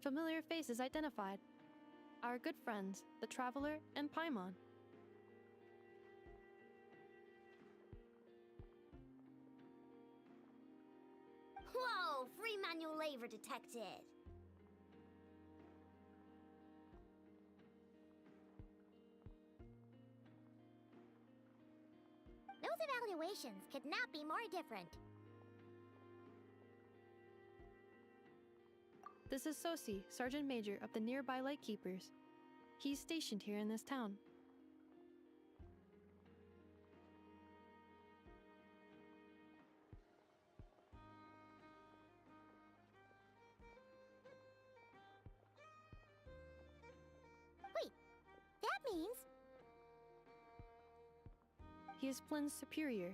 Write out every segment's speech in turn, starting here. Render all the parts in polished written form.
familiar faces identified. Our good friends, the Traveler and Paimon. Whoa! Free manual labor detected! Those evaluations could not be more different. This is Sosi, Sergeant Major of the nearby Lightkeepers. He's stationed here in this town. Wait, that means... He is Flynn's superior,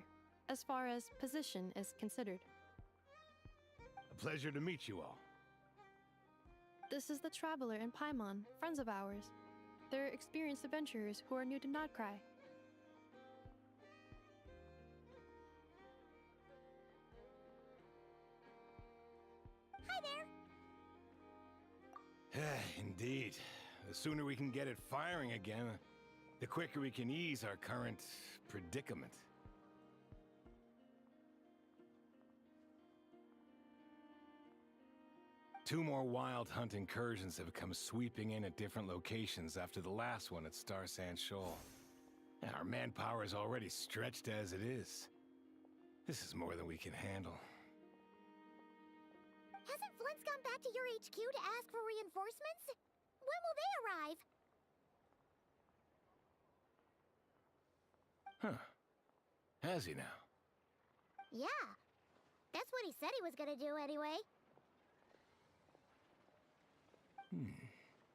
as far as position is considered. A pleasure to meet you all. This is the Traveler and Paimon, friends of ours. They're experienced adventurers who are new to Nodcry. Hi there! Indeed. The sooner we can get it firing again, the quicker we can ease our current predicament. Two more wild hunt incursions have come sweeping in at different locations after the last one at Star Sand Shoal. And our manpower is already stretched as it is. This is more than we can handle. Hasn't Flint's gone back to your HQ to ask for reinforcements? When will they arrive? Huh. Has he now? Yeah. That's what he said he was gonna do anyway.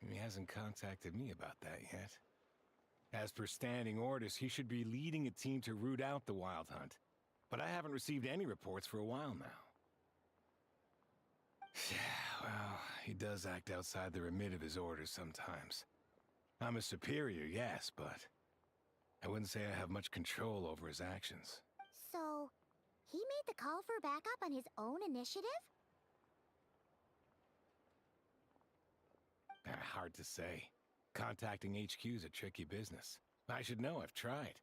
He hasn't contacted me about that yet. As per standing orders, he should be leading a team to root out the wild hunt. But I haven't received any reports for a while now. Well, he does act outside the remit of his orders sometimes. I'm a superior, yes, but I wouldn't say I have much control over his actions. So, he made the call for backup on his own initiative? Hard to say. Contacting HQ's a tricky business. I should know, I've tried.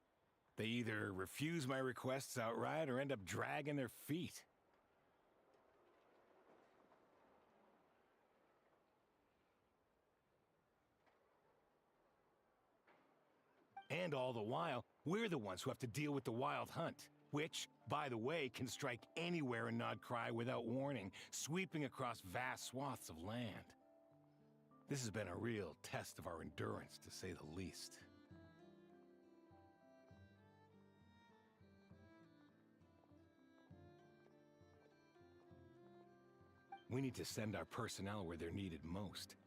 They either refuse my requests outright or end up dragging their feet. And all the while, we're the ones who have to deal with the wild hunt, which, by the way, can strike anywhere in Nodcry without warning, sweeping across vast swaths of land. This has been a real test of our endurance, to say the least. We need to send our personnel where they're needed most.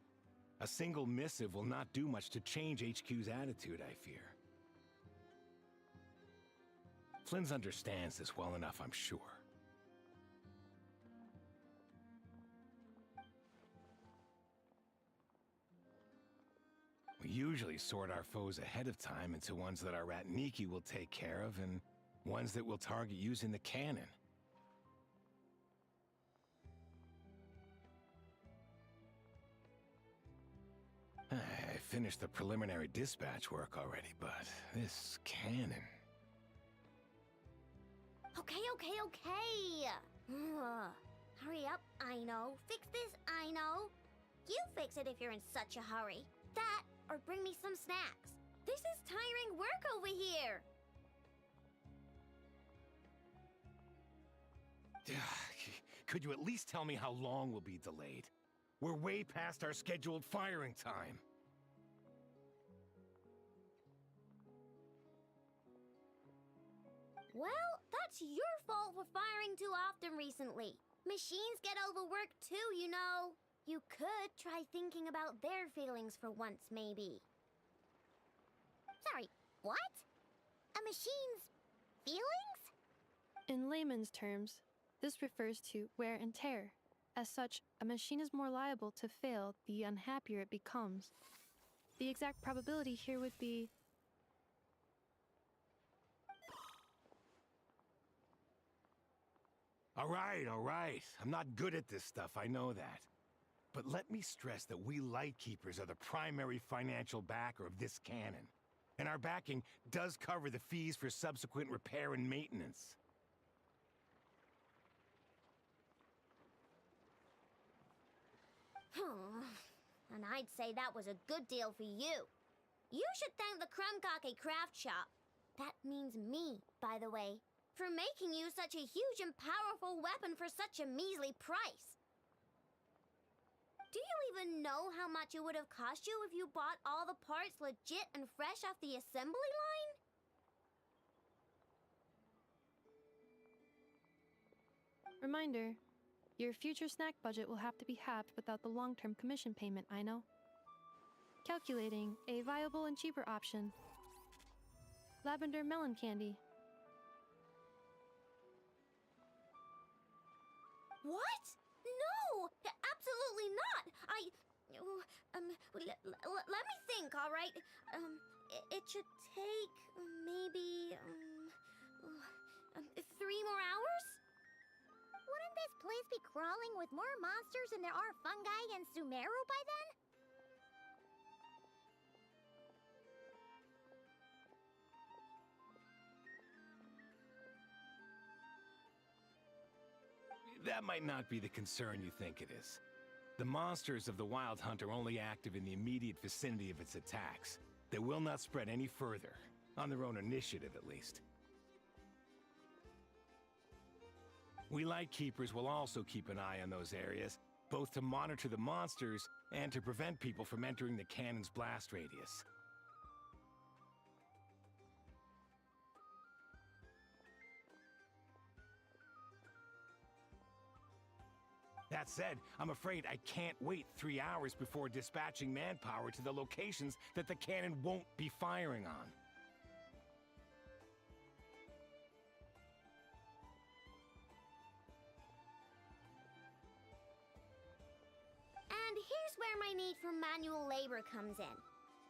A single missive will not do much to change HQ's attitude, I fear. Flynn's understands this well enough, I'm sure. We usually sort our foes ahead of time into ones that our Ratniki will take care of and ones that we'll target using the cannon. I finished the preliminary dispatch work already, but this cannon... Okay. Hurry up, I know. Fix this, I know. You fix it if you're in such a hurry. That, or bring me some snacks. This is tiring work over here. Could you at least tell me how long we'll be delayed? We're way past our scheduled firing time. Well, that's your fault for firing too often recently. Machines get overworked too, you know. You could try thinking about their feelings for once, maybe. Sorry, what? A machine's feelings? In layman's terms, this refers to wear and tear. As such, a machine is more liable to fail the unhappier it becomes. The exact probability here would be... All right. I'm not good at this stuff, I know that. But let me stress that we Lightkeepers are the primary financial backer of this cannon. And our backing does cover the fees for subsequent repair and maintenance. And I'd say that was a good deal for you. You should thank the Krumkake craft shop. That means me, by the way, for making you such a huge and powerful weapon for such a measly price. Do you even know how much it would have cost you if you bought all the parts legit and fresh off the assembly line? Reminder, your future snack budget will have to be halved without the long-term commission payment, I know. Calculating a viable and cheaper option. Lavender melon candy. What? No! Absolutely not! Let me think, all right? It should take maybe 3 more hours? Wouldn't this place be crawling with more monsters than there are fungi and Sumeru by then? That might not be the concern you think it is. The monsters of the Wild Hunt are only active in the immediate vicinity of its attacks. They will not spread any further, on their own initiative at least. We Lightkeepers will also keep an eye on those areas, both to monitor the monsters and to prevent people from entering the cannon's blast radius. That said, I'm afraid I can't wait 3 hours before dispatching manpower to the locations that the cannon won't be firing on. And here's where my need for manual labor comes in.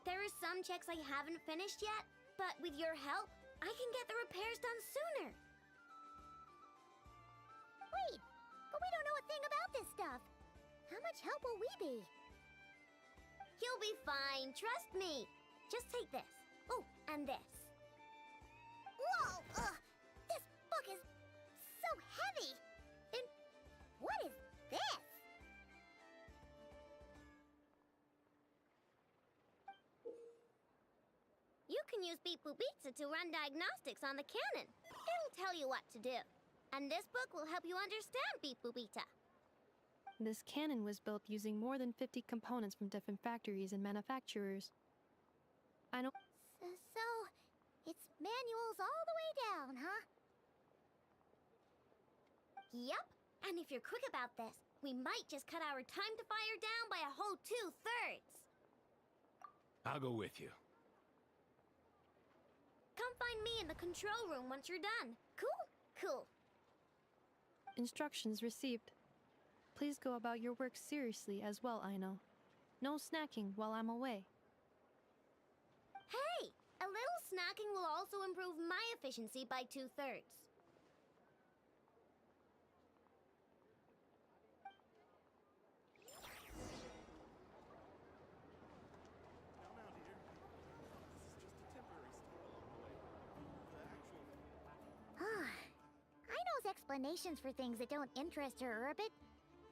There are some checks I haven't finished yet, but with your help, I can get the repairs done sooner. Wait, but we don't know a thing about this stuff. How much help will we be? You'll be fine, trust me. Just take this. Oh, and this. Whoa! This book is so heavy! And what is this? You can use Beep Boop Pizza to run diagnostics on the cannon. It'll tell you what to do. And this book will help you understand Beep Boop Pizza. This cannon was built using more than 50 components from different factories and manufacturers. I know. So, it's manuals all the way down, huh? Yep. And if you're quick about this, we might just cut our time to fire down by a whole 2/3. I'll go with you. Come find me in the control room once you're done. Cool? Cool. Instructions received. Please go about your work seriously as well, Aino. No snacking while I'm away. Hey! A little snacking will also improve my efficiency by 2/3. Aino's explanations for things that don't interest her are a bit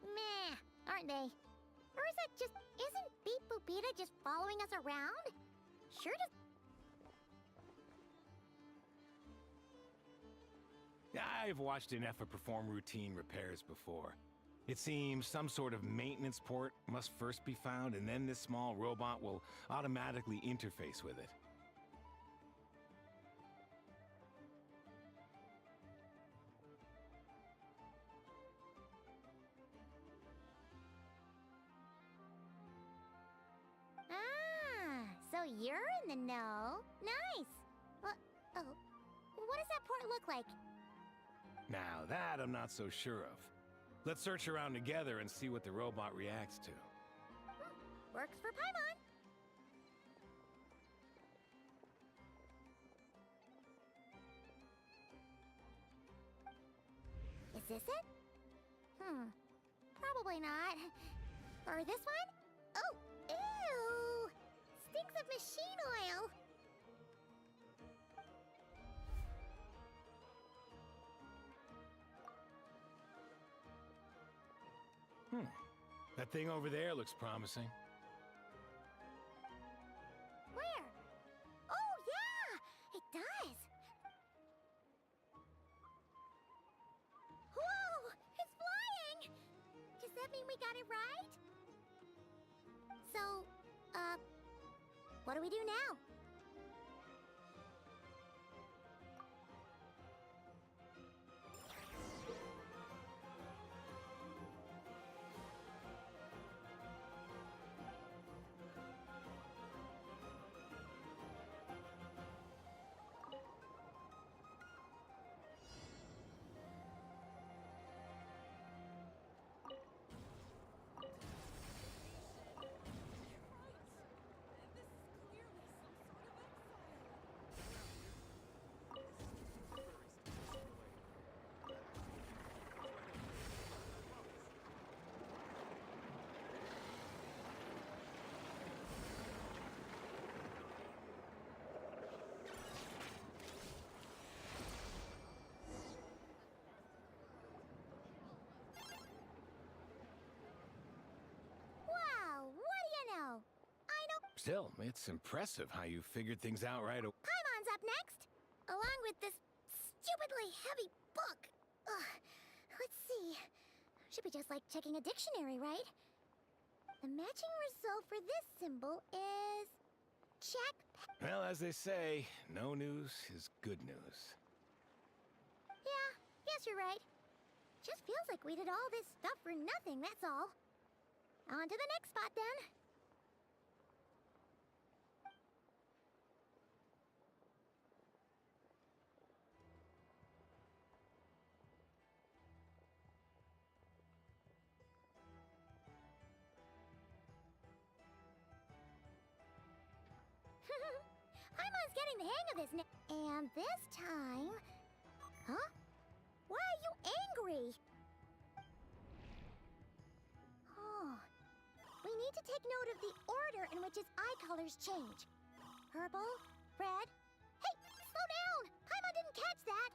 meh, aren't they? Or is that just, isn't Beep Boopita just following us around? Sure does. I've watched an Effa perform routine repairs before. It seems some sort of maintenance port must first be found, and then this small robot will automatically interface with it. So you're in the know. Nice. Oh, what does that port look like? Now that I'm not so sure of. Let's search around together and see what the robot reacts to. Works for Paimon. Is this it? Probably not. Or this one? Oh, ew! Stinks of machine oil! That thing over there looks promising. Where? Oh, yeah! It does! Whoa! It's flying! Does that mean we got it right? So, what do we do now? Wow, what do you know? I know Still, it's impressive how you figured things out right away. Paimon's up next, along with this stupidly heavy book. Ugh, let's see. Should be just like checking a dictionary, right? The matching result for this symbol is check. Well, as they say, no news is good news. Yeah, guess you're right. Just feels like we did all this stuff for nothing, that's all. On to the next spot then. Paimon's getting the hang of this now. And this time... Huh? Why are you angry? Oh. We need to take note of the order in which his eye colors change. Purple, red... Hey, slow down! Paimon didn't catch that!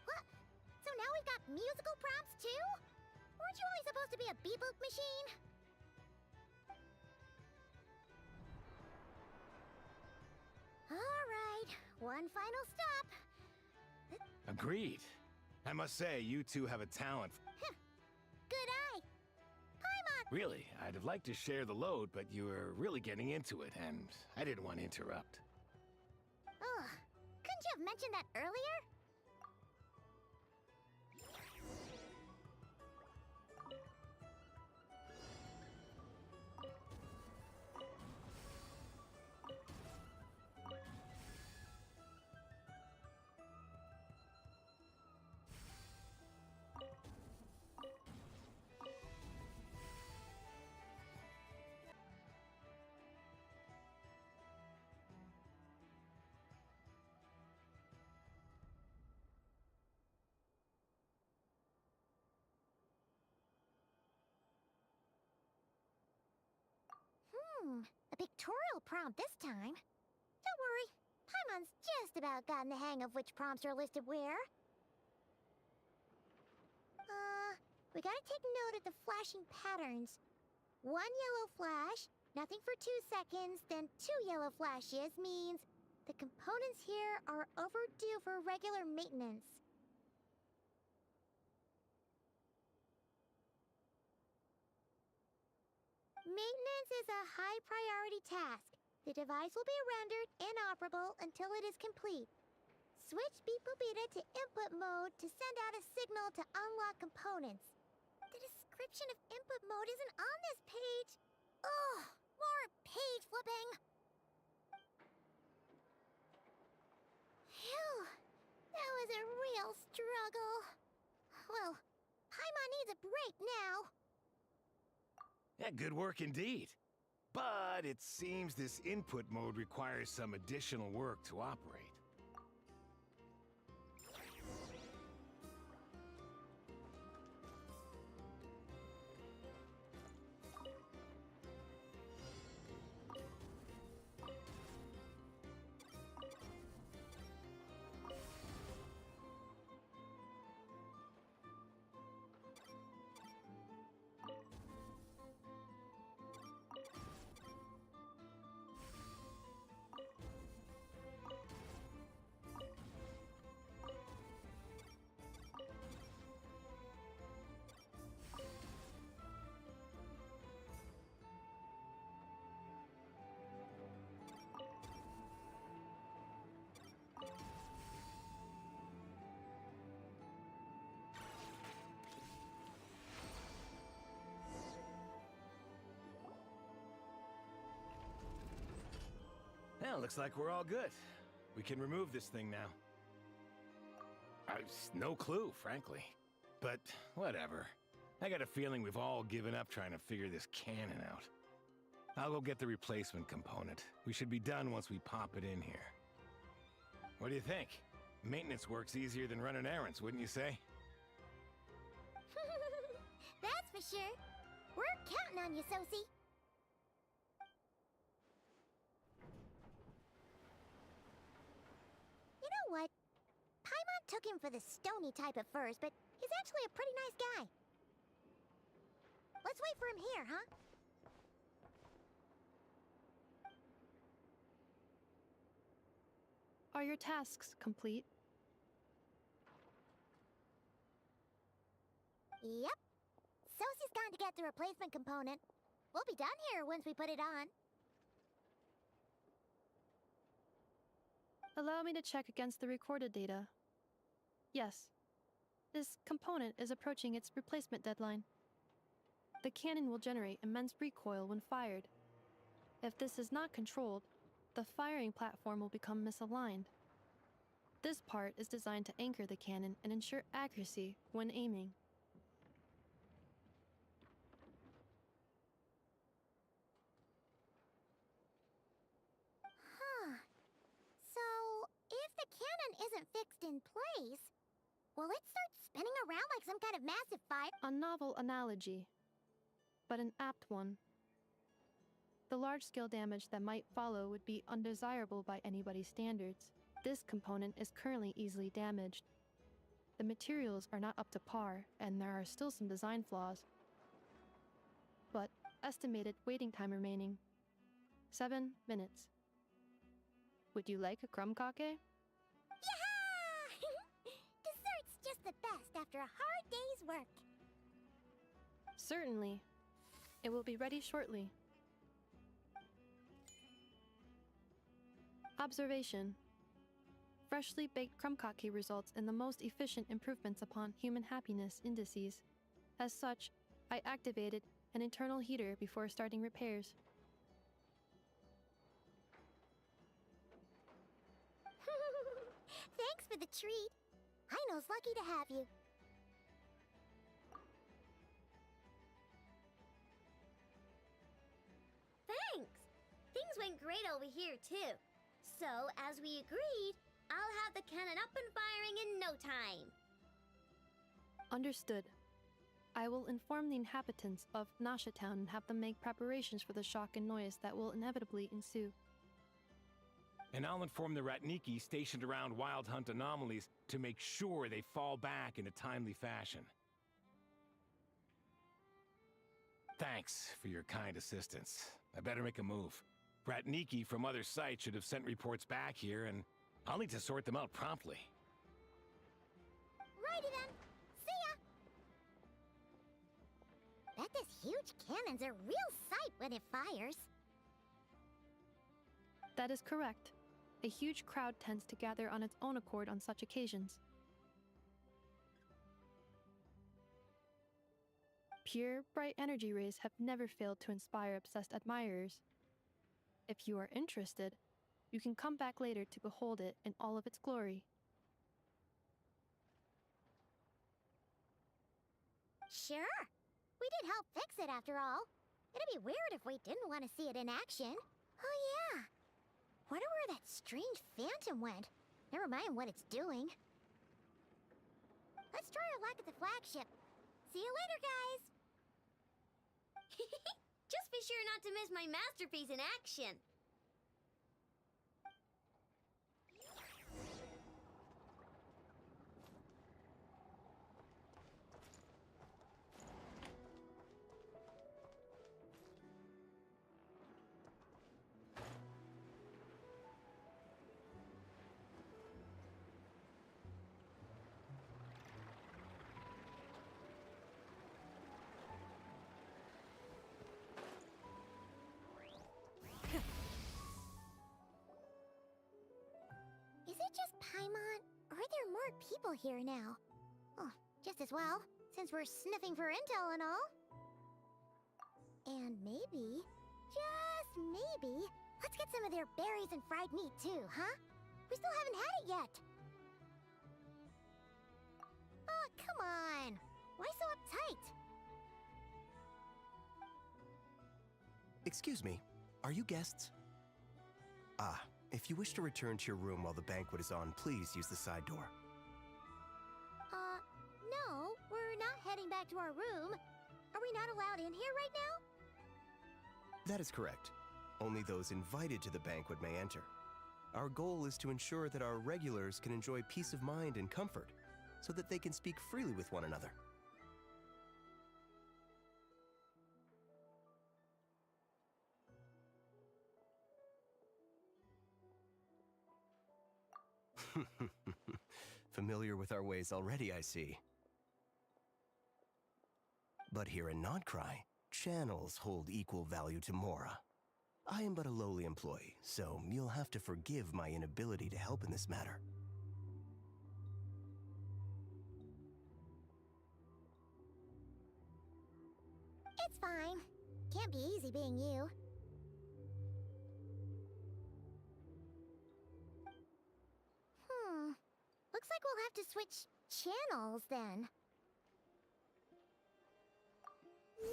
What? So now we've got musical prompts too? Weren't you only supposed to be a beep-boop machine? All right, one final stop. Agreed. I must say, you two have a talent. Good eye. Paimon! Really, I'd have liked to share the load, but you were really getting into it, and I didn't want to interrupt. Ugh, couldn't you have mentioned that earlier? A pictorial prompt this time. Don't worry, Paimon's just about gotten the hang of which prompts are listed where. We gotta take note of the flashing patterns. One yellow flash, nothing for 2 seconds, then 2 yellow flashes means the components here are overdue for regular maintenance. Maintenance is a high priority task. The device will be rendered inoperable until it is complete. Switch Beep Boopita to input mode to send out a signal to unlock components. The description of input mode isn't on this page. Ugh, more page flipping. Phew, that was a real struggle. Well, Paimon needs a break now. Yeah, good work indeed. But it seems this input mode requires some additional work to operate. Well, looks like we're all good. We can remove this thing now. I've no clue, frankly. But whatever. I got a feeling we've all given up trying to figure this cannon out. I'll go get the replacement component. We should be done once we pop it in here. What do you think? Maintenance work's easier than running errands, wouldn't you say? That's for sure. We're counting on you, Sosie. You know what? Paimon took him for the stony type at first, but he's actually a pretty nice guy. Let's wait for him here, huh? Are your tasks complete? Yep. Sosie's gone to get the replacement component. We'll be done here once we put it on. Allow me to check against the recorded data. Yes. This component is approaching its replacement deadline. The cannon will generate immense recoil when fired. If this is not controlled, the firing platform will become misaligned. This part is designed to anchor the cannon and ensure accuracy when aiming. Huh. So, if the cannon isn't fixed in place, will it start spinning around like some kind of massive fire? A novel analogy, but an apt one. The large-scale damage that might follow would be undesirable by anybody's standards. This component is currently easily damaged. The materials are not up to par, and there are still some design flaws. But estimated waiting time remaining: 7 minutes. Would you like a crumb cake? Yeah! Dessert's just the best after a hard day's work. Certainly. It will be ready shortly. Observation. Freshly baked crumb cake results in the most efficient improvements upon human happiness indices. As such, I activated an internal heater before starting repairs. Thanks for the treat. Aino's lucky to have you. Thanks! Things went great over here, too. So, as we agreed, I'll have the cannon up and firing in no time. Understood. I will inform the inhabitants of Nasha Town and have them make preparations for the shock and noise that will inevitably ensue. And I'll inform the Ratniki stationed around Wild Hunt anomalies to make sure they fall back in a timely fashion. Thanks for your kind assistance. I better make a move. Ratniki from other sites should have sent reports back here, and I'll need to sort them out promptly. Righty then. See ya! Bet this huge cannon's a real sight when it fires. That is correct. A huge crowd tends to gather on its own accord on such occasions. Pure, bright energy rays have never failed to inspire obsessed admirers. If you are interested, you can come back later to behold it in all of its glory. Sure. We did help fix it after all. It'd be weird if we didn't want to see it in action. Oh yeah. Wonder where that strange phantom went. Never mind what it's doing. Let's try our luck at the flagship. See you later, guys. Just be sure not to miss my masterpiece in action. Is it just Paimon? Or are there more people here now? Oh, just as well, since we're sniffing for intel and all. And maybe, just maybe, Let's get some of their berries and fried meat too, huh? We still haven't had it yet. Oh, come on. Why so uptight? Excuse me, are you guests? Ah, if you wish to return to your room while the banquet is on, please use the side door. No, we're not heading back to our room. Are we not allowed in here right now? That is correct. Only those invited to the banquet may enter. Our goal is to ensure that our regulars can enjoy peace of mind and comfort, so that they can speak freely with one another. Familiar with our ways already, I see. But here in Nodcry, channels hold equal value to Mora. I am but a lowly employee, so you'll have to forgive my inability to help in this matter. It's fine. Can't be easy being you. Looks like we'll have to switch channels then.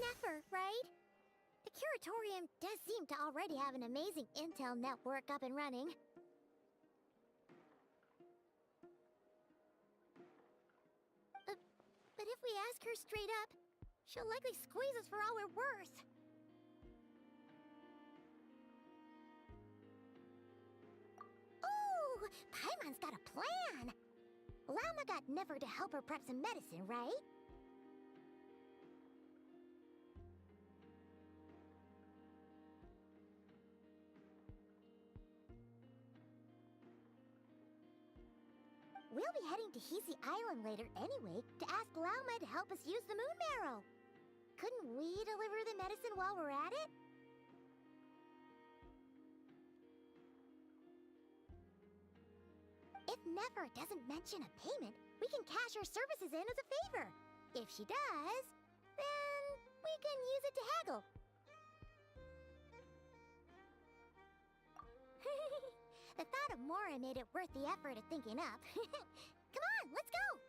Never, right? The Curatorium does seem to already have an amazing intel network up and running. But if we ask her straight up, she'll likely squeeze us for all we're worth. Ooh, Paimon's got a plan! Llama got Never to help her prep some medicine, right? We'll be heading to Hisi Island later anyway to ask Llama to help us use the moon marrow. Couldn't we deliver the medicine while we're at it? If Never doesn't mention a payment, we can cash our services in as a favor. If she does, then we can use it to haggle. The thought of Mora made it worth the effort of thinking up. Come on, let's go!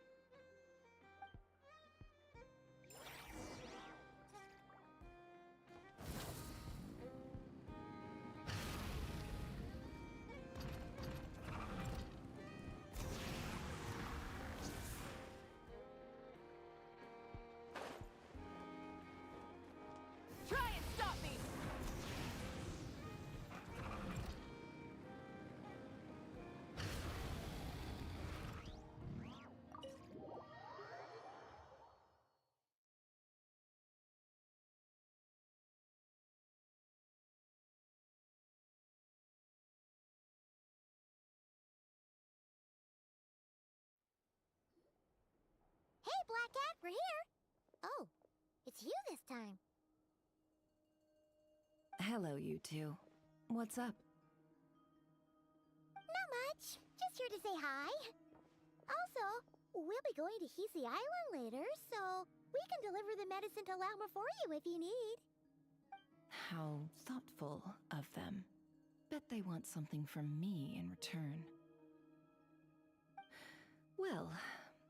Try and stop me! Hey, Black Cat, we're here! Oh, it's you this time. Hello, you two. What's up? Not much. Just here to say hi. Also, we'll be going to Hisi Island later, so we can deliver the medicine to Llama for you if you need. How thoughtful of them. Bet they want something from me in return. Well,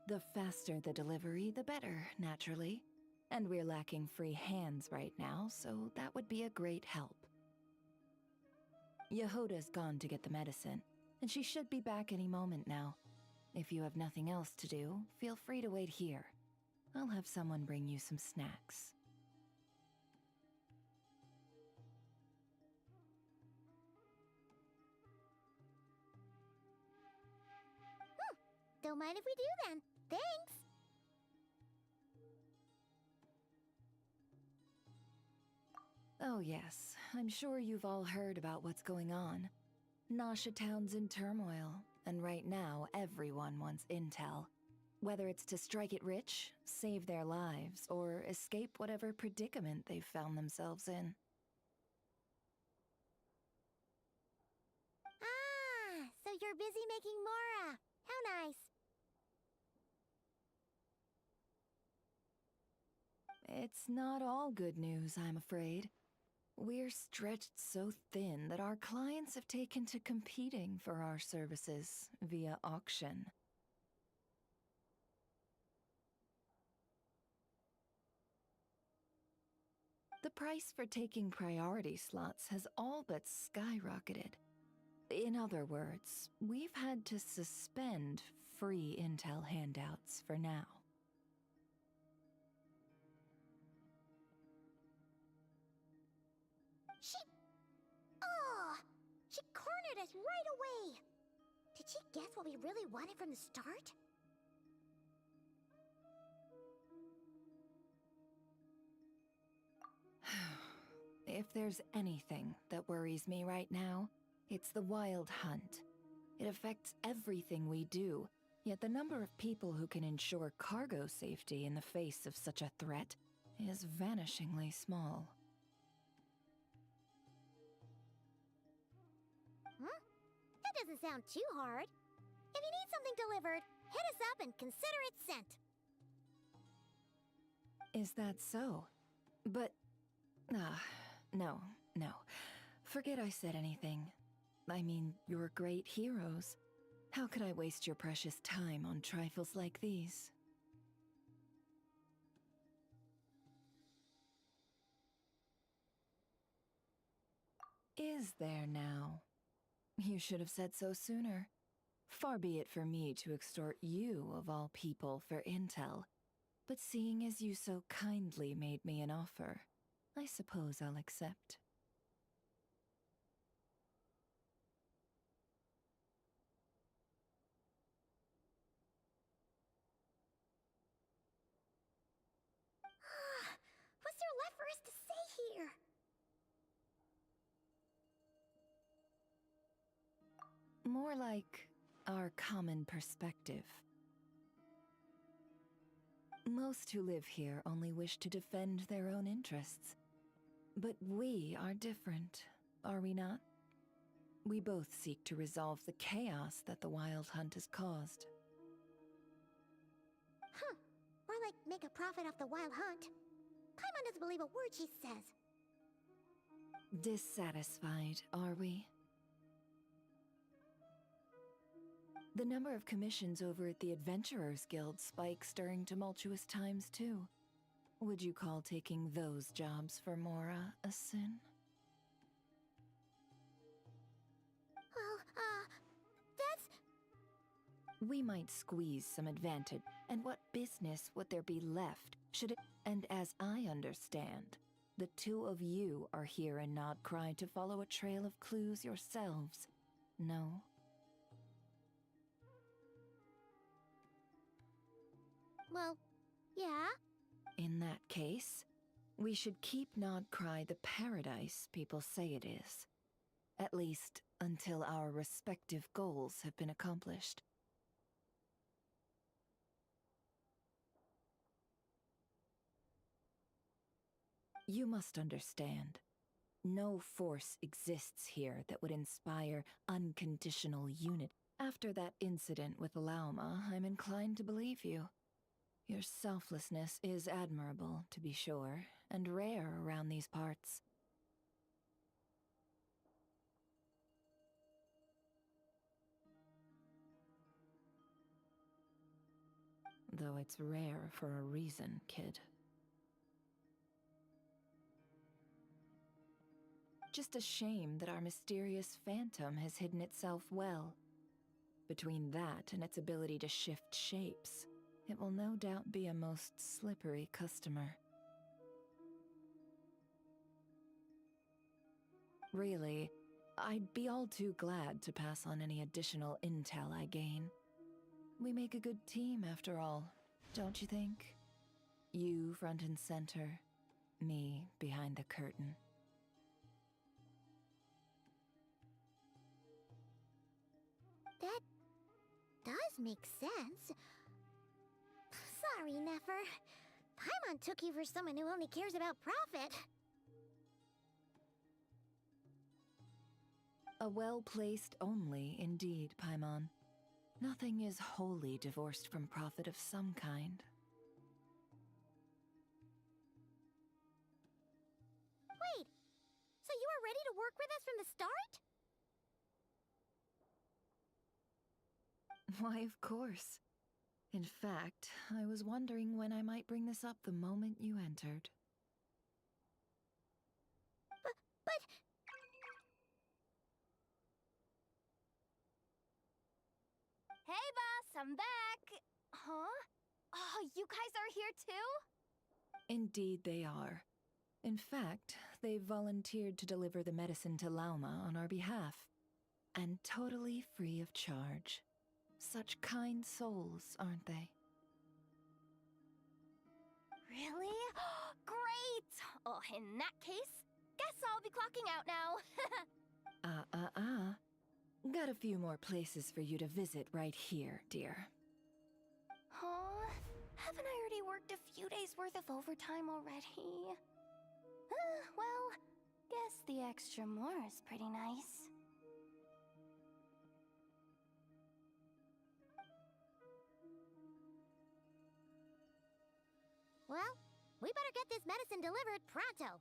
the faster the delivery, the better, naturally. And we're lacking free hands right now, so that would be a great help. Yehoda's gone to get the medicine, and she should be back any moment now. If you have nothing else to do, feel free to wait here. I'll have someone bring you some snacks. Don't mind if we do then. Thanks! Oh yes, I'm sure you've all heard about what's going on. Nasha Town's in turmoil, and right now everyone wants intel. Whether it's to strike it rich, save their lives, or escape whatever predicament they've found themselves in. Ah, so you're busy making Mora. How nice. It's not all good news, I'm afraid. We're stretched so thin that our clients have taken to competing for our services via auction. The price for taking priority slots has all but skyrocketed. In other words, we've had to suspend free intel handouts for now. She cornered us right away! Did she guess what we really wanted from the start? If there's anything that worries me right now, it's the Wild Hunt. It affects everything we do, yet the number of people who can ensure cargo safety in the face of such a threat is vanishingly small. That doesn't sound too hard. If you need something delivered, hit us up and consider it sent. Is that so? But... no. Forget I said anything. I mean, you're great heroes. How could I waste your precious time on trifles like these? Is there now? You should have said so sooner. Far be it for me to extort you, of all people, for intel. But seeing as you so kindly made me an offer, I suppose I'll accept. What's there left for us to say here? More like our common perspective. Most who live here only wish to defend their own interests. But we are different, are we not? We both seek to resolve the chaos that the Wild Hunt has caused. More like make a profit off the Wild Hunt. Paimon doesn't believe a word she says. Dissatisfied, are we? The number of commissions over at the Adventurers Guild spikes during tumultuous times, too. Would you call taking those jobs for Mora a sin? Well, that's... We might squeeze some advantage, and what business would there be left should it... And as I understand, the two of you are here in Nodcry to follow a trail of clues yourselves, no? Well, yeah. In that case, we should keep Nodcry the paradise people say it is. At least, until our respective goals have been accomplished. You must understand, no force exists here that would inspire unconditional unity. After that incident with Lauma, I'm inclined to believe you. Your selflessness is admirable, to be sure, and rare around these parts. Though it's rare for a reason, kid. Just a shame that our mysterious phantom has hidden itself well. Between that and its ability to shift shapes, it will no doubt be a most slippery customer. Really, I'd be all too glad to pass on any additional intel I gain. We make a good team, after all, don't you think? You front and center, me behind the curtain. That does make sense. Sorry, Nefer. Paimon took you for someone who only cares about profit. A well-placed only, indeed, Paimon. Nothing is wholly divorced from profit of some kind. Wait, ready to work with us from the start? Why, of course. In fact, I was wondering when I might bring this up the moment you entered. But... Hey, boss, I'm back! Huh? Oh, you guys are here too? Indeed they are. In fact, they've volunteered to deliver the medicine to Lauma on our behalf. And totally free of charge. Such kind souls, aren't they? Really? Great! Oh, in that case, guess I'll be clocking out now. Got a few more places for you to visit right here, dear. Huh? Haven't I already worked a few days worth of overtime already? Well, guess the extra more is pretty nice. Well, we better get this medicine delivered pronto.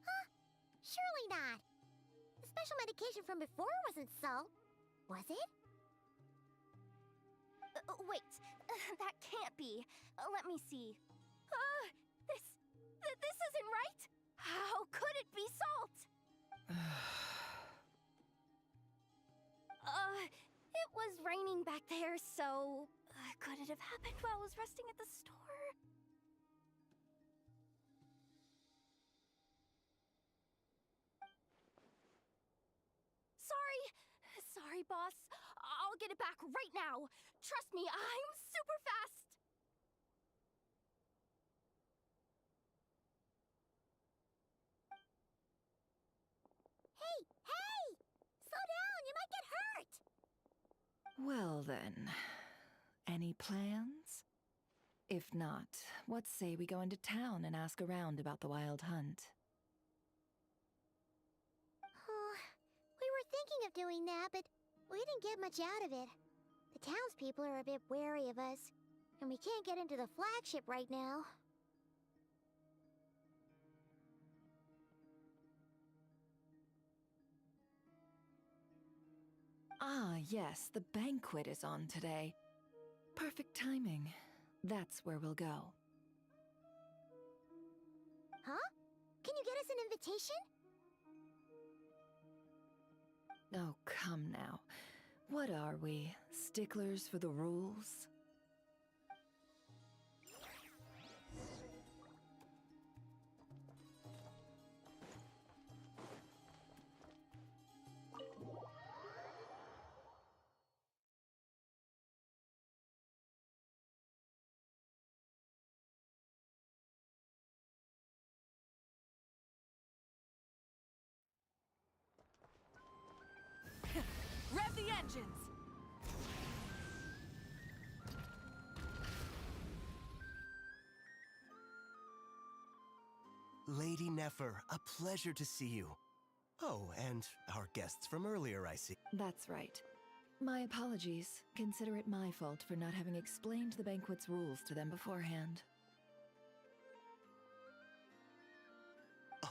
Huh? Surely not. The special medication from before wasn't salt, was it? Wait, that can't be. Let me see. This isn't right! How could it be salt? It was raining back there, so... could it have happened while I was resting at the store? Sorry, boss. I'll get it back right now. Trust me, I'm super fast. Hey! Slow down, you might get hurt! Well then, any plans? If not, what say we go into town and ask around about the wild hunt? Oh, we were thinking of doing that, but we didn't get much out of it. The townspeople are a bit wary of us, and we can't get into the flagship right now. Ah, yes, the banquet is on today. Perfect timing. That's where we'll go. Huh? Can you get us an invitation? Oh, come now. What are we? Sticklers for the rules? Rev the engines! Lady Nefer, a pleasure to see you. Oh, and our guests from earlier, I see. That's right. My apologies. Consider it my fault for not having explained the banquet's rules to them beforehand.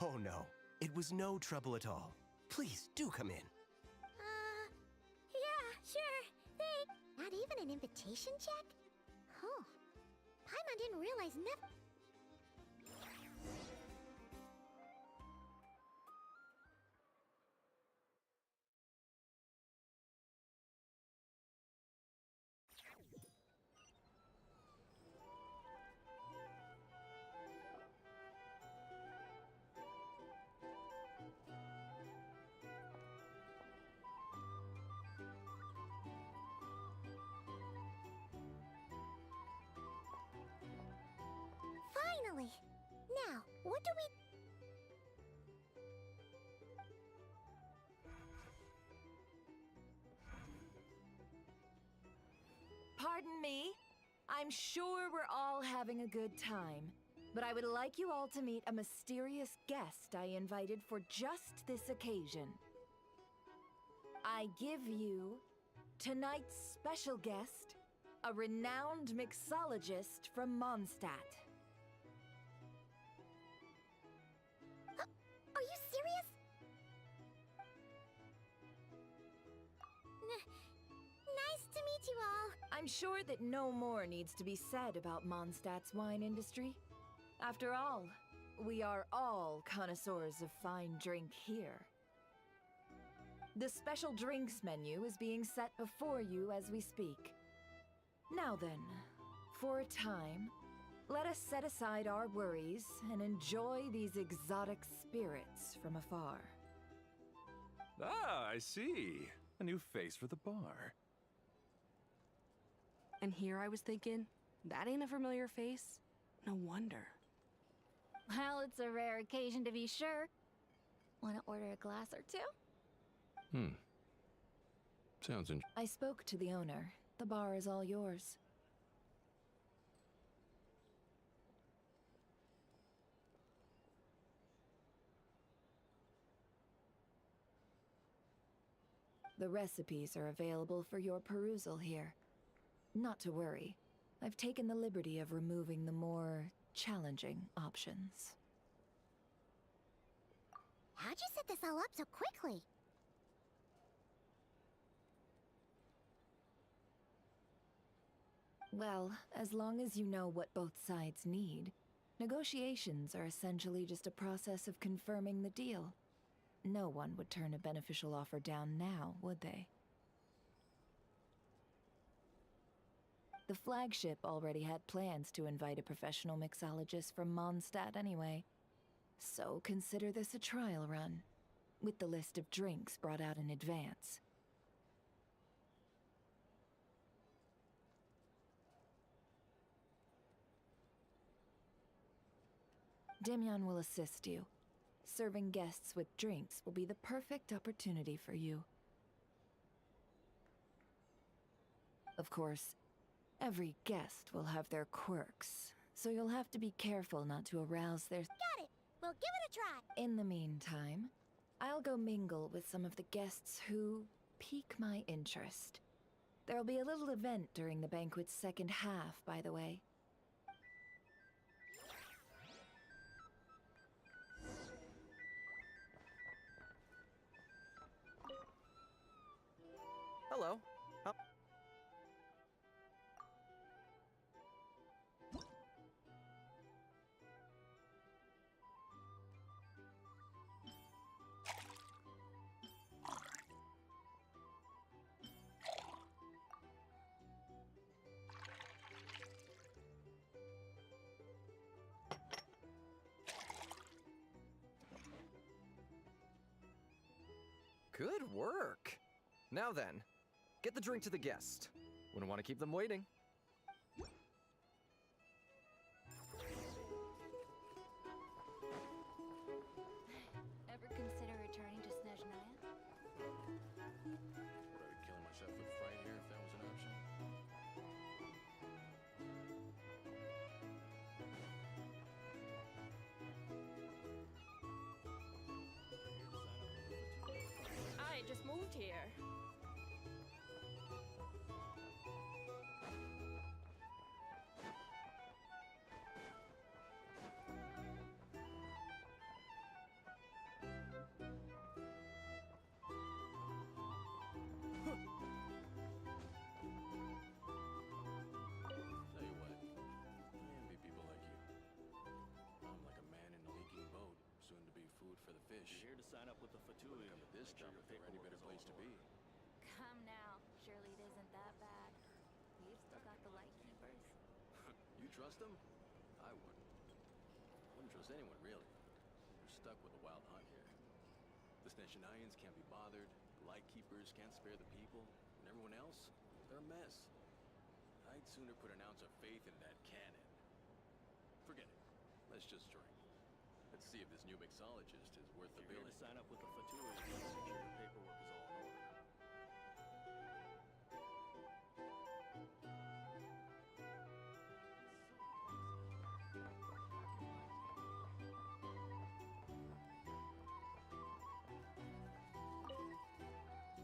Oh no, it was no trouble at all. Please, do come in. Yeah, sure. Thanks. Not even an invitation check? Huh. Paimon didn't realize Nefer... Finally! Now, what do we... Pardon me? I'm sure we're all having a good time, but I would like you all to meet a mysterious guest I invited for just this occasion. I give you tonight's special guest, a renowned mixologist from Mondstadt. meet you all. I'm sure that no more needs to be said about Mondstadt's wine industry. After all, we are all connoisseurs of fine drink here. The special drinks menu is being set before you as we speak. Now then, for a time, let us set aside our worries and enjoy these exotic spirits from afar. Ah, I see. A new face for the bar. And here I was thinking, that ain't a familiar face. No wonder. Well, it's a rare occasion to be sure. Want to order a glass or two? Sounds interesting. I spoke to the owner. The bar is all yours. The recipes are available for your perusal here. Not to worry. I've taken the liberty of removing the more challenging options. How'd you set this all up so quickly? Well, as long as you know what both sides need, negotiations are essentially just a process of confirming the deal. No one would turn a beneficial offer down now, would they? The flagship already had plans to invite a professional mixologist from Mondstadt anyway. So consider this a trial run, with the list of drinks brought out in advance. Demyon will assist you. Serving guests with drinks will be the perfect opportunity for you. Of course, every guest will have their quirks, so you'll have to be careful not to arouse their... Got it. We'll give it a try. In the meantime, I'll go mingle with some of the guests who pique my interest. There'll be a little event during the banquet's second half, by the way. Hello. Good work. Now then, get the drink to the guest. Wouldn't want to keep them waiting. Ever consider returning to Snezhnaya? Would I be killing myself with fright here if that was an option? I just moved here. Tell you what, I envy people like you. I'm like a man in a leaking boat, soon to be food for the fish. You're here to sign up with the Fatui. Come to this job if there any better place to be. Come now. Surely it isn't that bad. We've still got the light keepers. You trust them? I wouldn't. Wouldn't trust anyone, really. We're stuck with a wild hunt here. The Snezhnayans can't be bothered, the Lightkeepers can't spare the people, and everyone else, they're a mess. I'd sooner put an ounce of faith in that cannon. Forget it. Let's just drink. Let's see if this new mixologist is worth the You're here billing. to sign up with the Fatui. Make sure your paperwork is all in order.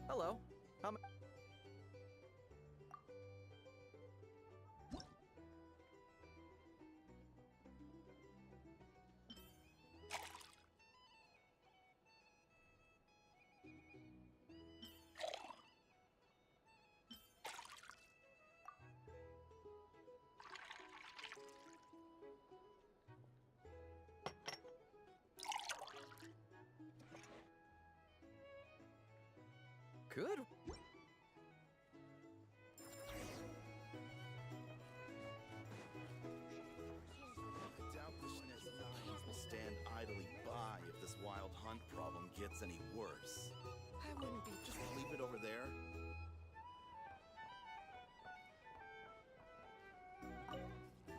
Hello. Good. I doubt the Schneznians will stand idly by if this wild hunt problem gets any worse. I wouldn't be just leave it over there.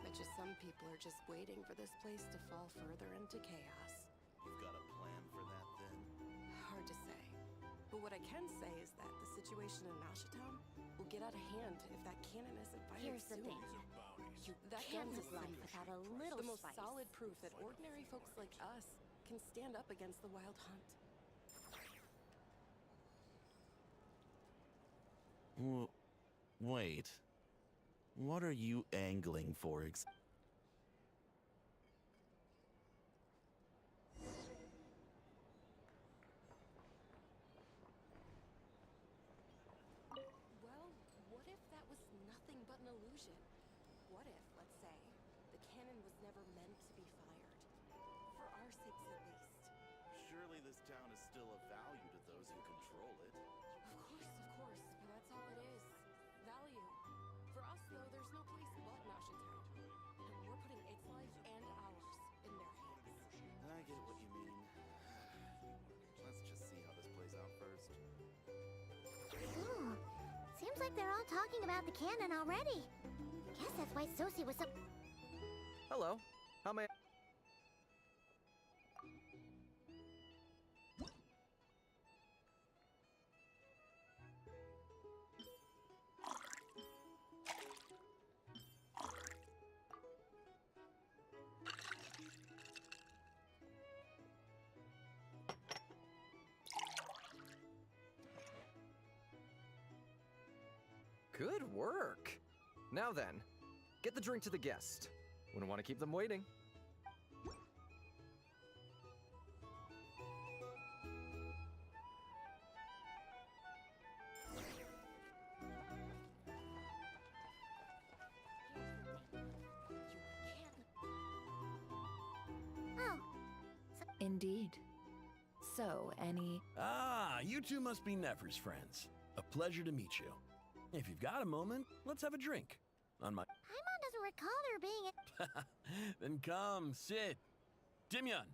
Bet you some people are just waiting for this place to fall further into chaos. You've got a plan for that then? Hard to say. But what I can say is that the situation in Nashatown will get out of hand if that cannon isn't fired Here's the soon. thing. You That can't gun's a live life symbol. without a little The most spice. solid proof that ordinary folks like us can stand up against the wild hunt. Wait. What are you angling for Well, what if that was nothing but an illusion? What if, let's say, the cannon was never meant to be fired? For our sakes at least. Surely this town is still of value to those who control it. Of course, but that's all it is. Value. For us, though, there's no place but Nashatown. And we're putting its life and ours in their hands. I get what you mean. Let's just see how this plays out first. Ooh, seems like they're all talking about the cannon already. Guess that's why Sosie was so... Hello. How may I... Good work. Now then, get the drink to the guest. Wouldn't want to keep them waiting. Oh, Indeed. So, any... Ah, you two must be Nefer's friends. A pleasure to meet you. If you've got a moment, let's have a drink. On my... Paimon doesn't recall there being a... Then come, sit. Timyon,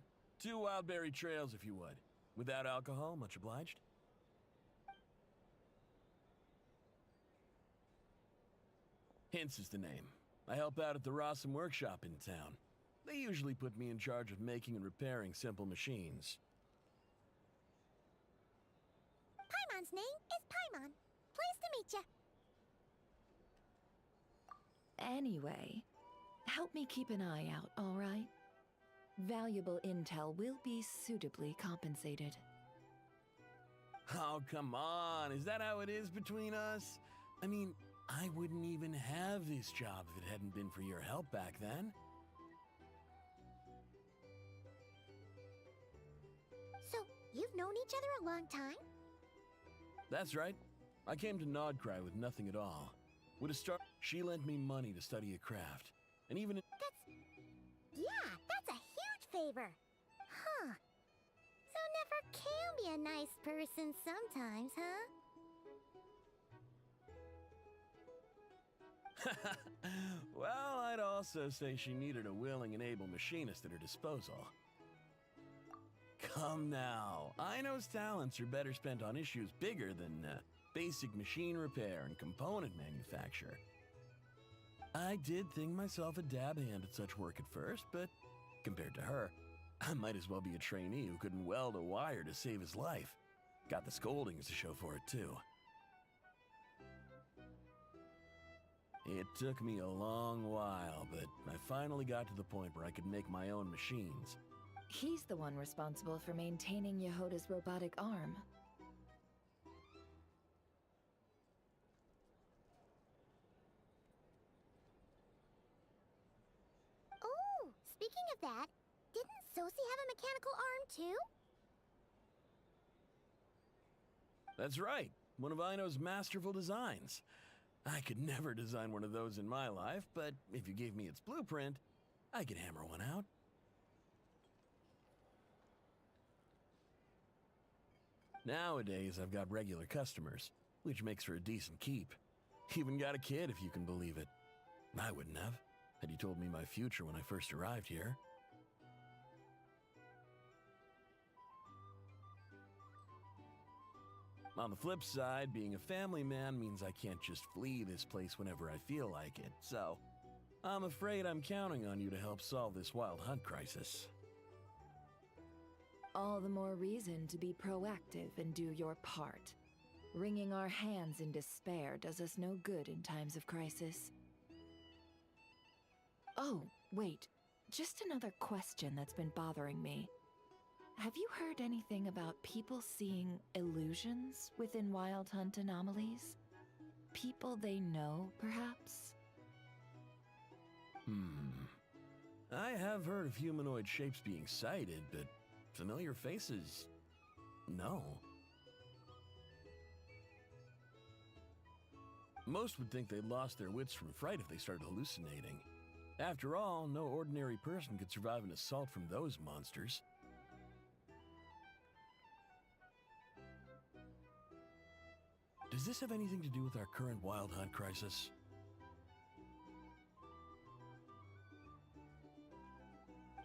2 wild berry trails if you would. Without alcohol, much obliged. Hints is the name. I help out at the Rossum workshop in town. They usually put me in charge of making and repairing simple machines. Paimon's name is Paimon. Pleased to meet ya. Anyway, help me keep an eye out, all right? Valuable intel will be suitably compensated. Oh, come on. Is that how it is between us? I mean, I wouldn't even have this job if it hadn't been for your help back then. So, you've known each other a long time? That's right. I came to Nodcry with nothing at all. With a start, she lent me money to study a craft. And even... That's a huge favor. Huh. So Nefer can be a nice person sometimes, huh? Well, I'd also say she needed a willing and able machinist at her disposal. Come now. Aino's talents are better spent on issues bigger than basic machine repair and component manufacture. I did think myself a dab hand at such work at first, but compared to her, I might as well be a trainee who couldn't weld a wire to save his life. Got the scoldings to show for it, too. It took me a long while, but I finally got to the point where I could make my own machines. He's the one responsible for maintaining Yehoda's robotic arm. Oh, speaking of that, didn't Sosie have a mechanical arm too? That's right, one of Aino's masterful designs. I could never design one of those in my life, but if you gave me its blueprint, I could hammer one out. Nowadays, I've got regular customers, which makes for a decent keep. Even got a kid, if you can believe it. I wouldn't have, had you told me my future when I first arrived here. On the flip side, being a family man means I can't just flee this place whenever I feel like it, so I'm afraid I'm counting on you to help solve this wild hunt crisis. All the more reason to be proactive and do your part. Wringing our hands in despair does us no good in times of crisis. Oh, wait. Just another question that's been bothering me. Have you heard anything about people seeing illusions within Wild Hunt anomalies? People they know, perhaps? I have heard of humanoid shapes being sighted, but familiar faces, no. Most would think they'd lost their wits from fright if they started hallucinating. After all, no ordinary person could survive an assault from those monsters. Does this have anything to do with our current wild hunt crisis?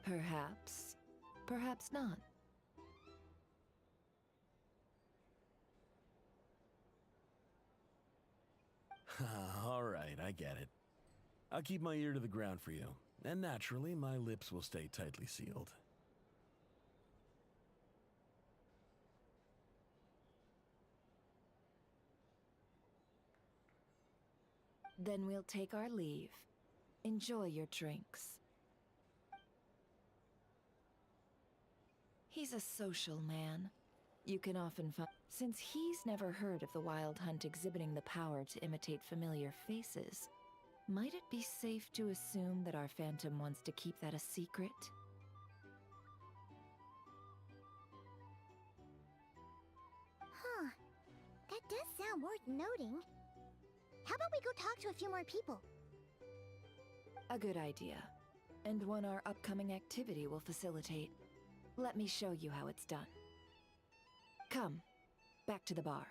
Perhaps. Perhaps not. All right, I get it. I'll keep my ear to the ground for you, and naturally, my lips will stay tightly sealed. Then we'll take our leave. Enjoy your drinks. He's a social man. You can often find... Since he's never heard of the Wild Hunt exhibiting the power to imitate familiar faces, might it be safe to assume that our Phantom wants to keep that a secret? Huh. That does sound worth noting. How about we go talk to a few more people? A good idea. And one our upcoming activity will facilitate. Let me show you how it's done. Come, back to the bar.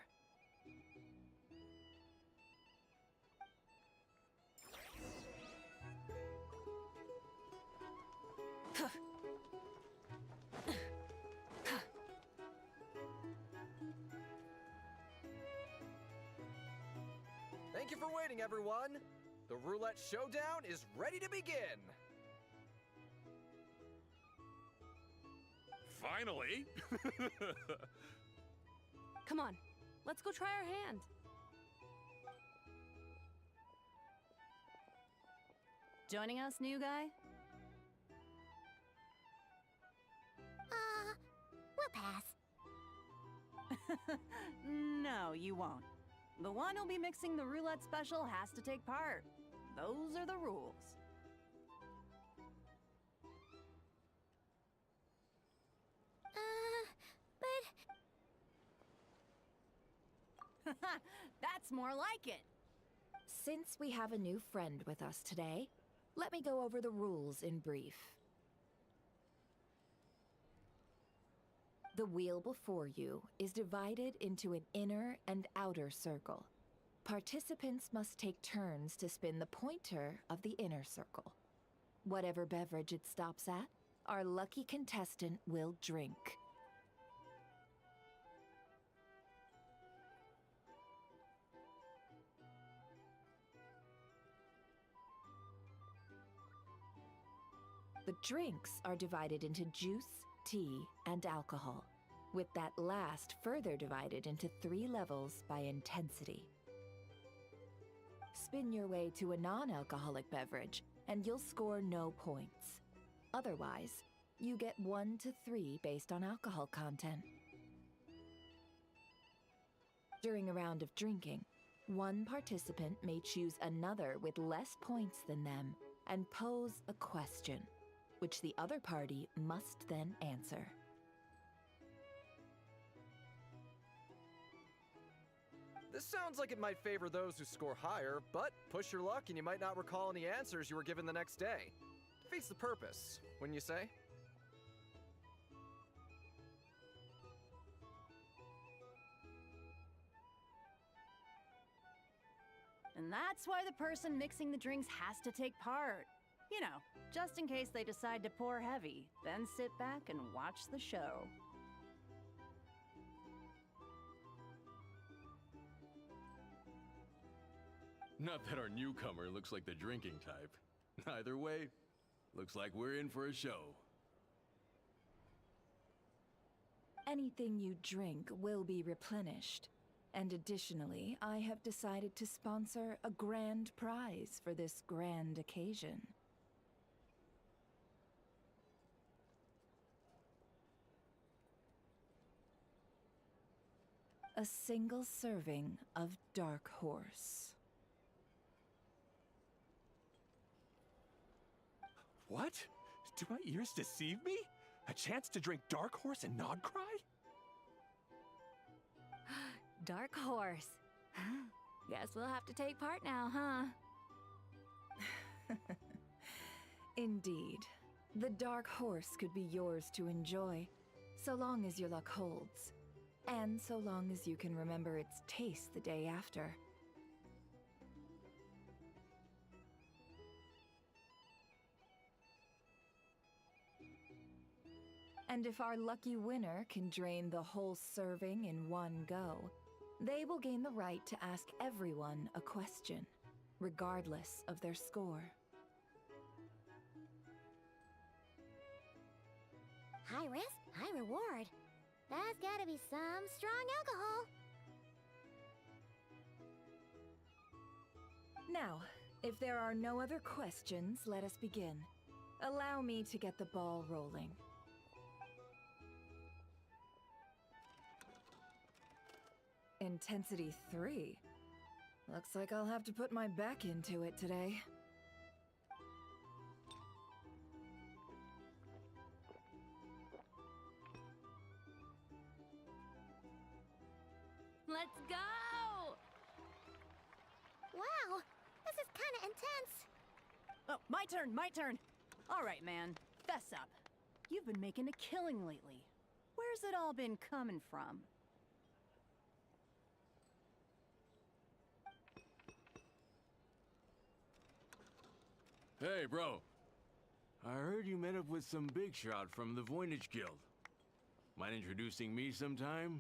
Thank you for waiting, everyone. The roulette showdown is ready to begin. Finally! Come on, let's go try our hand. Joining us, new guy? We'll pass. No, you won't. The one who'll be mixing the roulette special has to take part. Those are the rules. But... That's more like it. Since we have a new friend with us today, let me go over the rules in brief. The wheel before you is divided into an inner and outer circle. Participants must take turns to spin the pointer of the inner circle. Whatever beverage it stops at, our lucky contestant will drink. The drinks are divided into juice, tea, and alcohol, with that last further divided into 3 levels by intensity. Spin your way to a non-alcoholic beverage, and you'll score no points. Otherwise, you get 1 to 3 based on alcohol content. During a round of drinking, one participant may choose another with less points than them and pose a question, which the other party must then answer. This sounds like it might favor those who score higher, but push your luck and you might not recall any answers you were given the next day. Defeats the purpose, wouldn't you say? And that's why the person mixing the drinks has to take part. You know, just in case they decide to pour heavy, then sit back and watch the show. Not that our newcomer looks like the drinking type. Either way, looks like we're in for a show. Anything you drink will be replenished. And additionally, I have decided to sponsor a grand prize for this grand occasion. A single serving of Dark Horse. What? Do my ears deceive me? A chance to drink Dark Horse and not cry? Dark Horse. Guess we'll have to take part now, huh? Indeed. The Dark Horse could be yours to enjoy, so long as your luck holds. And so long as you can remember its taste the day after. And if our lucky winner can drain the whole serving in one go, they will gain the right to ask everyone a question, regardless of their score. High risk, high reward. That's gotta be some strong alcohol. Now, if there are no other questions, let us begin. Allow me to get the ball rolling. Intensity 3. Looks like I'll have to put my back into it today. Let's go! Wow, this is kinda intense. Oh, my turn, my turn. All right, man, fess up. You've been making a killing lately. Where's it all been coming from? Hey, bro. I heard you met up with some big shot from the Voynich Guild. Mind introducing me sometime?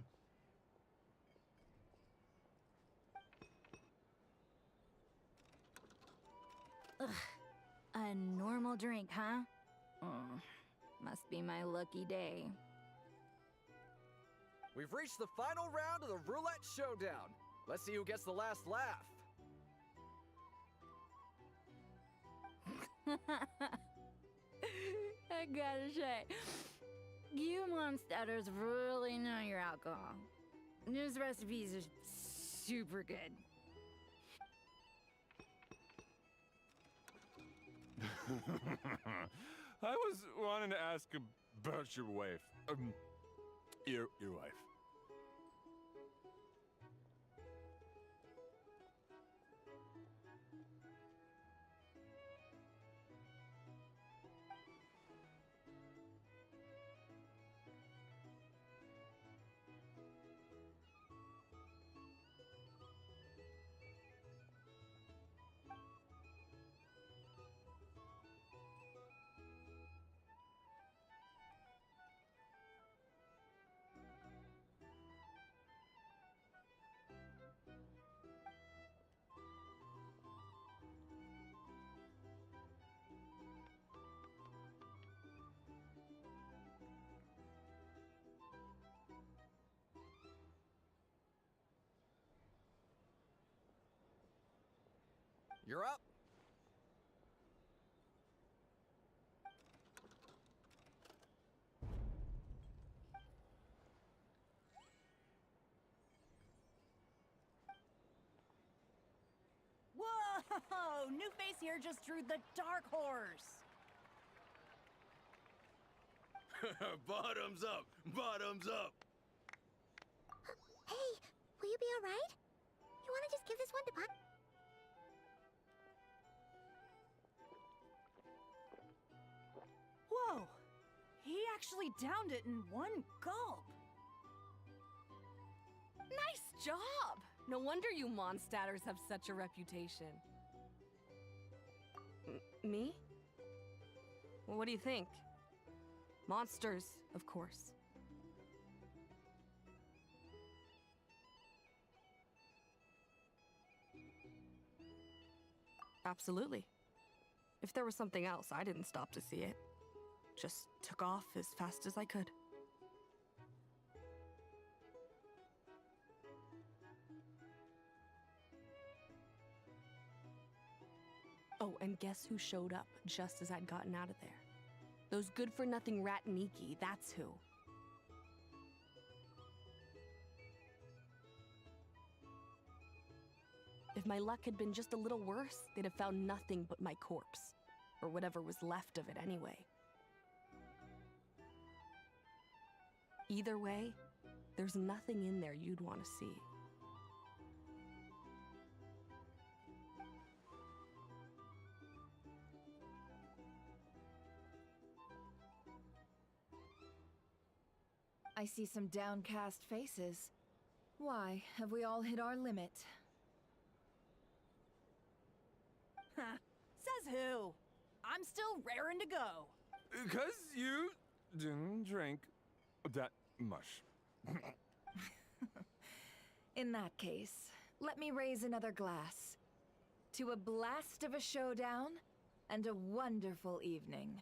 Ugh. A normal drink, huh? Must be my lucky day. We've reached the final round of the Roulette Showdown. Let's see who gets the last laugh. I gotta say, you Mondstatters really know your alcohol. This recipes are super good. I was wanting to ask about your wife. Your wife. You're up. Whoa! New face here just drew the Dark Horse. Bottoms up! Bottoms up! Hey, will you be alright? You wanna just give this one to Puck? Whoa! He actually downed it in one gulp. Nice job! No wonder you monstatters have such a reputation. Me? What do you think? Monsters, of course. Absolutely. If there was something else, I didn't stop to see it. Just took off as fast as I could. Oh, and guess who showed up just as I'd gotten out of there? Those good-for-nothing rat Niki, that's who. If my luck had been just a little worse, they'd have found nothing but my corpse. Or whatever was left of it anyway. Either way, there's nothing in there you'd want to see. I see some downcast faces. Why, have we all hit our limit? Says who? I'm still raring to go. Because you didn't drink that much. In that case, let me raise another glass. To a blast of a showdown and a wonderful evening.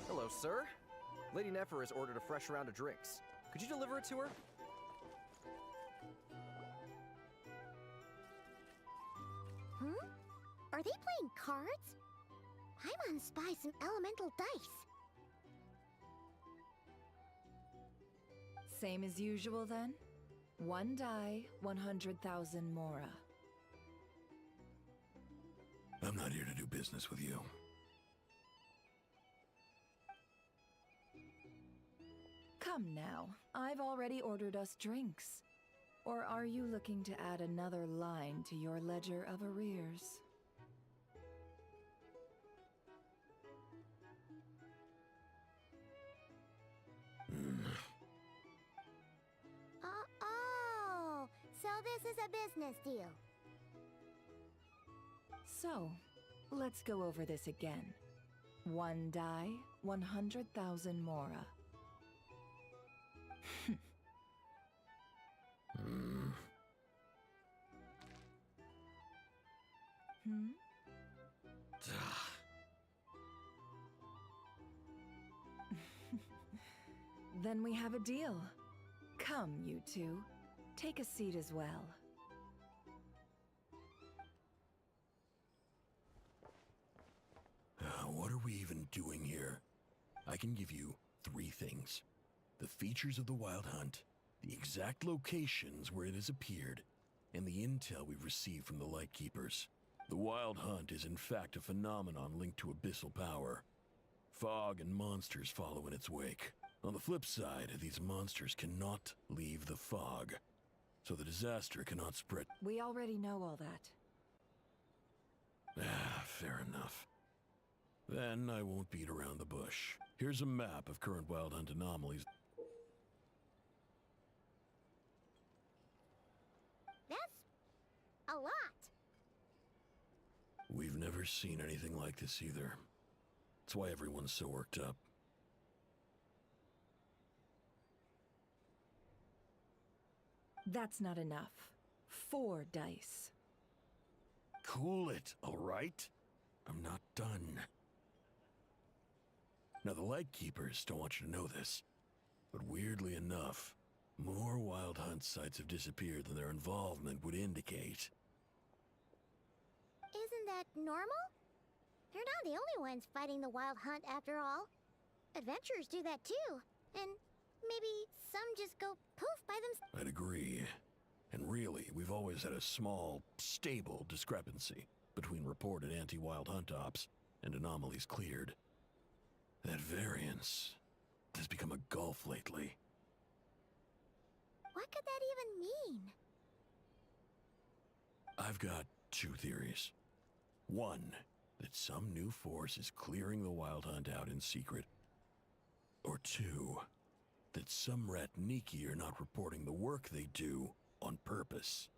Hello, sir. Lady Nefer has ordered a fresh round of drinks. Could you deliver it to her? Hmm? Are they playing cards? Paimon spies some elemental dice. Same as usual then? One die, 100,000 mora. I'm not here to do business with you. Come now, I've already ordered us drinks. Or are you looking to add another line to your ledger of arrears? Oh, so this is a business deal. So, let's go over this again. One die, 100,000 mora. Hmm? Then we have a deal. Come, you two. Take a seat as well. What are we even doing here? I can give you 3 things. The features of the Wild Hunt, the exact locations where it has appeared, and the intel we've received from the Lightkeepers. The Wild Hunt is in fact a phenomenon linked to abyssal power. Fog and monsters follow in its wake. On the flip side, these monsters cannot leave the fog, so the disaster cannot spread. We already know all that. Fair enough. Then I won't beat around the bush. Here's a map of current Wild Hunt anomalies. That's a lot. We've never seen anything like this either. That's why everyone's so worked up. That's not enough. 4 dice. Cool it, all right? I'm not done. Now, the Lightkeepers don't want you to know this, but weirdly enough, more Wild Hunt sites have disappeared than their involvement would indicate. Isn't that normal? They're not the only ones fighting the Wild Hunt after all. Adventurers do that too. And maybe some just go poof by themselves. I'd agree. And really, we've always had a small, stable discrepancy between reported anti-Wild Hunt ops and anomalies cleared. That variance has become a gulf lately. What could that even mean? I've got 2 theories. One, that some new force is clearing the Wild Hunt out in secret. Or 2, that some Ratniki are not reporting the work they do on purpose.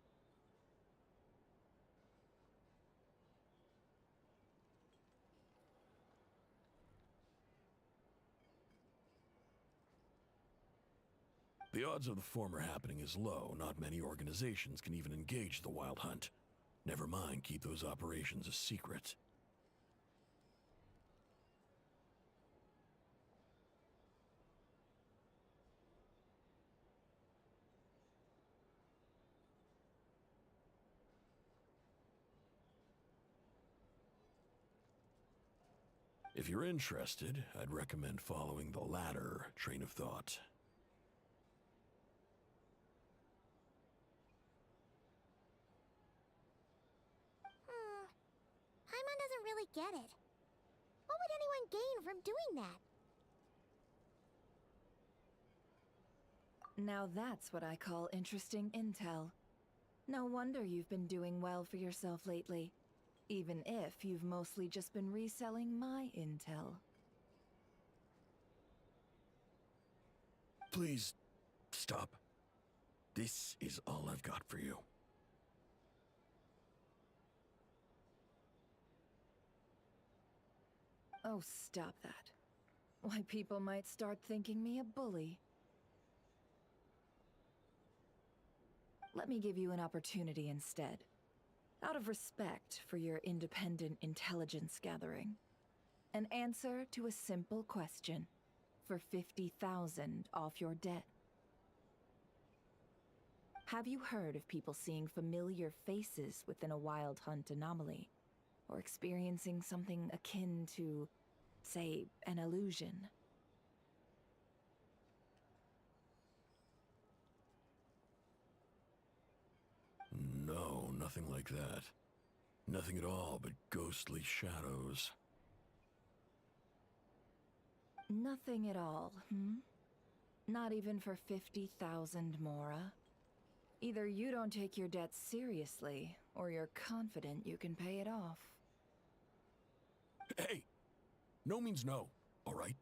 The odds of the former happening is low. Not many organizations can even engage the Wild Hunt. Never mind, keep those operations a secret. If you're interested, I'd recommend following the latter train of thought. Paimon doesn't really get it. What would anyone gain from doing that? Now that's what I call interesting intel. No wonder you've been doing well for yourself lately. Even if you've mostly just been reselling my intel. Please, stop. This is all I've got for you. Oh, stop that. Why, people might start thinking me a bully. Let me give you an opportunity instead. Out of respect for your independent intelligence gathering. An answer to a simple question for 50,000 off your debt. Have you heard of people seeing familiar faces within a Wild Hunt anomaly? Or experiencing something akin to, say, an illusion? No, nothing like that. Nothing at all but ghostly shadows. Nothing at all, hmm? Not even for 50,000 Mora? Either you don't take your debt seriously, or you're confident you can pay it off. Hey! No means no, all right?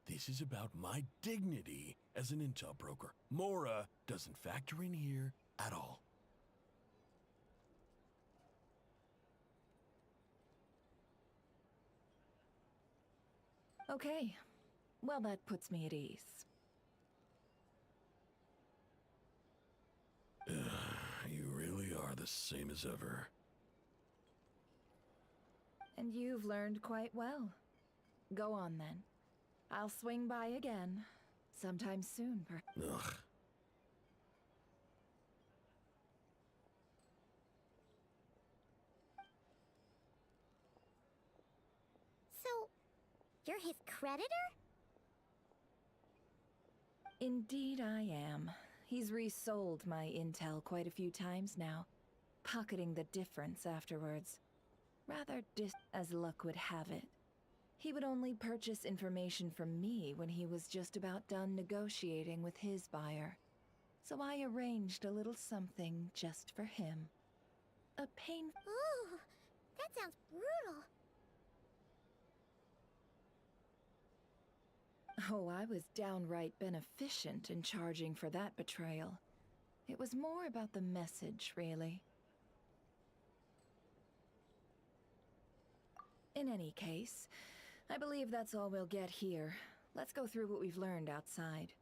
This is about my dignity as an intel broker. Mora doesn't factor in here at all. Okay. Well, that puts me at ease. You really are the same as ever. And you've learned quite well. Go on, then. I'll swing by again. Sometime soon, Ugh. So, you're his creditor? Indeed I am. He's resold my intel quite a few times now, pocketing the difference afterwards. Rather as luck would have it. He would only purchase information from me when he was just about done negotiating with his buyer. So I arranged a little something just for him. A pain... Ooh, that sounds brutal. Oh, I was downright beneficent in charging for that betrayal. It was more about the message, really. In any case, I believe that's all we'll get here. Let's go through what we've learned outside.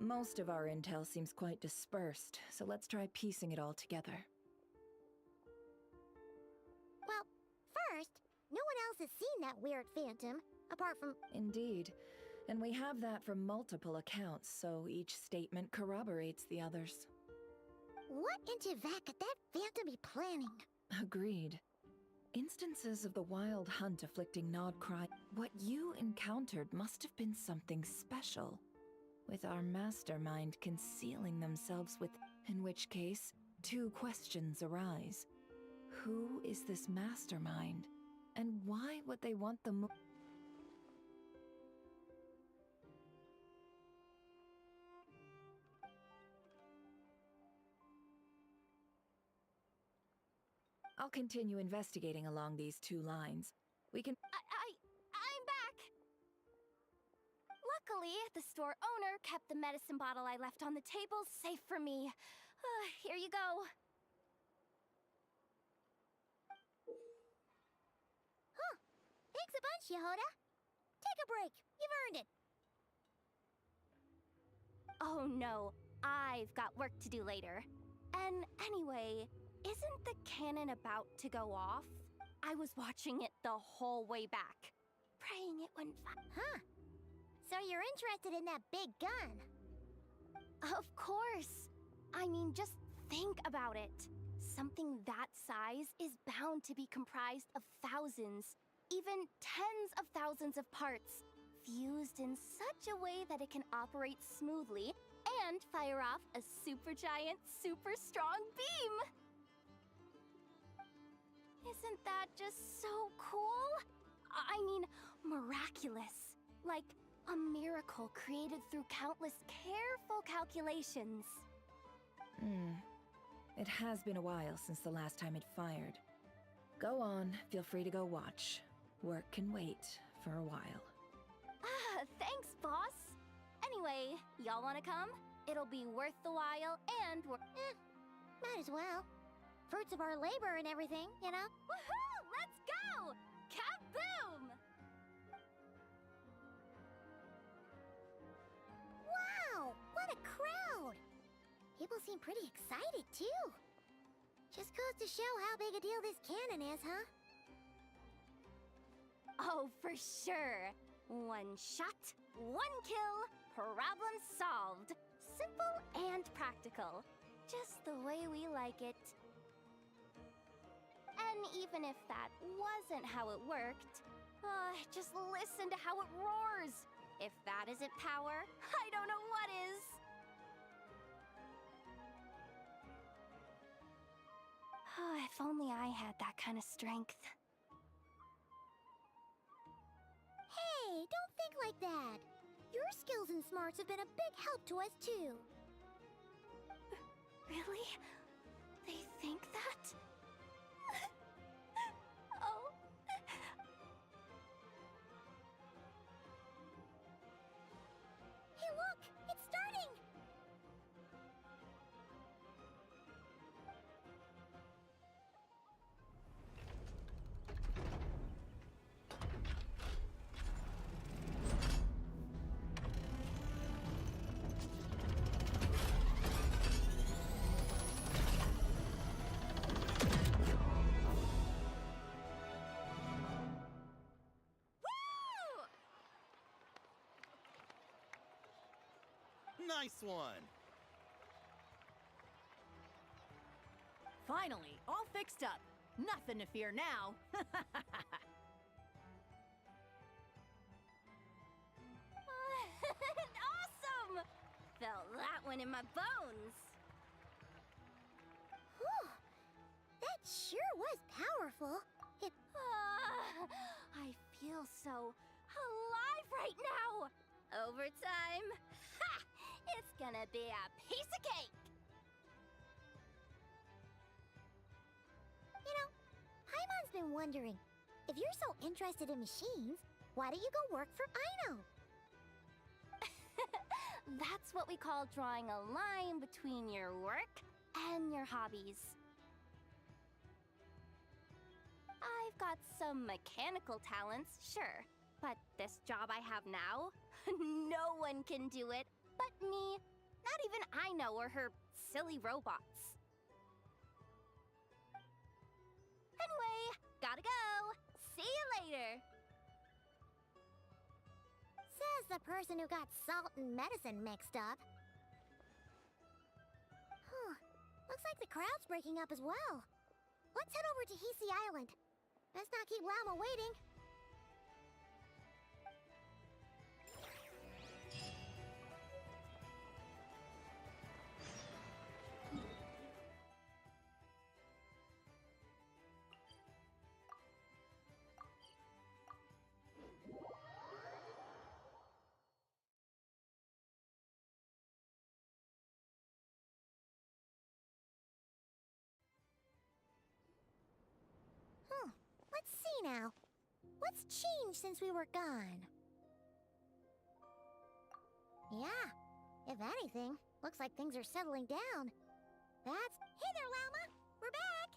Most of our intel seems quite dispersed, so let's try piecing it all together. Well, first, no one else has seen that weird phantom, apart from... Indeed. And we have that from multiple accounts, so each statement corroborates the others. What in Tevak could that phantom be planning? Agreed. Instances of the wild hunt afflicting Nod Cry. What you encountered must have been something special, with our mastermind concealing themselves with. In which case, two questions arise. Who is this mastermind? And why would they want the I'll continue investigating along these two lines. We can. I'm back! Luckily, the store owner kept the medicine bottle I left on the table safe for me. Here you go. Huh. Thanks a bunch, Yehoda. Take a break. You've earned it. Oh no, I've got work to do later. And anyway, isn't the cannon about to go off? I was watching it the whole way back, praying it wouldn't Huh. So you're interested in that big gun? Of course. I mean, just think about it. Something that size is bound to be comprised of thousands, even tens of thousands of parts, fused in such a way that it can operate smoothly and fire off a supergiant, super strong beam! Isn't that just so cool? I mean, miraculous. Like a miracle created through countless careful calculations. It has been a while since the last time it fired. Go on, feel free to go watch. Work can wait for a while. Thanks, boss. Anyway, y'all wanna come? It'll be worth the while and Might as well. Fruits of our labor and everything, you know? Woohoo! Let's go! Kaboom! Wow! What a crowd! People seem pretty excited, too. Just goes to show how big a deal this cannon is, huh? Oh, for sure. One shot, one kill, problem solved. Simple and practical. Just the way we like it. And even if that wasn't how it worked, just listen to how it roars. If that isn't power, I don't know what is. If only I had that kind of strength. Hey, don't think like that. Your skills and smarts have been a big help to us, too. Really? They think that? Oh. Hey, look! It's starting! Nice one! Finally, all fixed up. Nothing to fear now. Awesome! Felt that one in my bones. Whew. That sure was powerful. I feel so alive right now. Overtime. Ha! It's gonna be a piece of cake. You know, Paimon's been wondering, if you're so interested in machines, why don't you go work for Aino? That's what we call drawing a line between your work and your hobbies. I've got some mechanical talents, sure, but this job I have now, no one can do it but me. Not even Aino or her silly robots. Anyway, gotta go. See you later. Says the person who got salt and medicine mixed up. Huh. Looks like the crowd's breaking up as well. Let's head over to Hisi Island. Best not keep Llama waiting. Let's see now. What's changed since we were gone? Yeah, if anything, looks like things are settling down. Hey there, Llama! We're back!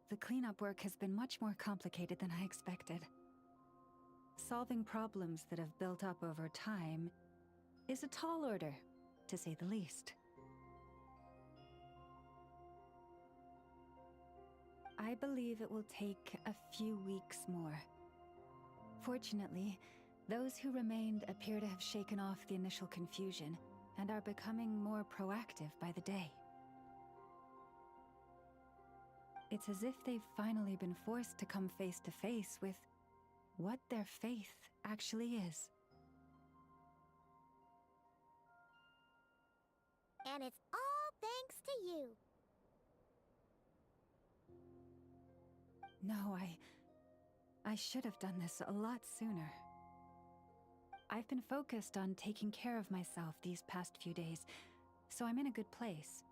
The cleanup work has been much more complicated than I expected. Solving problems that have built up over time is a tall order, to say the least. I believe it will take a few weeks more. Fortunately, those who remained appear to have shaken off the initial confusion and are becoming more proactive by the day. It's as if they've finally been forced to come face to face with what their faith actually is. And it's all thanks to you. No, I should have done this a lot sooner. I've been focused on taking care of myself these past few days, so I'm in a good place.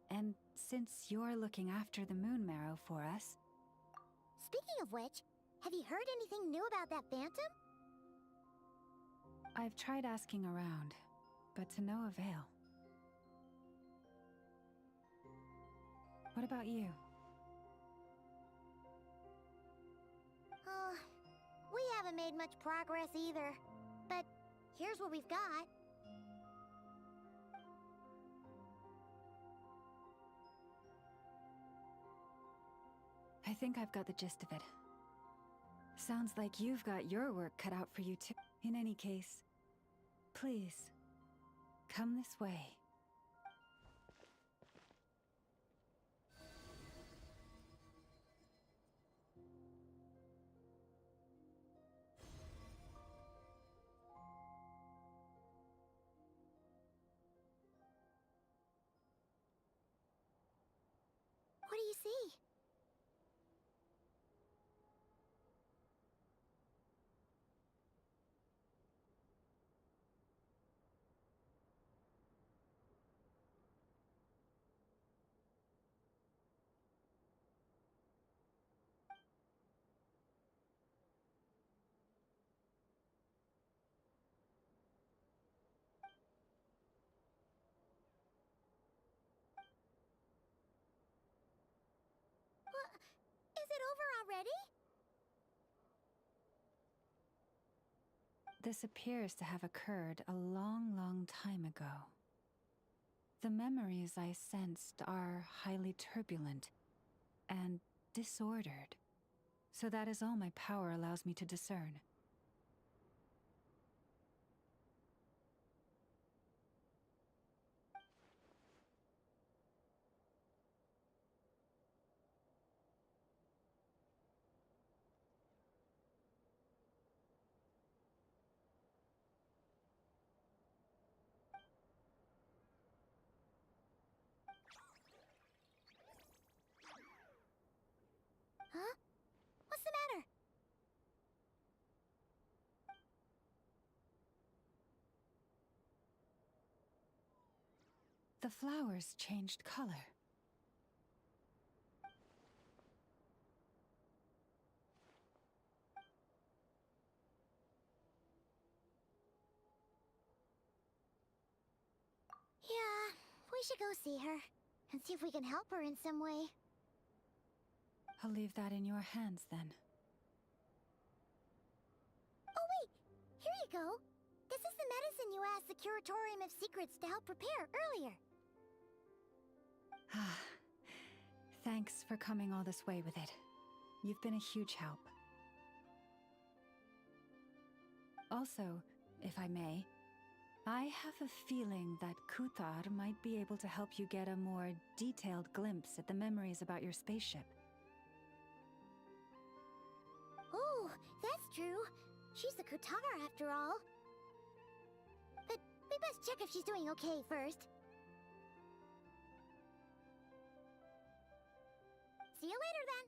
And since you're looking after the Moon Marrow for us... Speaking of which, have you heard anything new about that phantom? I've tried asking around, but to no avail. What about you? Oh, we haven't made much progress either. But here's what we've got. I think I've got the gist of it. Sounds like you've got your work cut out for you too. In any case, please, come this way. What do you see? Is it over already? This appears to have occurred a long, long time ago. The memories I sensed are highly turbulent and disordered, so that is all my power allows me to discern. Huh? What's the matter? The flowers changed color. Yeah, we should go see her and see if we can help her in some way. I'll leave that in your hands then. Oh wait, here you go. This is the medicine you asked the Curatorium of Secrets to help prepare earlier. Thanks for coming all this way with it. You've been a huge help. Also, if I may, I have a feeling that Kuthar might be able to help you get a more detailed glimpse at the memories about your spaceship. Oh, that's true. She's the Kutar after all. But we best check if she's doing okay first. See you later then.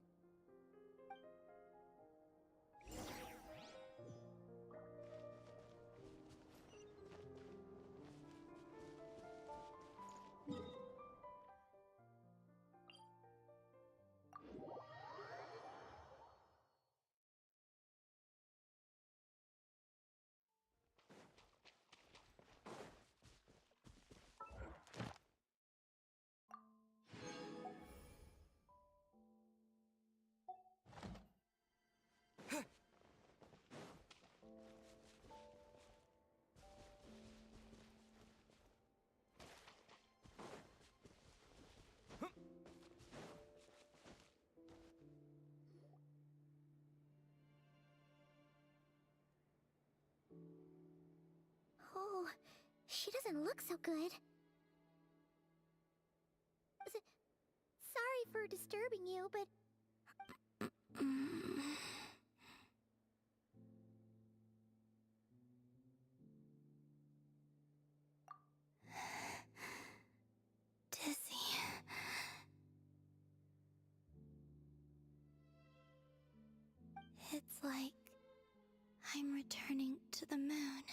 Oh, she doesn't look so good. Sorry for disturbing you, but... Dizzy. It's like I'm returning to the moon.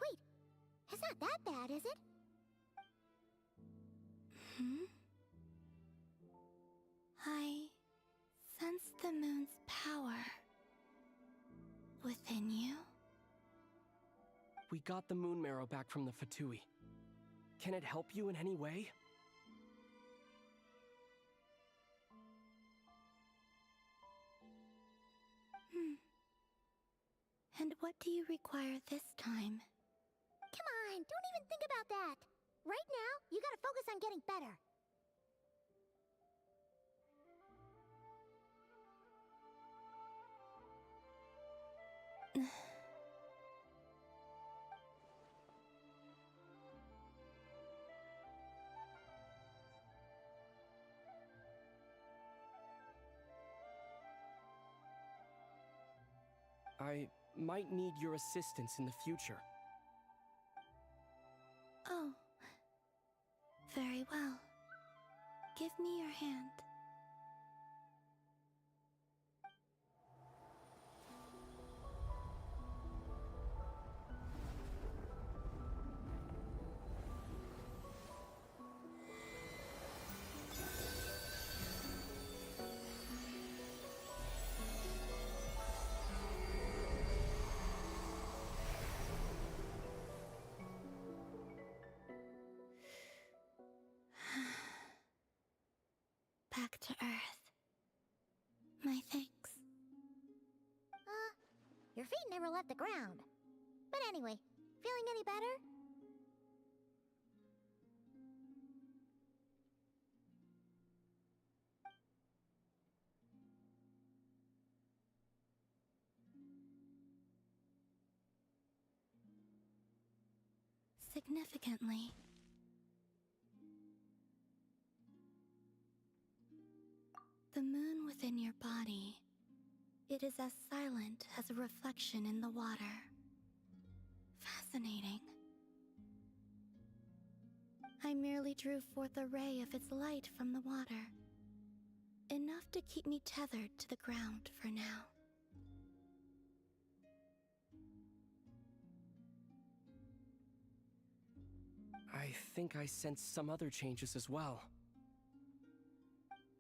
Wait, it's not that bad, is it? I sense the moon's power within you. We got the moon marrow back from the Fatui. Can it help you in any way? And what do you require this time? Come on, don't even think about that. Right now, you gotta focus on getting better. I might need your assistance in the future. Oh. Very well. Give me your hand. Back to Earth. My thanks. Your feet never left the ground. But anyway, feeling any better? Significantly. The moon within your body, it is as silent as a reflection in the water. Fascinating. I merely drew forth a ray of its light from the water. Enough to keep me tethered to the ground for now. I think I sense some other changes as well.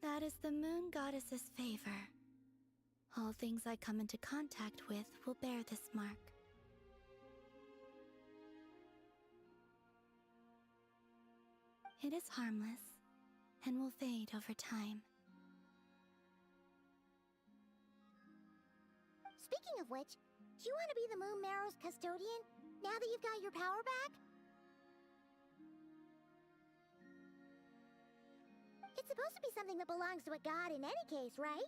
That is the moon goddess's favor. All things I come into contact with will bear this mark. It is harmless and will fade over time. Speaking of which, do you want to be the Moon Marrow's custodian now that you've got your power back? It's supposed to be something that belongs to a god in any case, right?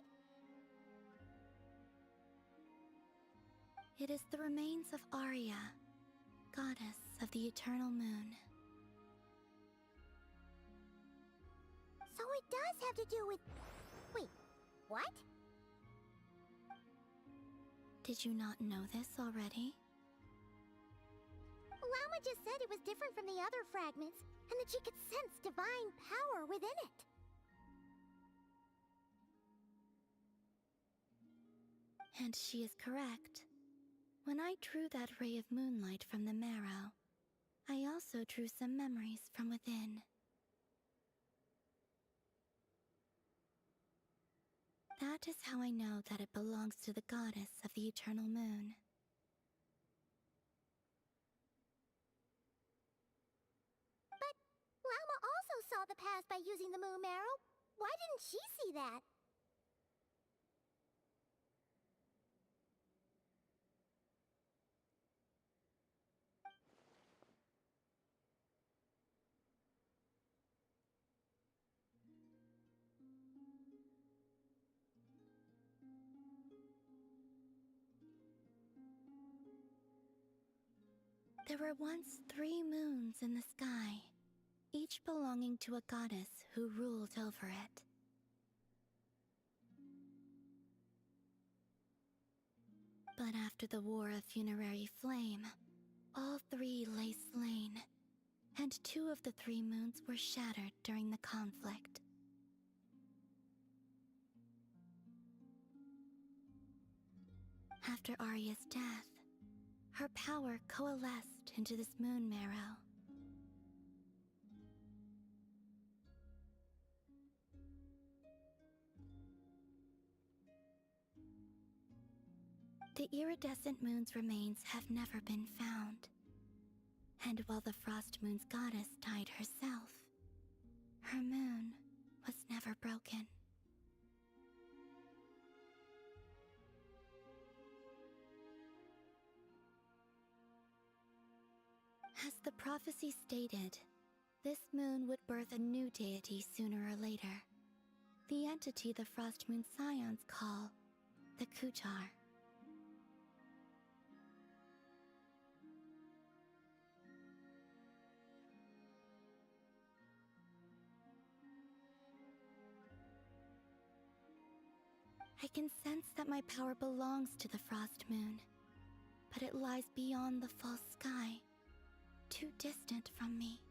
It is the remains of Arya, goddess of the eternal moon. So it does have to do with... Wait, what? Did you not know this already? Lama just said it was different from the other fragments, and that she could sense divine power within it. And she is correct. When I drew that ray of moonlight from the marrow, I also drew some memories from within. That is how I know that it belongs to the goddess of the eternal moon. But Lama also saw the past by using the moon marrow. Why didn't she see that? There were once 3 moons in the sky, each belonging to a goddess who ruled over it. But after the War of Funerary Flame, all 3 lay slain, and 2 of the 3 moons were shattered during the conflict. After Arya's death, her power coalesced into this moon marrow. The iridescent moon's remains have never been found. And while the Frost Moon's goddess died herself, her moon was never broken. As the prophecy stated, this moon would birth a new deity sooner or later. The entity the Frost Moon Scions call the Kuchar. I can sense that my power belongs to the Frost Moon, but it lies beyond the false sky, too distant from me.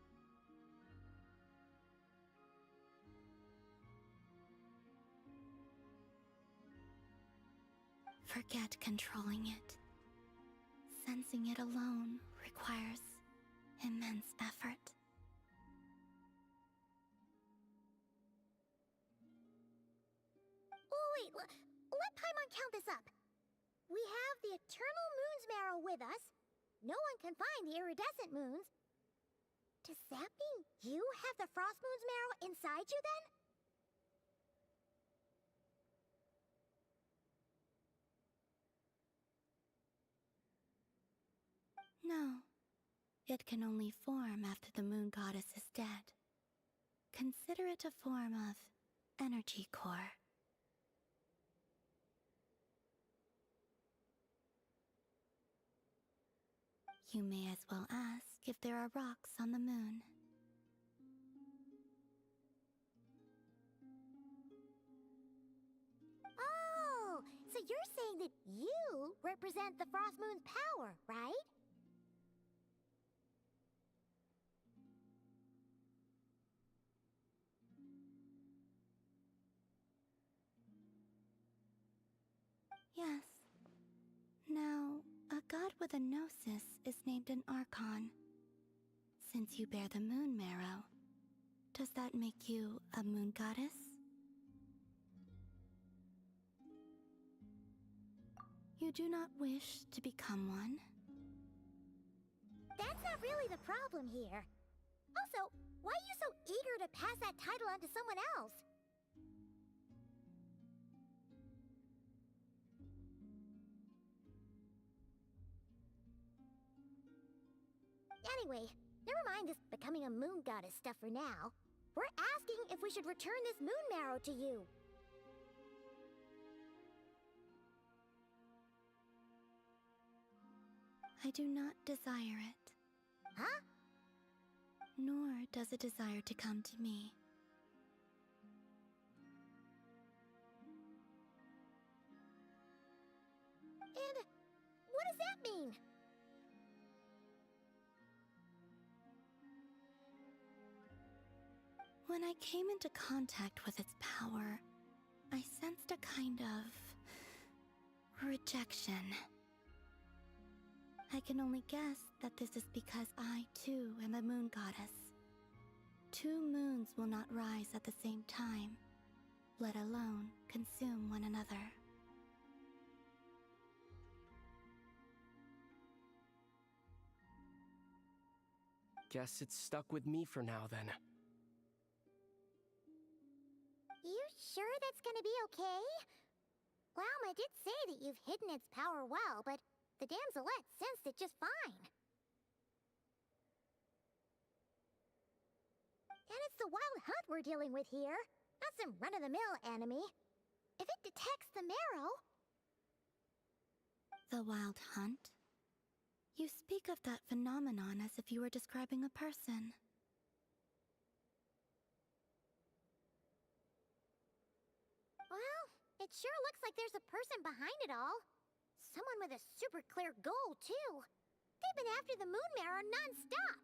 Forget controlling it. Sensing it alone requires immense effort. Oh, wait, let Paimon count this up. We have the Eternal Moon's marrow with us. No one can find the iridescent moons. Does that mean you have the Frost Moon's marrow inside you then? No. It can only form after the moon goddess is dead. Consider it a form of energy core. You may as well ask if there are rocks on the moon. Oh, so you're saying that you represent the Frost Moon's power, right? Yes. Now, a god with a gnosis is named an Archon. Since you bear the moon marrow, does that make you a moon goddess? You do not wish to become one? That's not really the problem here. Also, why are you so eager to pass that title on to someone else? Anyway, never mind this becoming a moon goddess stuff for now. We're asking if we should return this moon marrow to you. I do not desire it. Huh? Nor does it desire to come to me. And what does that mean? When I came into contact with its power, I sensed a kind of rejection. I can only guess that this is because I, too, am a moon goddess. 2 moons will not rise at the same time, let alone consume one another. Guess it's stuck with me for now, then. You sure that's gonna be okay? Lauma did say that you've hidden its power well, but the damselette sensed it just fine. And it's the wild hunt we're dealing with here, not some run-of-the-mill enemy. If it detects the marrow... The wild hunt? You speak of that phenomenon as if you were describing a person. Well, it sure looks like there's a person behind it all. Someone with a super clear goal, too. They've been after the moon marrow non-stop.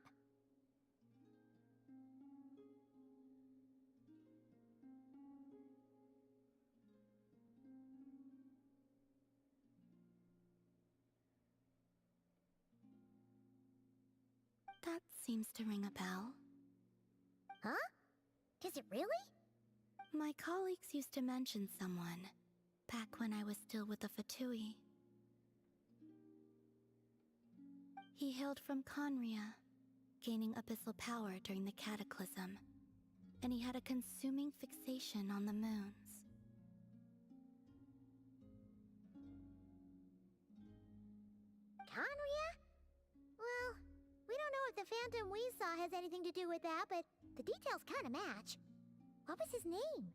That seems to ring a bell. Huh? Does it really? My colleagues used to mention someone, back when I was still with the Fatui. He hailed from Conria, gaining abyssal power during the Cataclysm, and he had a consuming fixation on the moons. Conria? Well, we don't know if the phantom we saw has anything to do with that, but the details kind of match. What was his name?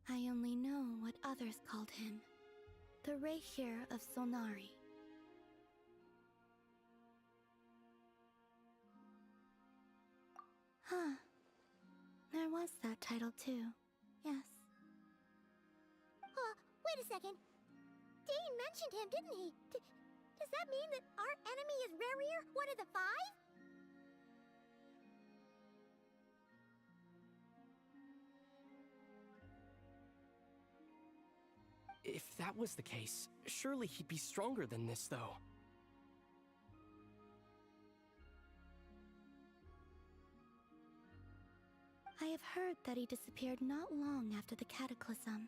I only know what others called him. The Reikir of Solnari. Huh. There was that title too. Yes. Wait a second. Dane mentioned him, didn't he? Does that mean that our enemy is Rerir, one of the 5? If that was the case, surely he'd be stronger than this, though. I have heard that he disappeared not long after the Cataclysm.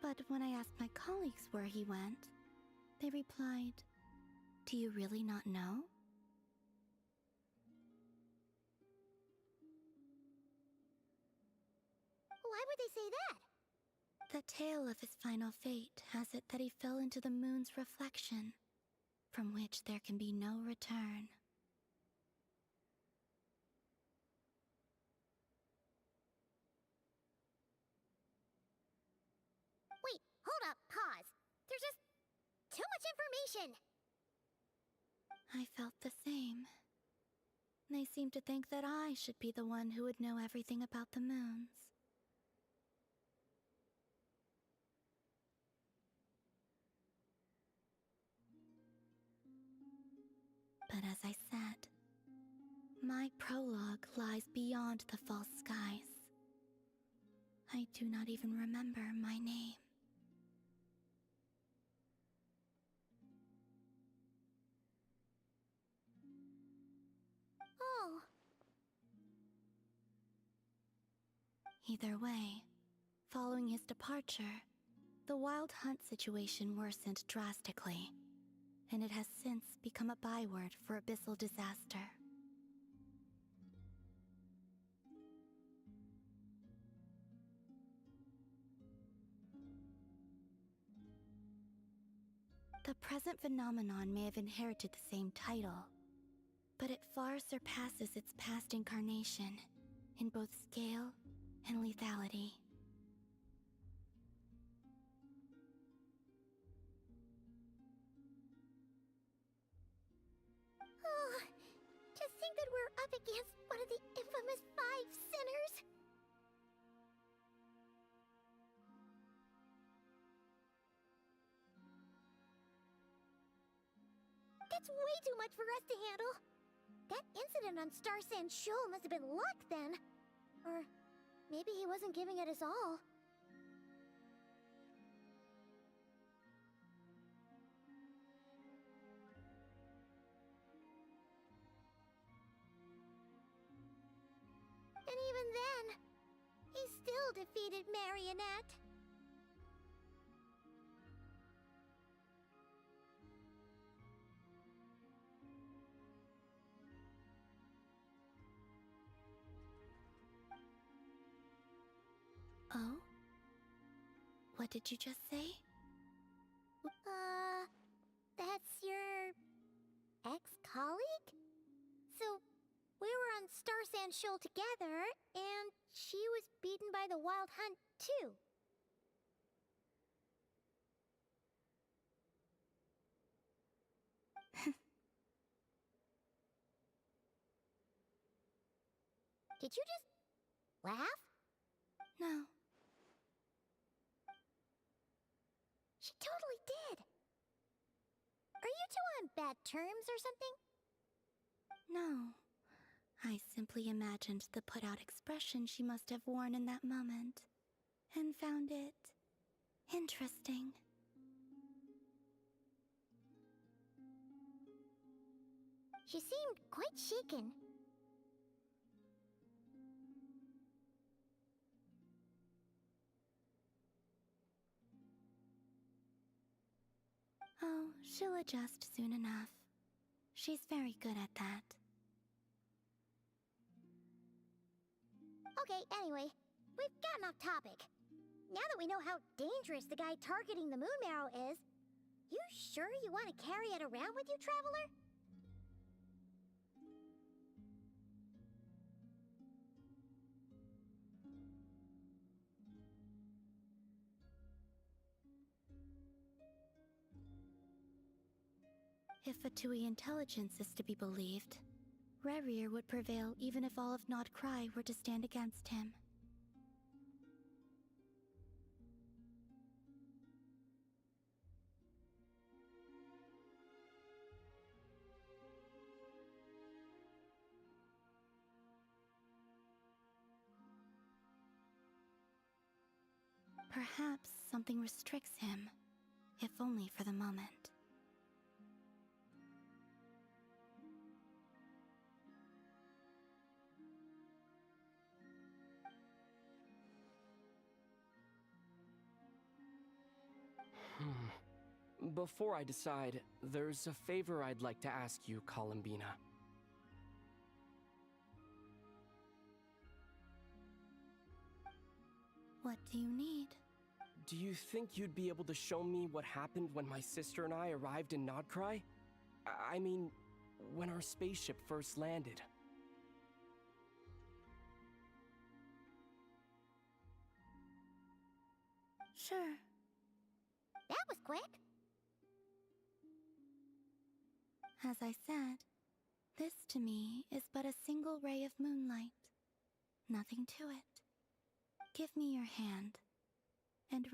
But when I asked my colleagues where he went, they replied, "Do you really not know?" Why would they say that? The tale of his final fate has it that he fell into the moon's reflection, from which there can be no return. Wait, hold up, pause. There's just too much information. I felt the same. They seemed to think that I should be the one who would know everything about the moons. But as I said, my prologue lies beyond the false skies. I do not even remember my name. Oh. Either way, following his departure, the wild hunt situation worsened drastically, and it has since become a byword for abyssal disaster. The present phenomenon may have inherited the same title, but it far surpasses its past incarnation in both scale and lethality. Oh, to think that we're up against one of the infamous 5 sinners! That's way too much for us to handle. That incident on Star Sand Shoal must have been luck then. Or maybe he wasn't giving it his all. And even then, he still defeated Marionette. Oh? What did you just say? That's your ex-colleague? So, we were on Star Sand Shoal together, and she was beaten by the Wild Hunt, too. Did you just laugh? No. She totally did. Are you two on bad terms or something? No. I simply imagined the put-out expression she must have worn in that moment, and found it interesting. She seemed quite shaken. Oh, she'll adjust soon enough. She's very good at that. Okay, anyway, we've gotten off topic. Now that we know how dangerous the guy targeting the moon marrow is, you sure you want to carry it around with you, Traveler? If Fatui intelligence is to be believed, Rerir would prevail even if all of Nod Cry were to stand against him. Perhaps something restricts him, if only for the moment. Before I decide, there's a favor I'd like to ask you, Columbina. What do you need? Do you think you'd be able to show me what happened when my sister and I arrived in Nodcry? I mean, when our spaceship first landed. Sure. That was quick. As I said, this to me is but a single ray of moonlight. Nothing to it. Give me your hand, and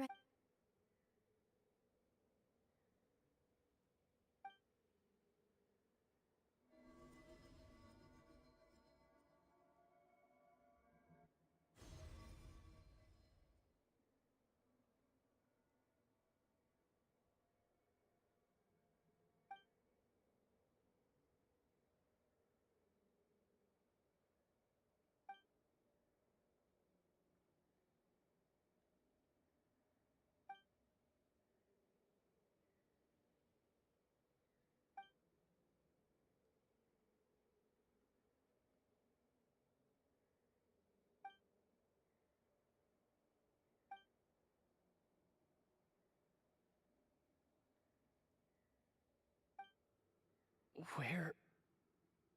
Where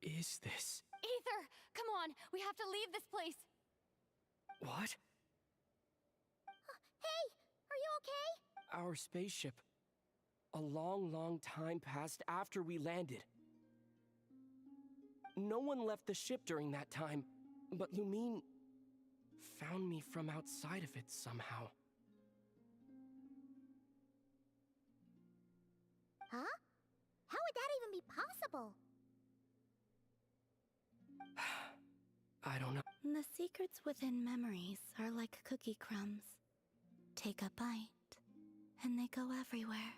is this? Ether, come on, we have to leave this place. What? Hey, are you okay? Our spaceship. A long, long time passed after we landed. No one left the ship during that time, but Lumine found me from outside of it somehow. Huh? How would that even be possible? I don't know. The secrets within memories are like cookie crumbs. Take a bite, and they go everywhere.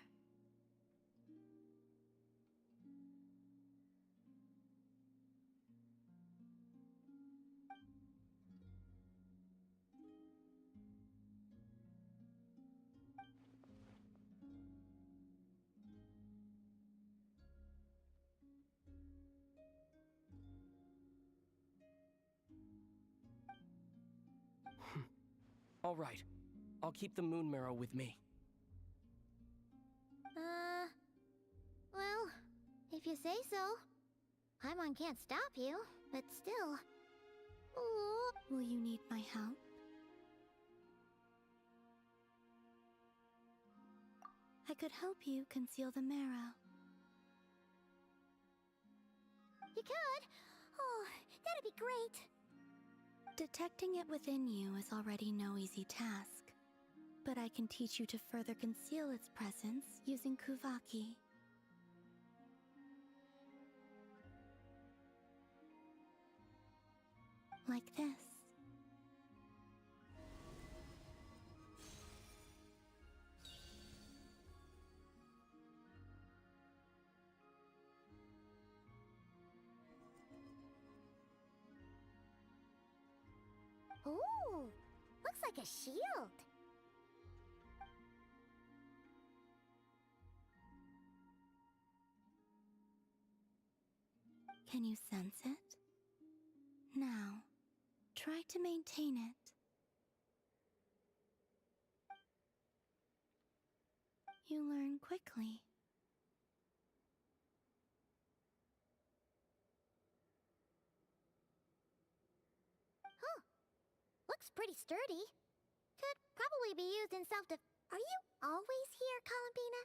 All right. I'll keep the moon marrow with me. Well, if you say so. Paimon can't stop you, but still. Ooh. Will you need my help? I could help you conceal the marrow. You could? Oh, that'd be great. Detecting it within you is already no easy task, but I can teach you to further conceal its presence using Kuvaki. Like this. Ooh, looks like a shield. Can you sense it? Now, try to maintain it. You learn quickly. Huh. Looks pretty sturdy. Could probably be used in self-def— Are you always here, Columbina?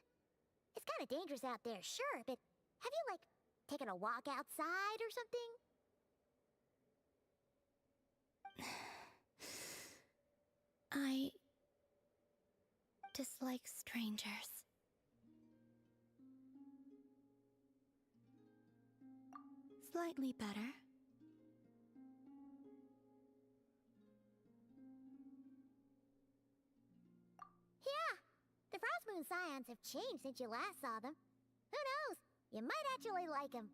It's kinda dangerous out there, sure, but have you, like, taken a walk outside or something? I dislike strangers. Slightly better. Yeah, the Frostmoon Scions have changed since you last saw them. Who knows? You might actually like them.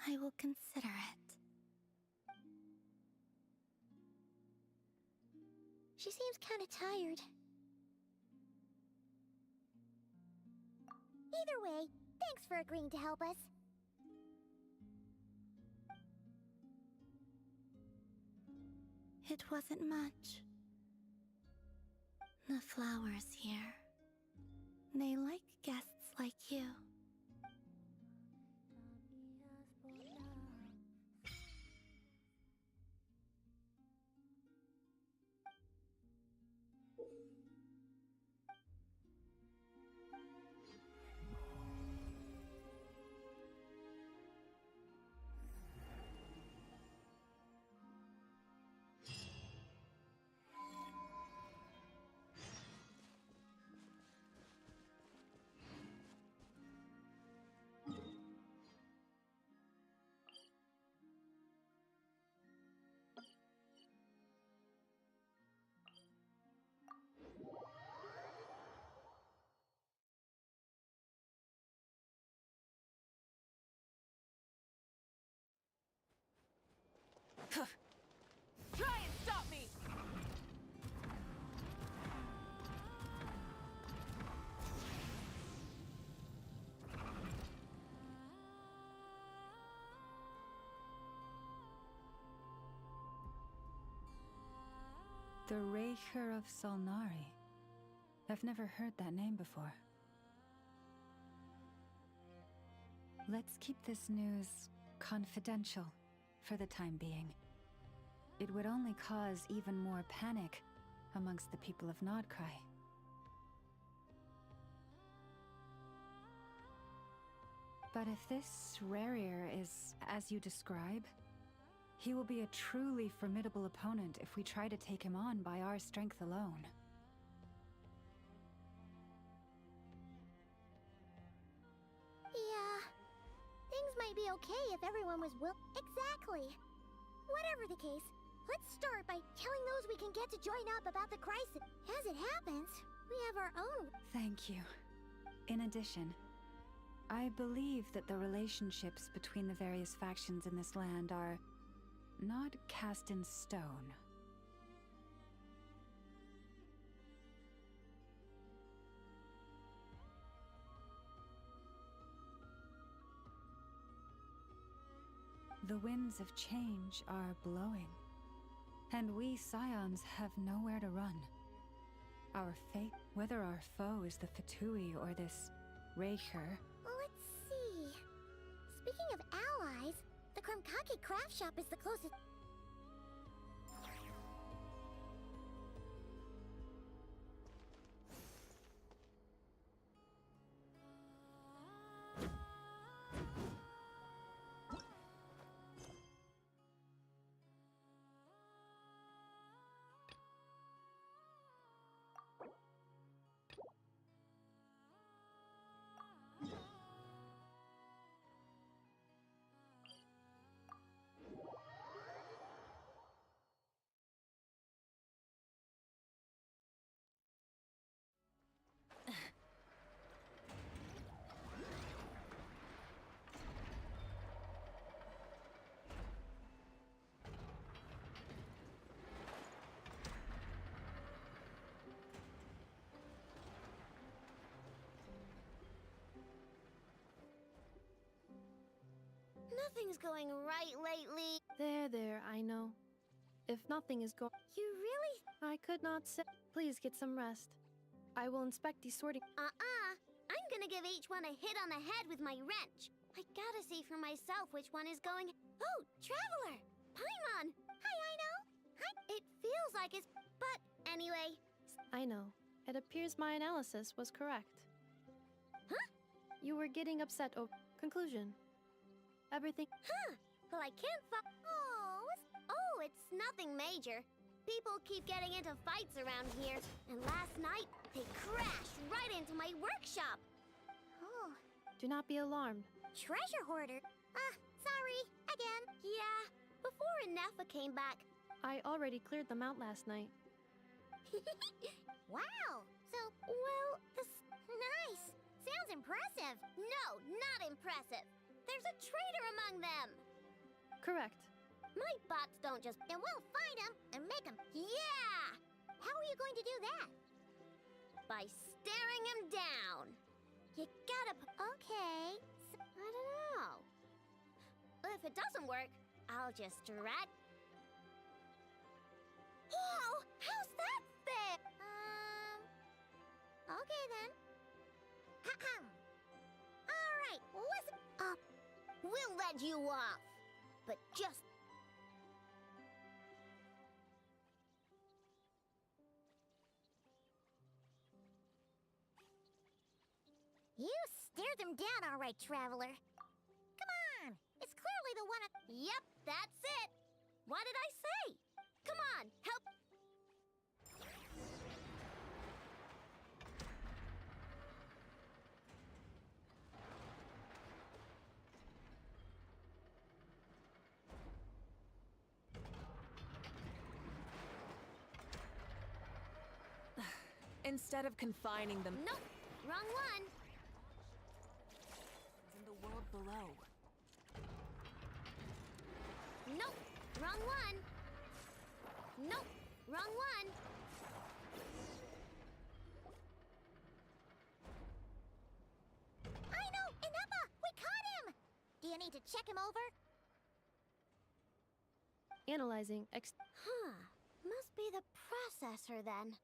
I will consider it. She seems kinda tired. Either way, thanks for agreeing to help us. It wasn't much. The flowers here. They like guests like you. Try and stop me! The Raker of Solnari. I've never heard that name before. Let's keep this news confidential for the time being. It would only cause even more panic amongst the people of Nodcry. But if this Rarier is as you describe, he will be a truly formidable opponent if we try to take him on by our strength alone. Yeah. Things might be okay if everyone was Exactly. Whatever the case, let's start by telling those we can get to join up about the crisis. As it happens, we have our own. Thank you. In addition, I believe that the relationships between the various factions in this land are not cast in stone. The winds of change are blowing, and we Scions have nowhere to run. Our fate, whether our foe is the Fatui or this Raker. Let's see. Speaking of allies, the Krumkake craft shop is the closest. Nothing's going right lately. There, I know. If nothing is going... You really? I could not say... Please get some rest. I will inspect the sorting... I'm gonna give each one a hit on the head with my wrench. I gotta see for myself which one is going... Oh, Traveler! Paimon! Hi, I know. Hi. It feels like it's... But anyway... I know. It appears my analysis was correct. Huh? You were getting upset over... Conclusion. Everything... Huh. Well, I can't Oh, it's nothing major. People keep getting into fights around here. And last night, they crashed right into my workshop. Oh. Do not be alarmed. Treasure hoarder. Sorry. Again. Yeah. Before Inefa came back. I already cleared them out last night. Wow. So... Well, this... Nice. Sounds impressive. No, not impressive. There's a traitor among them. Correct. My bots don't just... Then we'll find him and make him... Yeah! How are you going to do that? By staring him down. You gotta... Okay. I don't know. If it doesn't work, I'll just drag... Whoa! How's that fair? Okay then. Alright, listen up. We'll let you off. But just... You stared them down all right, Traveler. Come on! It's clearly the one... Yep, that's it! What did I say? Come on, help... Instead of confining them... Nope, wrong one. In the world below. Nope, wrong one. Nope, wrong one. I know! Inepa! We caught him! Do you need to check him over? Analyzing Must be the processor then.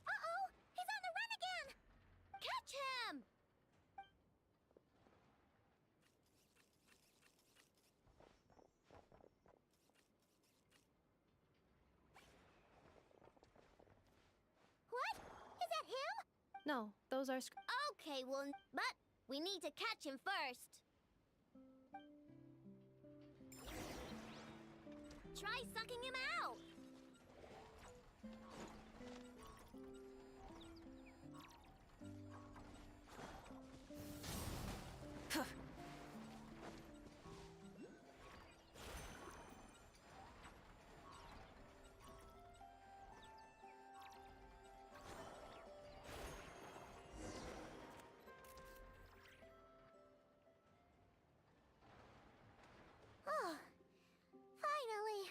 Uh-oh! He's on the run again! Catch him! No, those are Okay, well, but we need to catch him first. Try sucking him out. Oh, finally.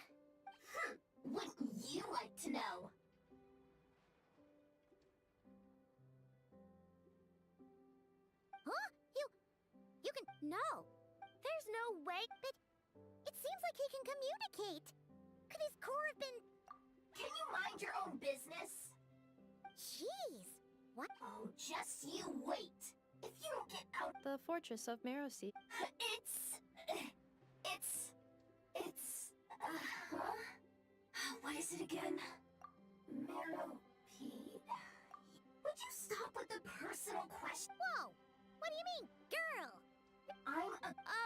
Wouldn't you like to know? Huh? You can... No. There's no way, but it seems like he can communicate. Could his core have been... Can you mind your own business? Jeez. What? Oh, just you wait. If you don't get out... the fortress of Merosi. What is it again? Meropede. Would you stop with the personal question? Whoa! What do you mean, girl?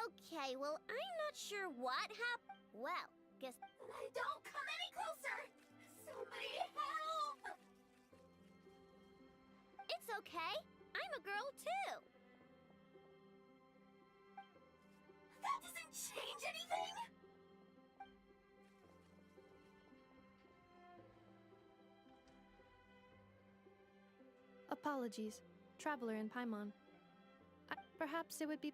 Okay, well, I'm not sure what happened. Well, guess... Don't come any closer! Somebody help! It's okay. I'm a girl, too. That doesn't change anything! Apologies, traveler in Paimon. Perhaps it would be...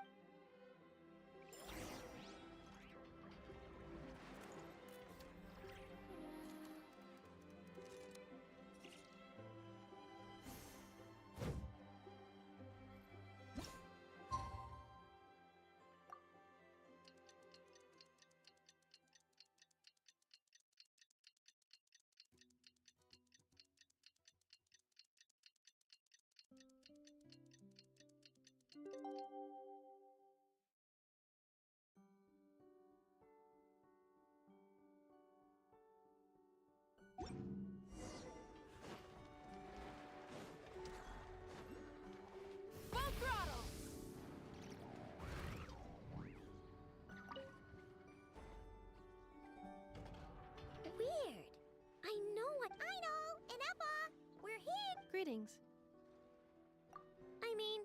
Full throttle! Weird. I know what... I know! Inepa! We're here! Greetings. I mean,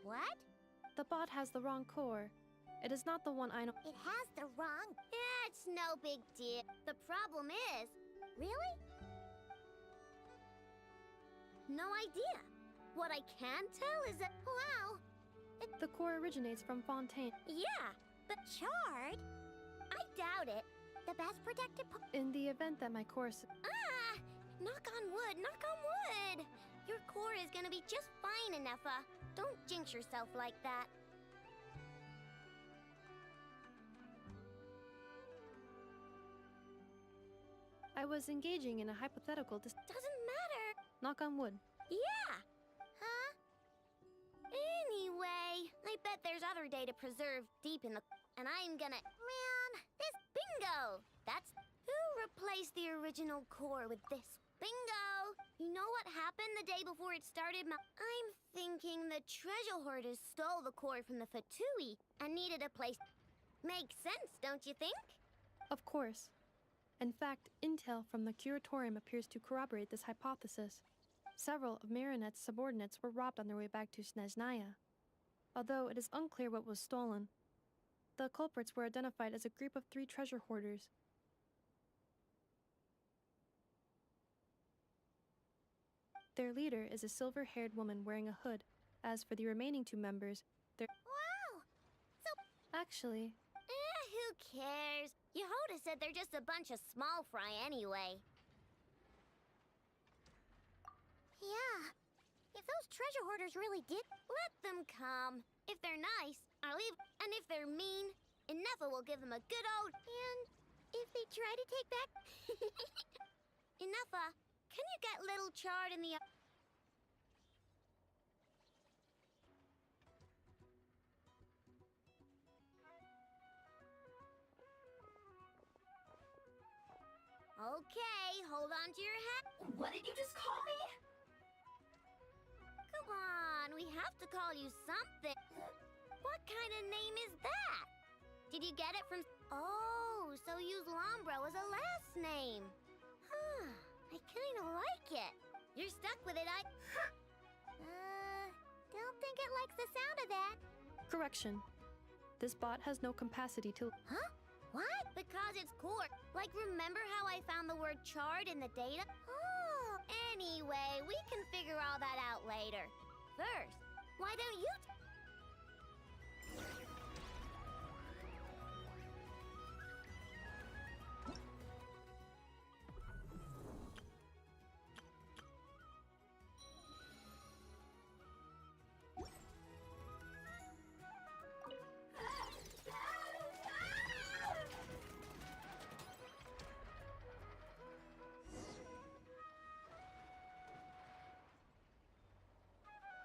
What? The bot has the wrong core. It is not the one I know. It has the wrong... It's no big deal. The problem is... Really? No idea. What I can tell is that... Wow! The core originates from Fontaine. Yeah, but Charred? I doubt it. The best protected... In the event that my course... Ah! Knock on wood, knock on wood! Your core is gonna be just fine, Inefa. Don't jinx yourself like that. I was engaging in a hypothetical Doesn't matter. Knock on wood. Yeah. Huh? Anyway, I bet there's other data preserved deep in the... And I'm gonna... Man, this... Bingo! That's... Who replaced the original core with this? Bingo! You know what happened the day before it started? I'm thinking the treasure hoarders stole the core from the Fatui and needed a place... Makes sense, don't you think? Of course. In fact, intel from the Curatorium appears to corroborate this hypothesis. Several of Marinette's subordinates were robbed on their way back to Snezhnaya. Although it is unclear what was stolen, the culprits were identified as a group of 3 treasure hoarders. Their leader is a silver-haired woman wearing a hood. As for the remaining 2 members, they're... Wow! So... Who Actually... cares? Yehoda said they're just a bunch of small fry anyway. Yeah. If those treasure hoarders really did... Let them come. If they're nice, I'll leave. And if they're mean, Inefa will give them a good old... And if they try to take back... Inefa, can you get little Chard in the... Okay, hold on to your hat. What did you just call me? have to call you something. What kind of name is that? Did you get it from... Oh, so use Lombro as a last name. Huh, I kind of like it. You're stuck with it, Don't think it likes the sound of that. Correction. This bot has no capacity to... Huh? What? Because it's core. Like, remember how I found the word charred in the data? Oh, anyway, we can figure all that out later. First, why don't you...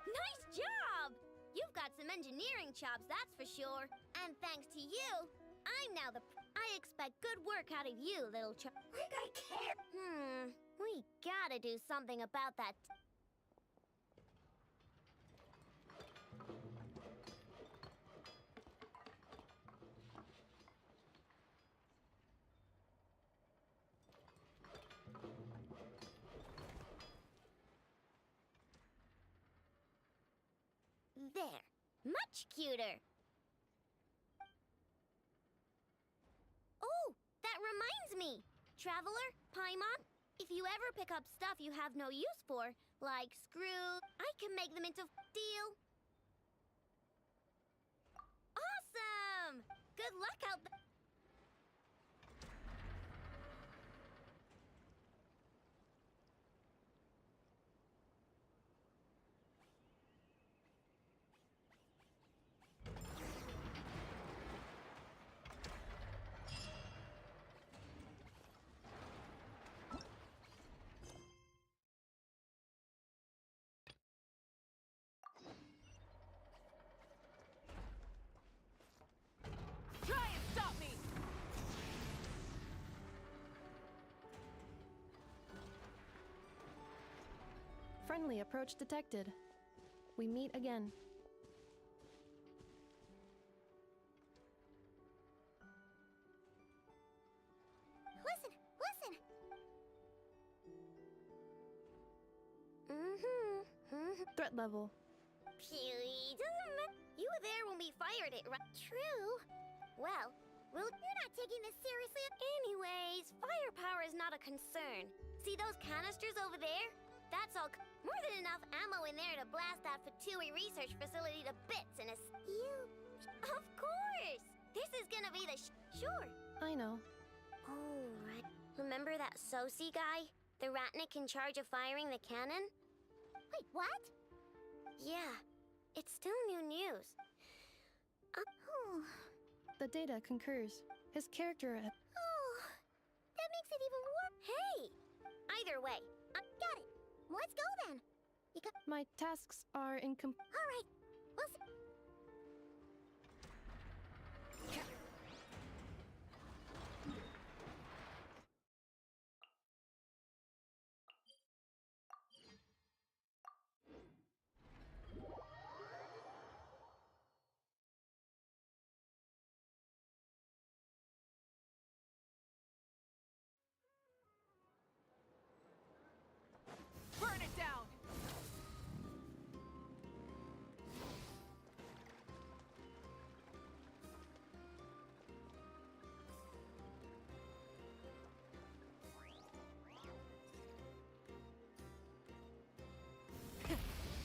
Nice job! You've got some engineering chops, that's for sure. And thanks to you, I'm now the... I expect good work out of you, little Like I care! We gotta do something about that. There. Much cuter. Oh, that reminds me. Traveler, Paimon, if you ever pick up stuff you have no use for, like screws, I can make them into deal. Awesome! Good luck out there. Try and stop me! Friendly approach detected. We meet again. Listen! Threat level. Phew, doesn't matter. You were there when we fired it, right? True. Well, you're not taking this seriously. Anyways, firepower is not a concern. See those canisters over there? That's all. More than enough ammo in there to blast that Fatui research facility to bits in a... Of course! This is gonna be the Sure. I know. Oh, right. Remember that Sosi guy? The Ratnik in charge of firing the cannon? Wait, what? Yeah. It's still new news. The data concurs. His character... Oh, that makes it even worse. Hey! Either way, Got it. Let's go then. My tasks are incomplete. All right. We'll see. Burn it down!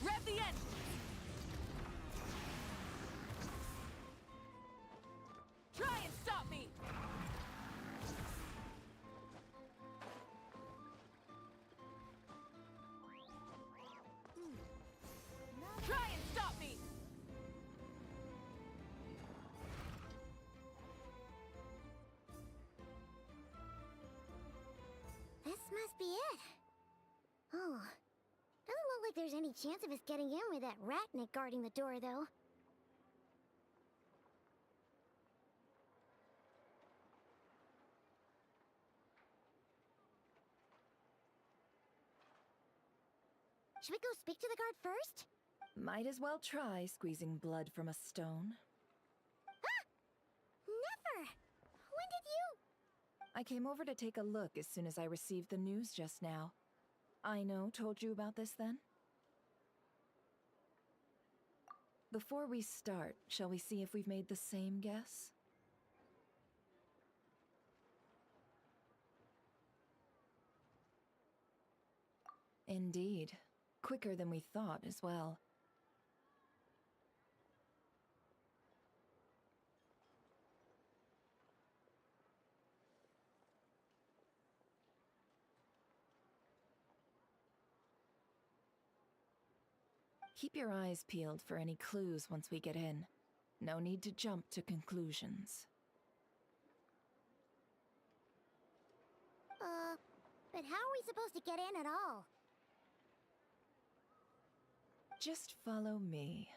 Rev the engine! Try and stop me! Try and stop me! This must be it. Oh. Doesn't look like there's any chance of us getting in with that Ratnik guarding the door, though. Should we go speak to the guard first? Might as well try squeezing blood from a stone. Never! When did you? I came over to take a look as soon as I received the news just now. Aino told you about this then? Before we start, shall we see if we've made the same guess? Indeed. Quicker than we thought as well. Keep your eyes peeled for any clues once we get in. No need to jump to conclusions. But how are we supposed to get in at all? Just follow me.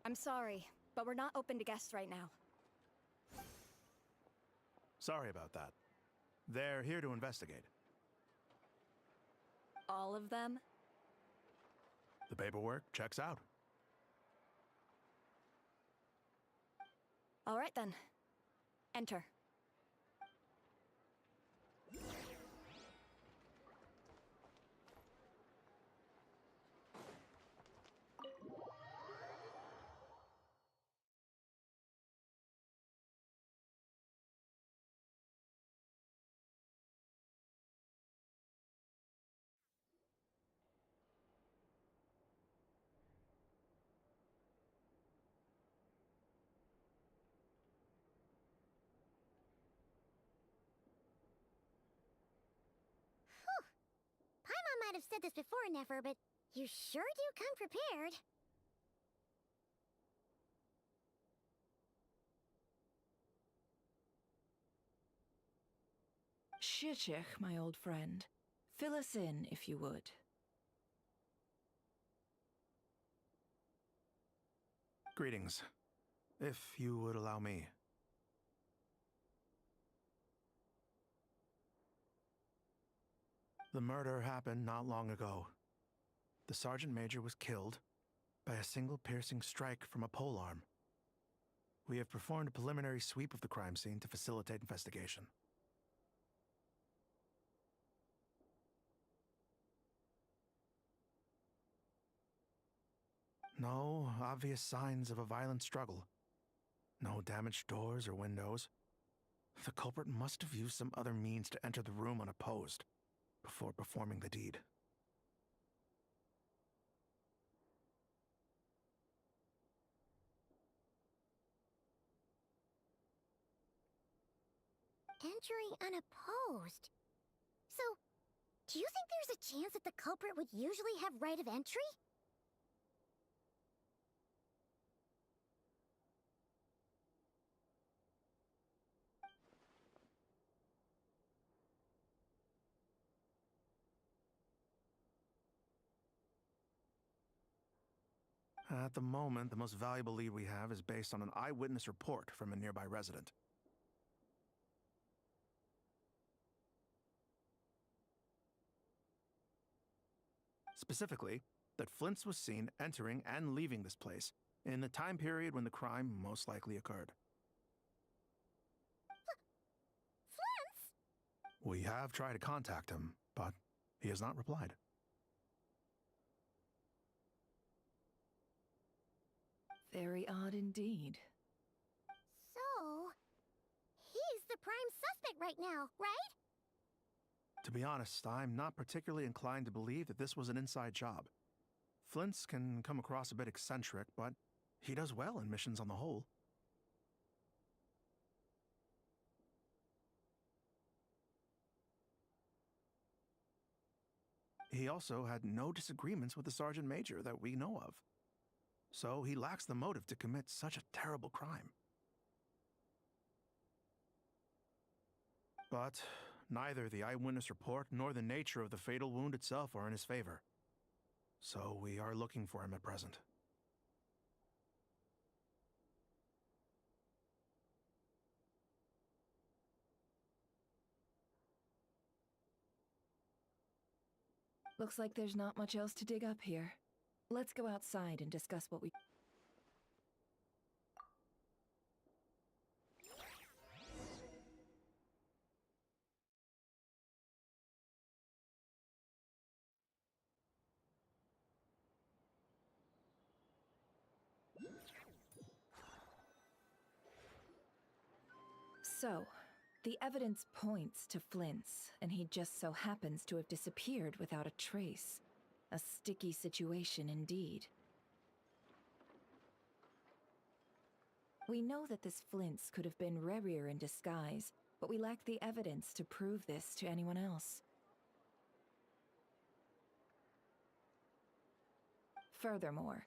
I'm sorry, but we're not open to guests right now. Sorry about that. They're here to investigate. All of them? The paperwork checks out. All right then. Enter. Paimon might have said this before, Nefer, but you sure do come prepared. Shishich, my old friend. Fill us in, if you would. Greetings. If you would allow me. The murder happened not long ago. The Sergeant Major was killed by a single piercing strike from a polearm. We have performed a preliminary sweep of the crime scene to facilitate investigation. No obvious signs of a violent struggle. No damaged doors or windows. The culprit must have used some other means to enter the room unopposed before performing the deed. Entering unopposed. So, do you think there's a chance that the culprit would usually have right of entry? At the moment, the most valuable lead we have is based on an eyewitness report from a nearby resident. Specifically, that Flint's was seen entering and leaving this place in the time period when the crime most likely occurred. Flint's? We have tried to contact him, but he has not replied. Very odd indeed. So, he's the prime suspect right now, right? To be honest, I'm not particularly inclined to believe that this was an inside job. Flint's can come across a bit eccentric, but he does well in missions on the whole. He also had no disagreements with the Sergeant Major that we know of. So he lacks the motive to commit such a terrible crime. But neither the eyewitness report nor the nature of the fatal wound itself are in his favor. So we are looking for him at present. Looks like there's not much else to dig up here. Let's go outside and discuss what we... So, the evidence points to Flint's, and he just so happens to have disappeared without a trace. A sticky situation indeed. We know that this Flint's could have been Rerir in disguise, but we lack the evidence to prove this to anyone else. Furthermore,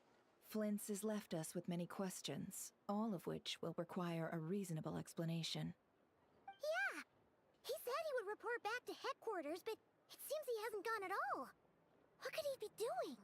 Flint's has left us with many questions, all of which will require a reasonable explanation. Yeah! He said he would report back to headquarters, but it seems he hasn't gone at all. What could he be doing?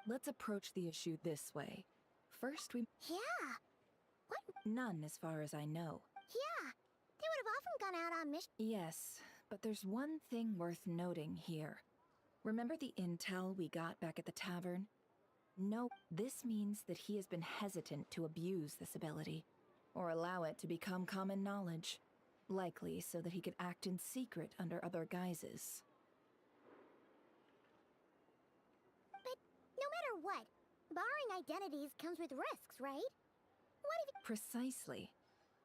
Let's approach the issue this way. First, we... Yeah! What? None, as far as I know. Yeah! They would have often gone out on mission. Yes, but there's one thing worth noting here. Remember the intel we got back at the tavern? No, this means that he has been hesitant to abuse this ability, or allow it to become common knowledge. Likely so that he could act in secret under other guises. No matter what, borrowing identities comes with risks, right? What if... Precisely.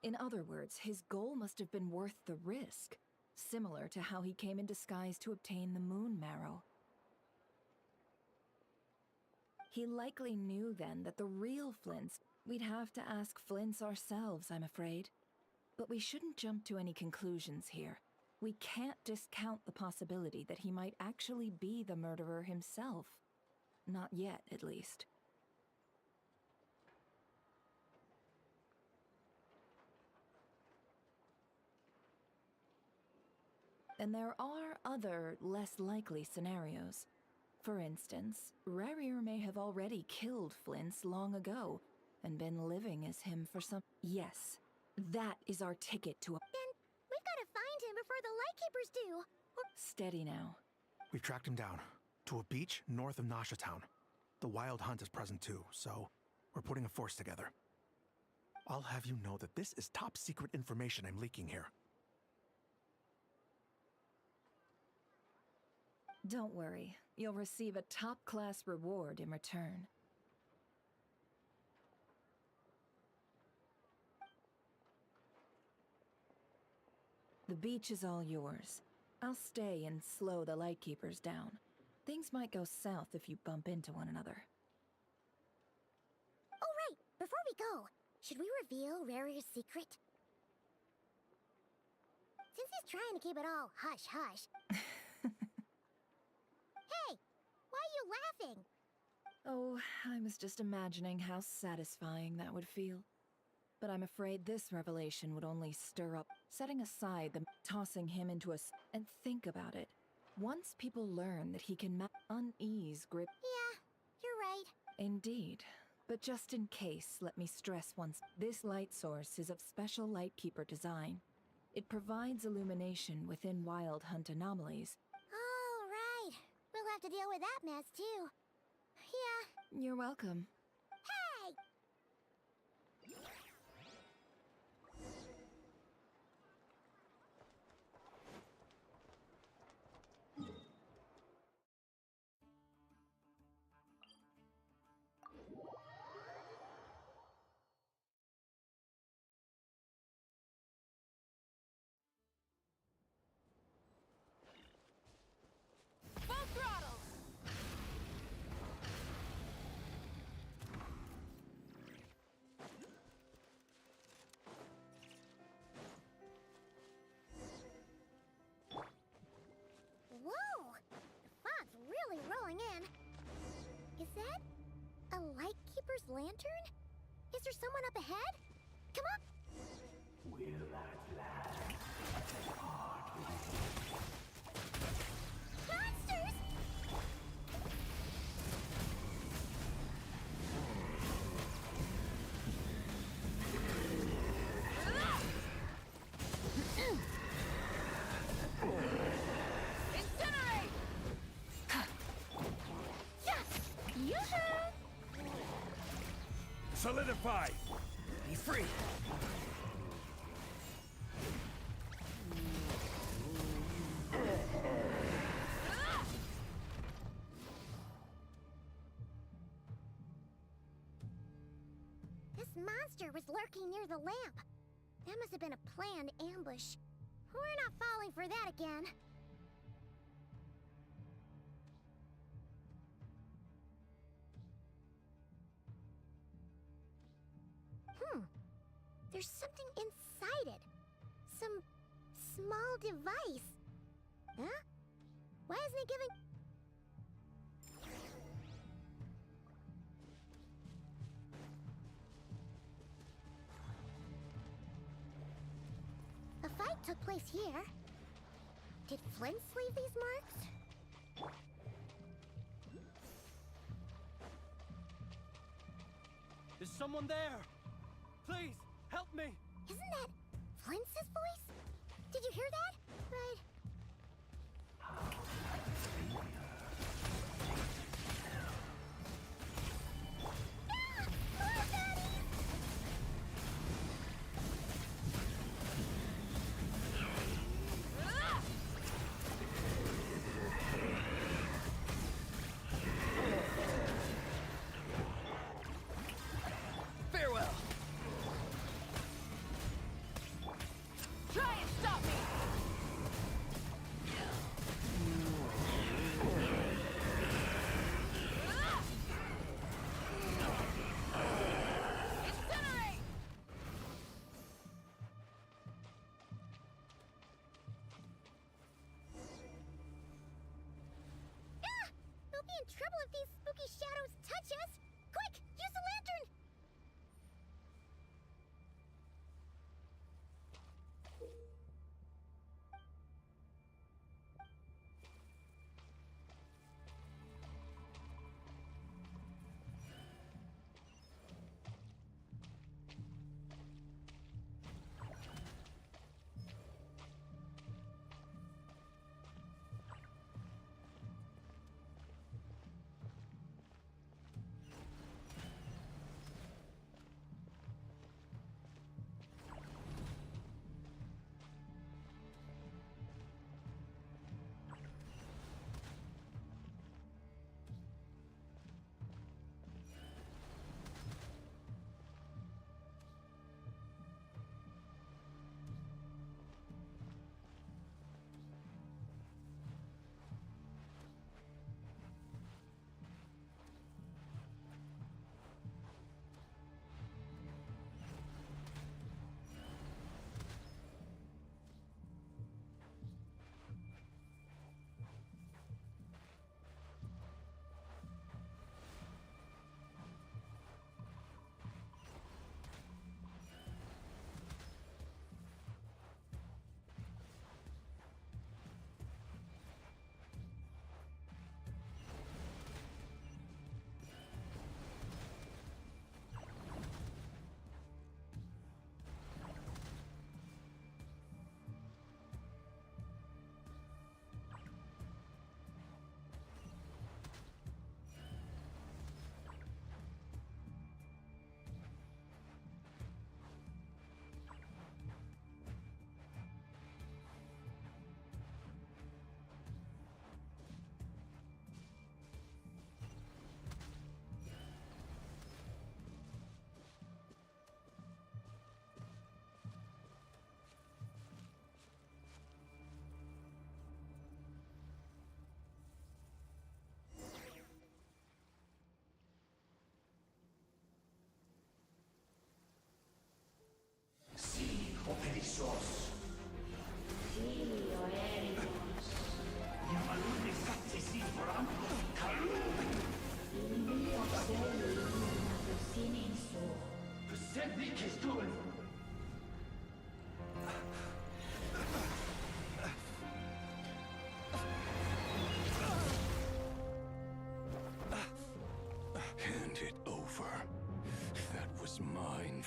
In other words, his goal must have been worth the risk, similar to how he came in disguise to obtain the moon marrow. He likely knew then that the real Flint's... We'd have to ask Flint's ourselves, I'm afraid. But we shouldn't jump to any conclusions here. We can't discount the possibility that he might actually be the murderer himself. Not yet, at least. And there are other, less likely scenarios. For instance, Rerir may have already killed Flint's long ago, and been living as him for some... Yes, that is our ticket to a... Then we've got to find him before the Lightkeepers do. Steady now. We've tracked him down to a beach north of Nasha Town. The Wild Hunt is present too, so we're putting a force together. I'll have you know that this is top secret information I'm leaking here. Don't worry, you'll receive a top-class reward in return. The beach is all yours. I'll stay and slow the Lightkeepers down. Things might go south if you bump into one another. Oh, right! Before we go, should we reveal Rerir's secret? Since he's trying to keep it all hush-hush. Hey! Why are you laughing? Oh, I was just imagining how satisfying that would feel. But I'm afraid this revelation would only stir up, setting aside the tossing him into a... And think about it. Once people learn that he can unease grip... Yeah, you're right. Indeed. But just in case, let me stress once, this light source is of special Lightkeeper design. It provides illumination within Wild Hunt anomalies. Oh, right. We'll have to deal with that mess, too. Yeah. You're welcome. Hey! lantern? Is there someone up ahead? Come on! Monsters! Incinerate! Solidify! Be free! This monster was lurking near the lamp. That must have been a planned ambush. We're not falling for that again. There's something inside it. Some small device. Huh? Why isn't it giving... A fight took place here. Did Flint leave these marks? Is someone there? Please, help me! Isn't that Flint's voice? Did you hear that? Right. Farewell! Try and stop me! Incinerate! Ah! We'll be in trouble if these spooky shadows touch us! Quick! Use the lantern!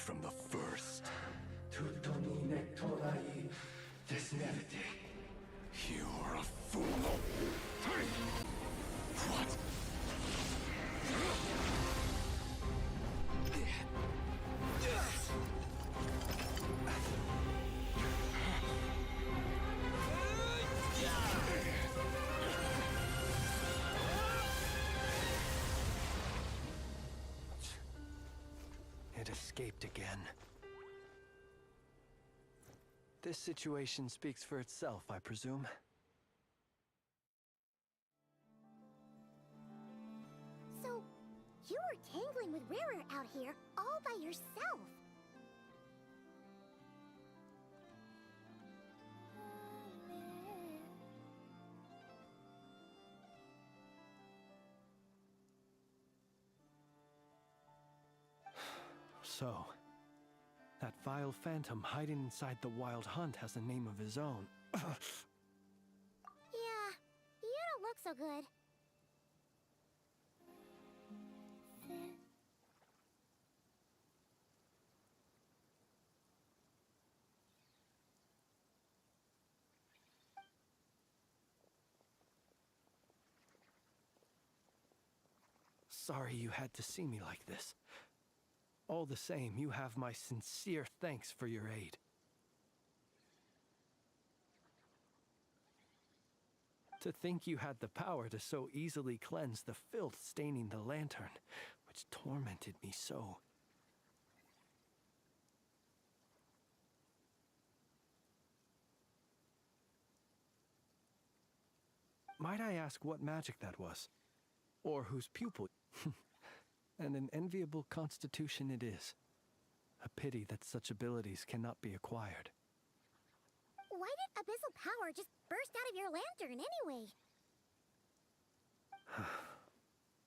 from the first. You're a fool. What? It escaped again. This situation speaks for itself, I presume. So, you were tangling with Rarer out here all by yourself. So, that vile phantom hiding inside the Wild Hunt has a name of his own. Yeah, you don't look so good. Sorry you had to see me like this. All the same, you have my sincere thanks for your aid. To think you had the power to so easily cleanse the filth staining the lantern, which tormented me so. Might I ask what magic that was? Or whose pupil? And an enviable constitution it is. A pity that such abilities cannot be acquired. Why did abyssal power just burst out of your lantern anyway?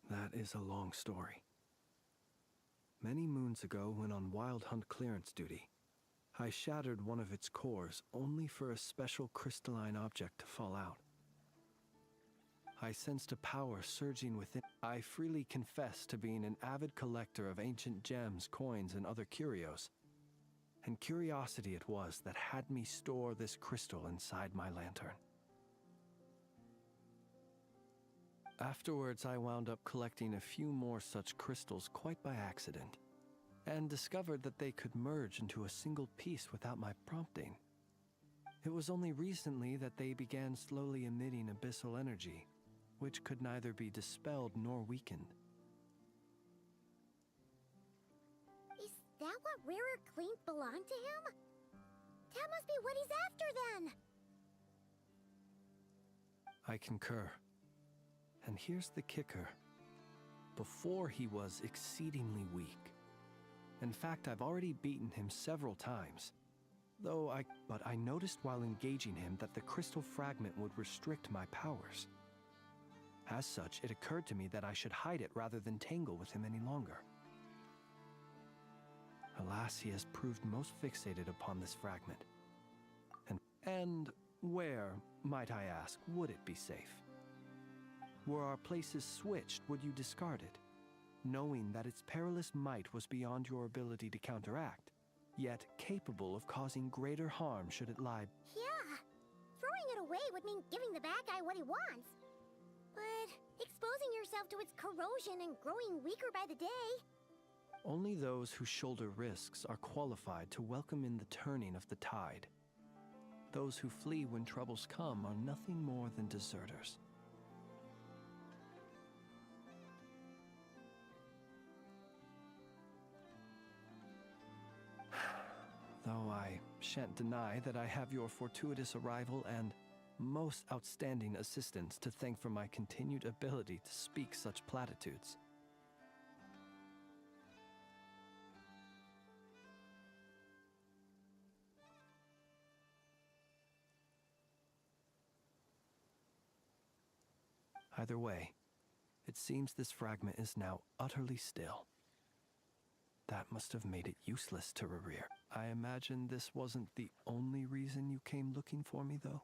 That is a long story. Many moons ago, when on Wild Hunt clearance duty, I shattered one of its cores only for a special crystalline object to fall out. I sensed a power surging within. I freely confess to being an avid collector of ancient gems, coins, and other curios. And curiosity it was that had me store this crystal inside my lantern. Afterwards, I wound up collecting a few more such crystals quite by accident, and discovered that they could merge into a single piece without my prompting. It was only recently that they began slowly emitting abyssal energy, which could neither be dispelled nor weakened. Is that what Rarer claimed belonged to him? That must be what he's after then! I concur. And here's the kicker. Before he was exceedingly weak. In fact, I've already beaten him several times. But I noticed while engaging him that the crystal fragment would restrict my powers. As such, it occurred to me that I should hide it rather than tangle with him any longer. Alas, he has proved most fixated upon this fragment. And where, might I ask, would it be safe? Were our places switched, would you discard it, knowing that its perilous might was beyond your ability to counteract, yet capable of causing greater harm should it lie? Yeah, throwing it away would mean giving the bad guy what he wants. But exposing yourself to its corrosion and growing weaker by the day... Only those who shoulder risks are qualified to welcome in the turning of the tide. Those who flee when troubles come are nothing more than deserters. Though I shan't deny that I have your fortuitous arrival and most outstanding assistance to thank for my continued ability to speak such platitudes. Either way, it seems this fragment is now utterly still. That must have made it useless to Rarir. I imagine this wasn't the only reason you came looking for me, though?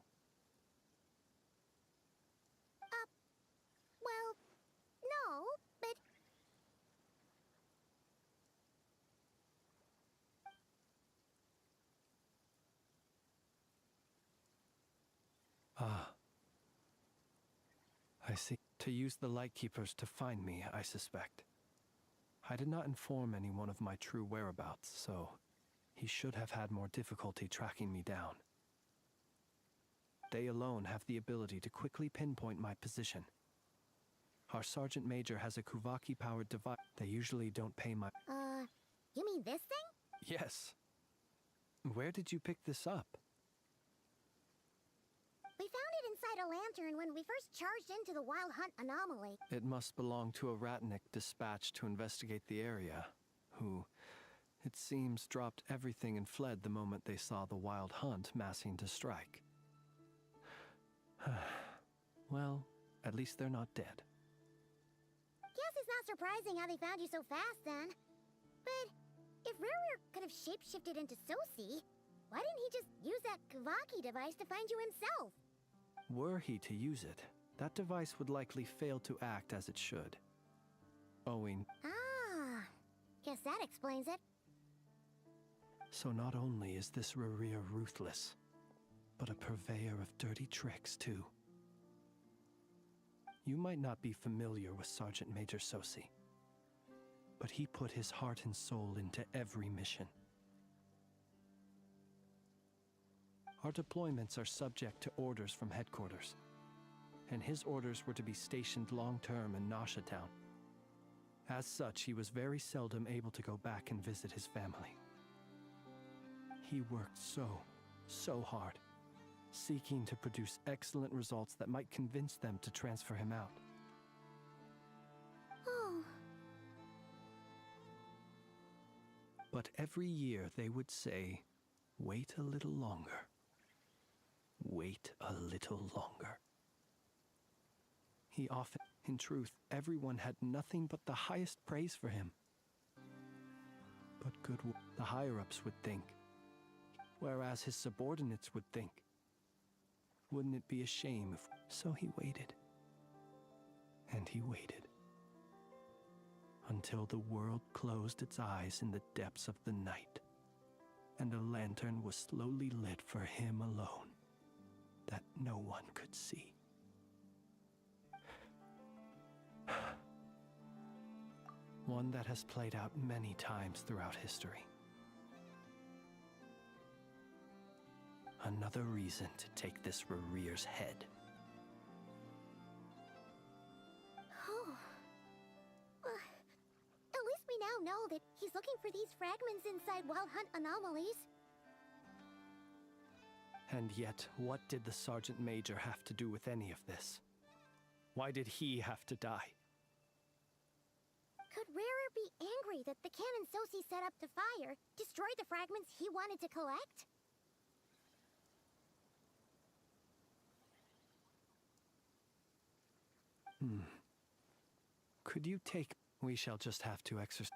Well, no, but... I see. To use the Lightkeepers to find me, I suspect. I did not inform anyone of my true whereabouts, so he should have had more difficulty tracking me down. They alone have the ability to quickly pinpoint my position. Our Sergeant Major has a Kuvaki-powered device. They usually don't pay my... You mean this thing? Yes. Where did you pick this up? We found it inside a lantern when we first charged into the Wild Hunt anomaly. It must belong to a Ratnik dispatched to investigate the area, who, it seems, dropped everything and fled the moment they saw the Wild Hunt massing to strike. Well, at least they're not dead. Guess it's not surprising how they found you so fast, then. But if Rurir could have shapeshifted into Sosi, why didn't he just use that Kavaki device to find you himself? Were he to use it, that device would likely fail to act as it should. Owing... Ah, guess that explains it. So not only is this Rurir ruthless, but a purveyor of dirty tricks, too. You might not be familiar with Sergeant Major Sosi, but he put his heart and soul into every mission. Our deployments are subject to orders from headquarters, and his orders were to be stationed long-term in Nasha Town. As such, he was very seldom able to go back and visit his family. He worked so hard, seeking to produce excellent results that might convince them to transfer him out. Oh. But every year they would say, "Wait a little longer. Wait a little longer." He often, in truth, everyone had nothing but the highest praise for him. But the higher-ups would think, whereas his subordinates would think. Wouldn't it be a shame if... So he waited. And he waited. Until the world closed its eyes in the depths of the night, and a lantern was slowly lit for him alone, that no one could see. One that has played out many times throughout history. Another reason to take this Rurir's head. Oh. At least we now know that he's looking for these fragments inside Wild Hunt anomalies. And yet, what did the Sergeant Major have to do with any of this? Why did he have to die? Could Rarer be angry that the cannon Sosi set up to fire destroyed the fragments he wanted to collect? Could you take... We shall just have to exercise...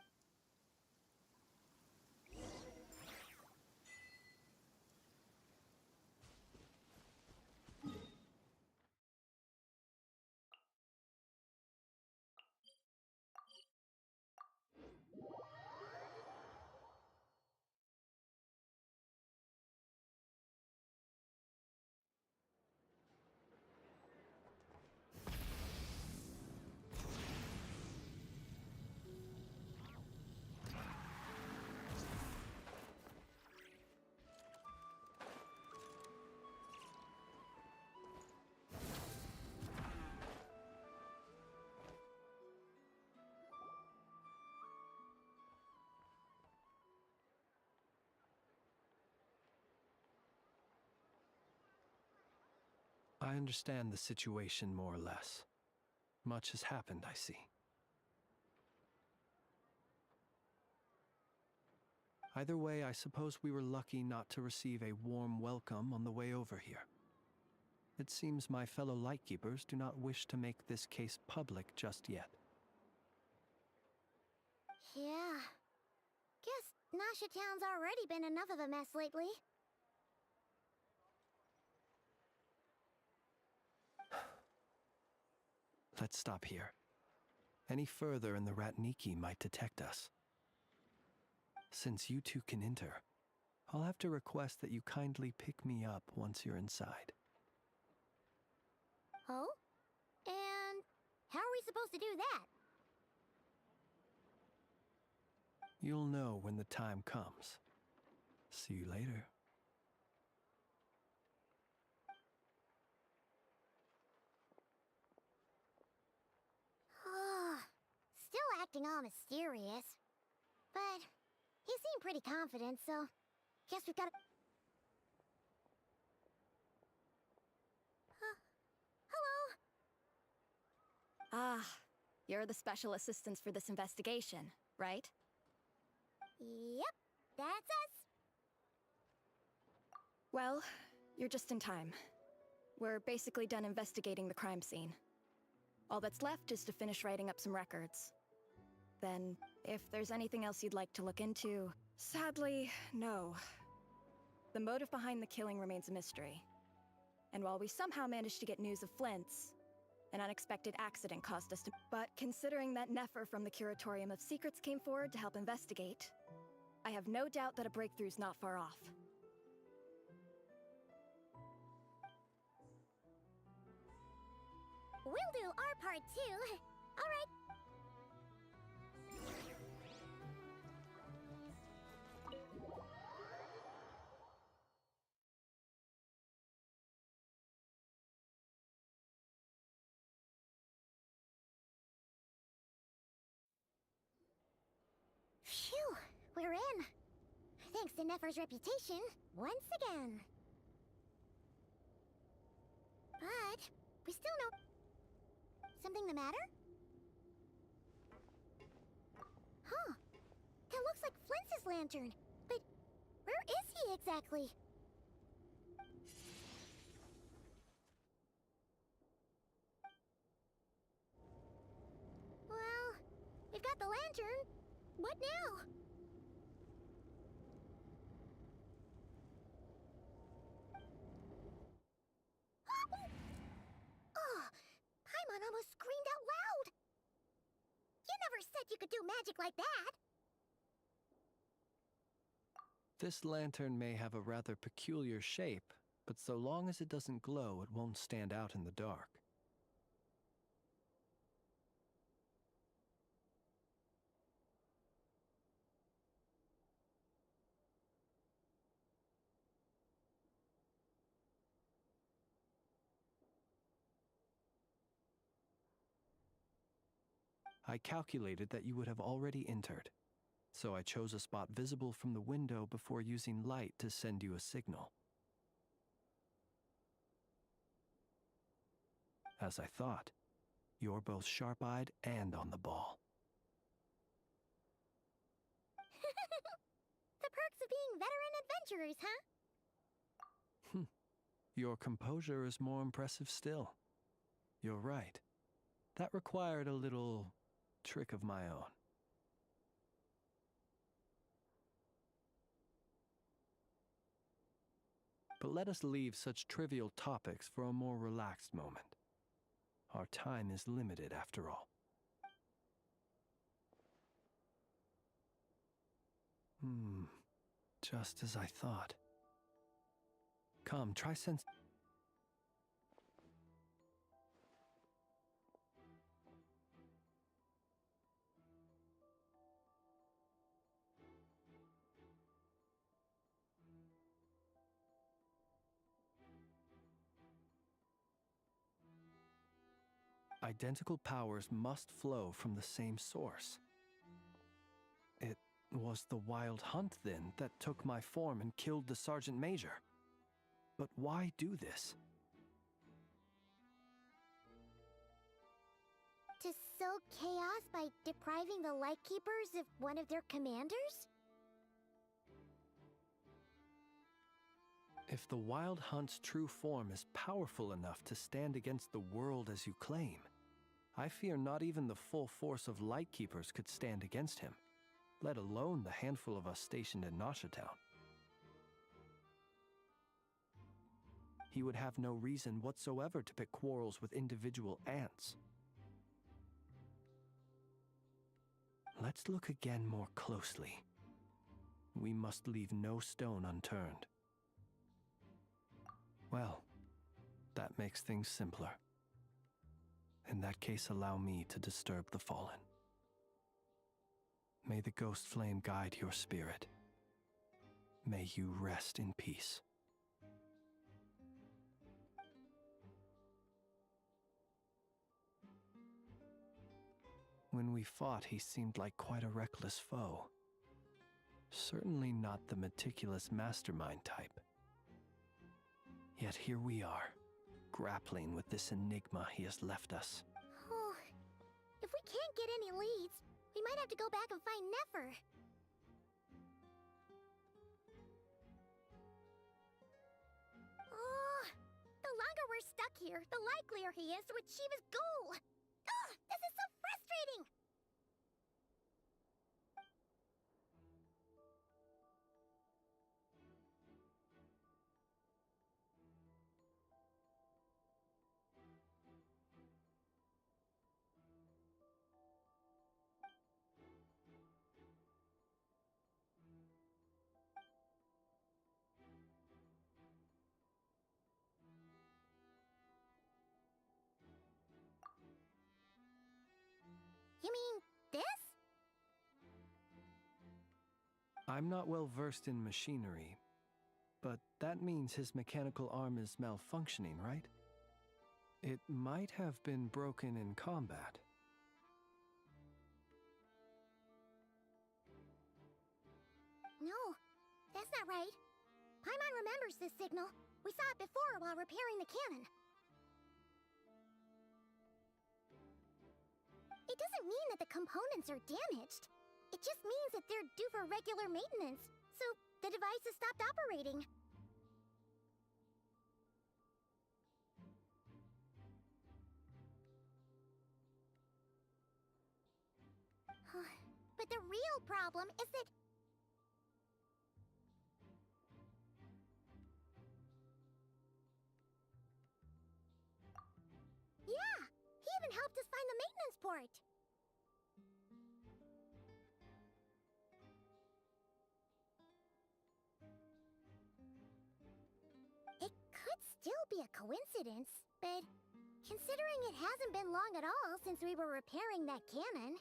I understand the situation more or less. Much has happened, I see. Either way, I suppose we were lucky not to receive a warm welcome on the way over here. It seems my fellow Lightkeepers do not wish to make this case public just yet. Yeah. Guess Nasha Town's already been enough of a mess lately. Let's stop here. Any further and the Ratniki might detect us. Since you two can enter, I'll have to request that you kindly pick me up once you're inside. Oh? And supposed to do that? You'll know when the time comes. See you later. Still acting all mysterious. But he seemed pretty confident, so guess we've got to... Hello? Ah, you're the special assistants for this investigation, right? Yep, that's us. Well, you're just in time. We're basically done investigating the crime scene. All that's left is to finish writing up some records. Then, if there's anything else you'd like to look into... Sadly, no. The motive behind the killing remains a mystery. And while we somehow managed to get news of Flint's, an unexpected accident caused us to... But considering that Nefer from the Curatorium of Secrets came forward to help investigate, I have no doubt that a breakthrough's not far off. We'll do our part too. All right. Phew, we're in. Thanks to Nefer's reputation, once again. But we still know... Something the matter? Huh. That looks like Flint's lantern. But where is he exactly? Well, we've got the lantern. What now? Oh, Paimon almost screamed out loud! You never said you could do magic like that! This lantern may have a rather peculiar shape, but so long as it doesn't glow, it won't stand out in the dark. I calculated that you would have already entered, so I chose a spot visible from the window before using light to send you a signal. As I thought, you're both sharp-eyed and on the ball. The perks of being veteran adventurers, huh? Your composure is more impressive still. You're right. That required a little trick of my own. But let us leave such trivial topics for a more relaxed moment. Our time is limited after all. Just as I thought. Come, try sense... Identical powers must flow from the same source. It was the Wild Hunt, then, that took my form and killed the Sergeant Major. But why do this? To sow chaos by depriving the Lightkeepers of one of their commanders? If the Wild Hunt's true form is powerful enough to stand against the world as you claim, I fear not even the full force of Lightkeepers could stand against him, let alone the handful of us stationed in Nasha Town. He would have no reason whatsoever to pick quarrels with individual ants. Let's look again more closely. We must leave no stone unturned. Well, that makes things simpler. In that case, allow me to disturb the fallen. May the ghost flame guide your spirit. May you rest in peace. When we fought, he seemed like quite a reckless foe. Certainly not the meticulous mastermind type. Yet here we are, grappling with this enigma he has left us. Oh, if we can't get any leads, we might have to go back and find Nefer. Oh, the longer we're stuck here, the likelier he is to achieve his goal. Ugh, this is so frustrating! You mean this? I'm not well versed in machinery, but that means his mechanical arm is malfunctioning, right? It might have been broken in combat. No, that's not right. Paimon remembers this signal. We saw it before while repairing the cannon. It doesn't mean that the components are damaged. It just means that they're due for regular maintenance, so the device has stopped operating. But the real problem is that... Yeah! He even helped us find the maintenance port! It could still be a coincidence, but considering it hasn't been long at all since we were repairing that cannon...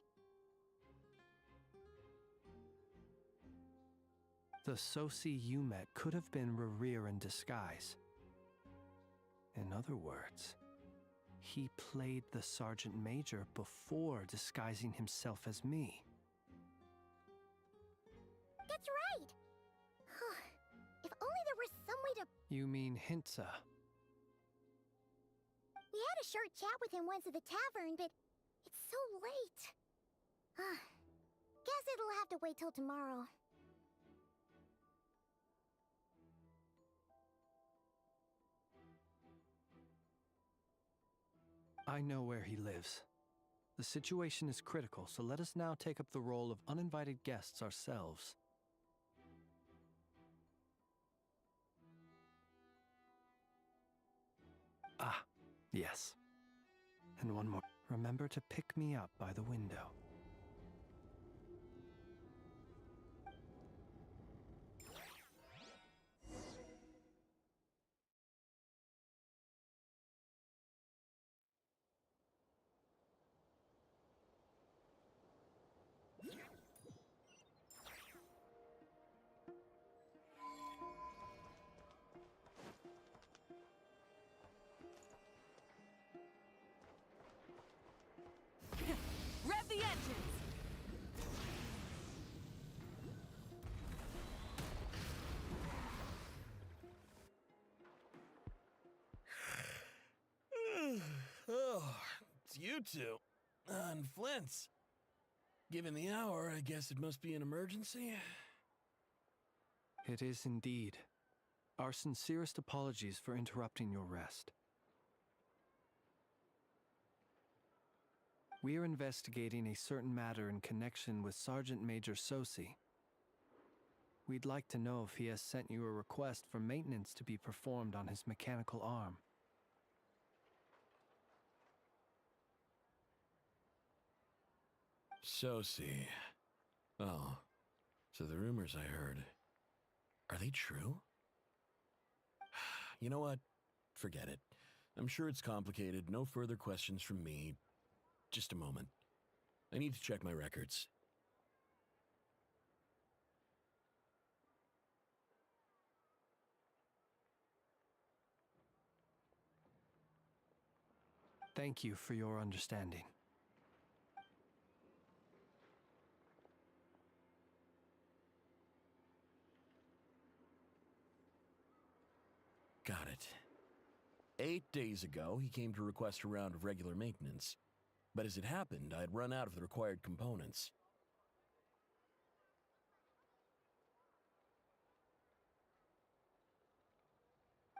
The Sosi you met could have been Rerir in disguise. In other words, he played the Sergeant Major before disguising himself as me. That's right! If only there was some way to... You mean Hintsa? We had a short chat with him once at the tavern, but it's so late. Guess it'll have to wait till tomorrow. I know where he lives. The situation is critical, so let us now take up the role of uninvited guests ourselves. Ah, yes. And one more. Remember to pick me up by the window. Rev the engines! Oh, it's you two. On Flint's. Given the hour, I guess it must be an emergency. It is indeed. Our sincerest apologies for interrupting your rest. We are investigating a certain matter in connection with Sergeant Major Sosi. We'd like to know if he has sent you a request for maintenance to be performed on his mechanical arm. Sosi. Oh, so the rumors I heard, are they true? You know what? Forget it. I'm sure it's complicated. No further questions from me. Just a moment. I need to check my records. Thank you for your understanding. Got it. 8 days ago, he came to request a round of regular maintenance. But as it happened, I had run out of the required components.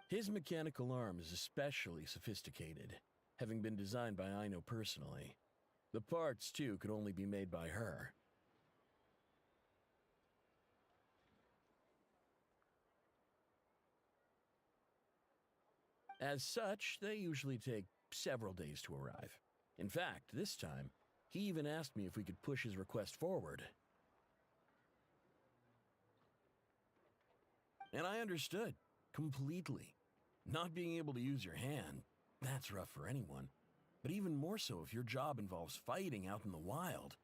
His mechanical arm is especially sophisticated, having been designed by Aino personally. The parts, too, could only be made by her. As such, they usually take several days to arrive. In fact, this time, he even asked me if we could push his request forward. And I understood, completely. Not being able to use your hand, that's rough for anyone. But even more so if your job involves fighting out in the wild.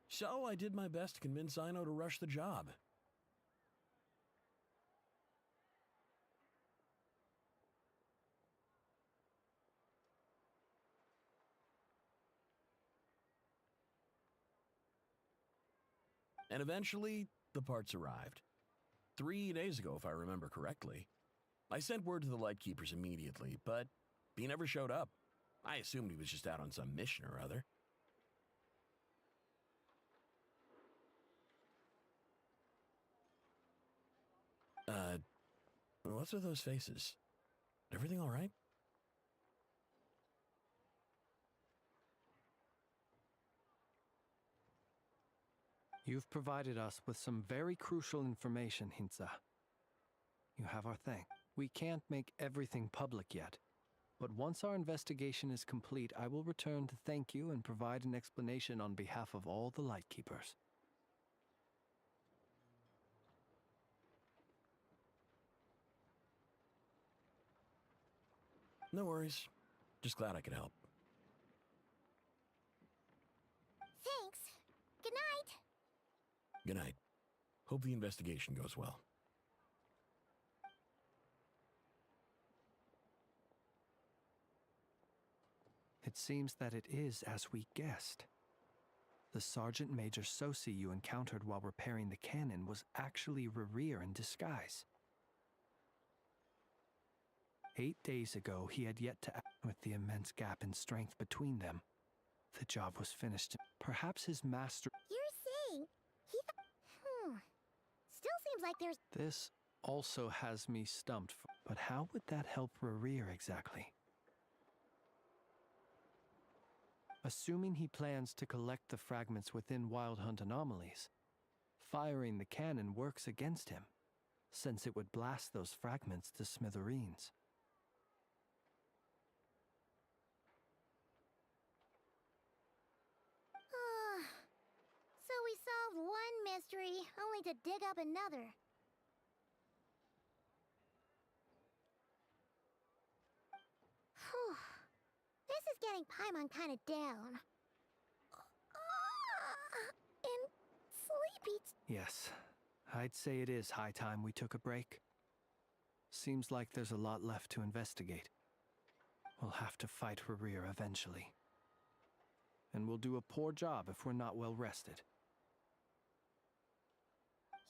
So I did my best to convince Aino to rush the job. And eventually, the parts arrived. 3 days ago, if I remember correctly. I sent word to the Lightkeepers immediately, but he never showed up. I assumed he was just out on some mission or other. What's with those faces? Everything all right? You've provided us with some very crucial information, Hintsa. You have our thanks. We can't make everything public yet, but once our investigation is complete, I will return to thank you and provide an explanation on behalf of all the Lightkeepers. No worries. Just glad I could help. Thanks. Good night. Good night. Hope the investigation goes well. It seems that it is as we guessed. The Sergeant Major Sosi you encountered while repairing the cannon was actually Rerir in disguise. 8 days ago, he had yet to act with the immense gap in strength between them. The job was finished. Perhaps his master... You're saying he... Still seems like there's... This also has me stumped, but how would that help Rerir exactly? Assuming he plans to collect the fragments within Wild Hunt anomalies, firing the cannon works against him, since it would blast those fragments to smithereens. So we solved one mystery, only to dig up another. Whew. This is getting Paimon kind of down. And sleepy. Yes, I'd say it is high time we took a break. Seems like there's a lot left to investigate. We'll have to fight Rerir eventually. And we'll do a poor job if we're not well rested.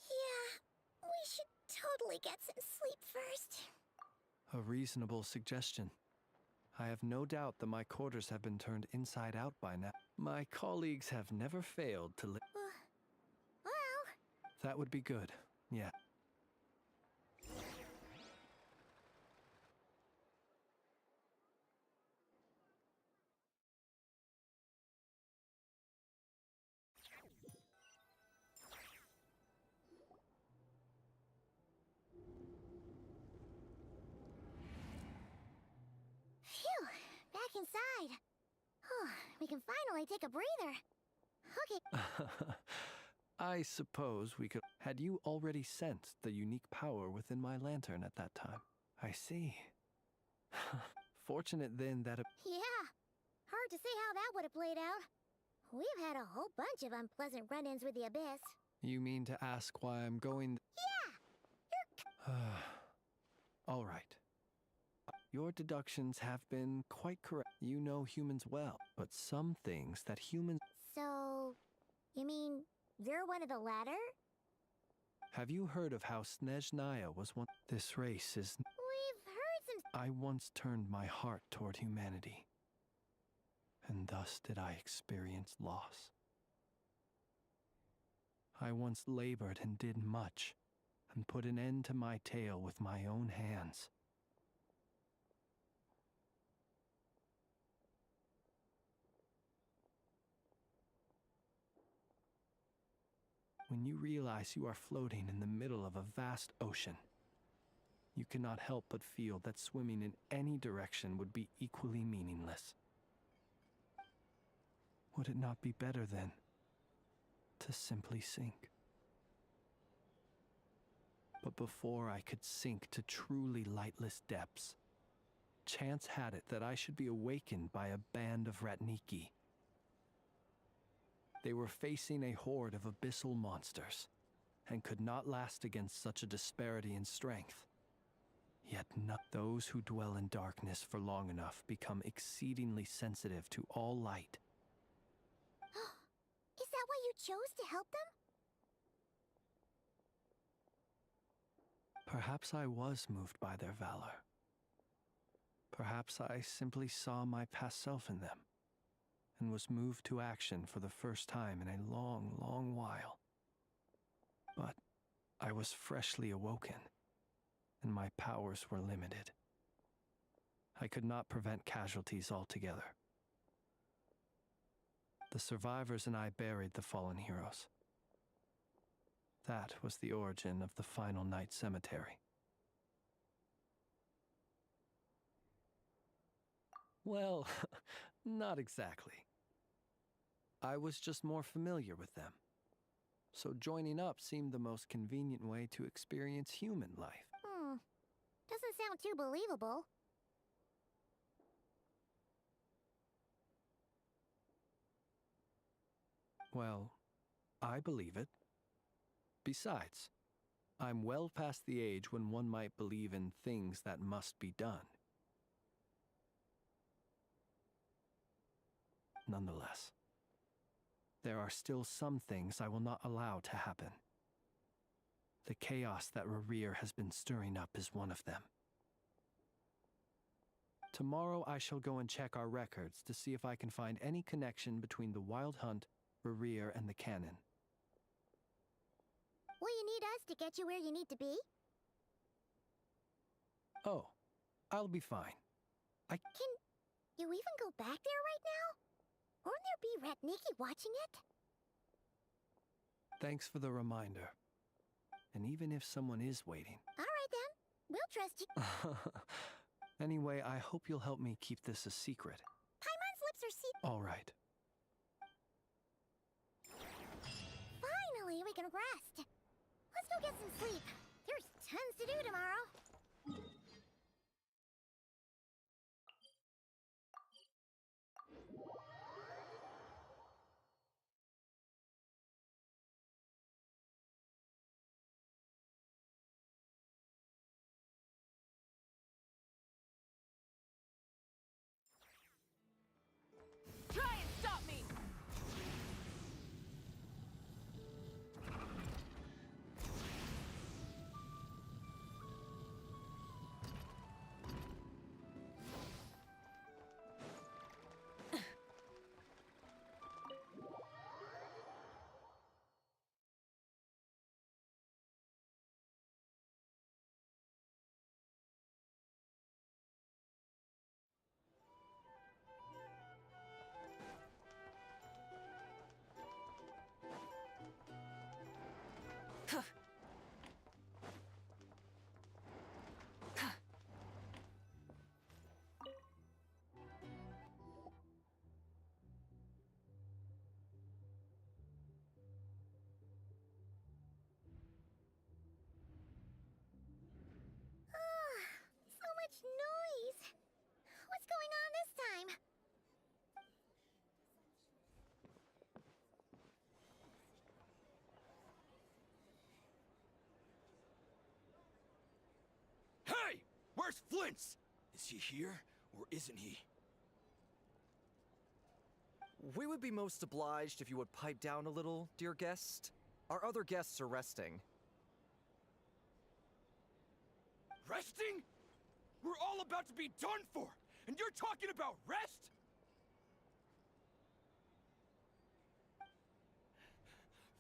Yeah, we should totally get some sleep first. A reasonable suggestion. I have no doubt that my quarters have been turned inside out by now. My colleagues have never failed to live. Well... That would be good, yeah. Phew, back inside. We can finally take a breather. Okay. I suppose we could... Had you already sensed the unique power within my lantern at that time? I see. Fortunate then that Yeah, hard to say how that would have played out. We've had a whole bunch of unpleasant run-ins with the Abyss. You mean to ask why I'm going... Yeah! All right. Your deductions have been quite correct. You know humans well, but some things that humans... So, you mean you're one of the latter? Have you heard of how Snezhnaya was one... This race is... We've heard some... I once turned my heart toward humanity, and thus did I experience loss. I once labored and did much, and put an end to my tale with my own hands. When you realize you are floating in the middle of a vast ocean, you cannot help but feel that swimming in any direction would be equally meaningless. Would it not be better, then, to simply sink? But before I could sink to truly lightless depths, chance had it that I should be awakened by a band of Ratniki. They were facing a horde of abyssal monsters, and could not last against such a disparity in strength. Yet not those who dwell in darkness for long enough become exceedingly sensitive to all light. Is that why you chose to help them? Perhaps I was moved by their valor. Perhaps I simply saw my past self in them, and was moved to action for the first time in a long, long while. But I was freshly awoken, and my powers were limited. I could not prevent casualties altogether. The survivors and I buried the fallen heroes. That was the origin of the final night cemetery. Well, not exactly. I was just more familiar with them. So joining up seemed the most convenient way to experience human life. Doesn't sound too believable. Well, I believe it. Besides, I'm well past the age when one might believe in things that must be done. Nonetheless, there are still some things I will not allow to happen. The chaos that Rerir has been stirring up is one of them. Tomorrow I shall go and check our records to see if I can find any connection between the Wild Hunt, Rerir, and the Cannon. Will you need us to get you where you need to be? Oh, I'll be fine. Can you even go back there right now? Won't there be Ratniki watching it? Thanks for the reminder. And even if someone is waiting... All right then, we'll trust you. Anyway, I hope you'll help me keep this a secret. Paimon's lips are sealed. All right. Finally, we can rest. Let's go get some sleep. There's tons to do tomorrow. Try and stop me! What's going on this time? Hey! Where's Flint's? Is he here, or isn't he? We would be most obliged if you would pipe down a little, dear guest. Our other guests are resting. Resting? We're all about to be done for, and you're talking about rest?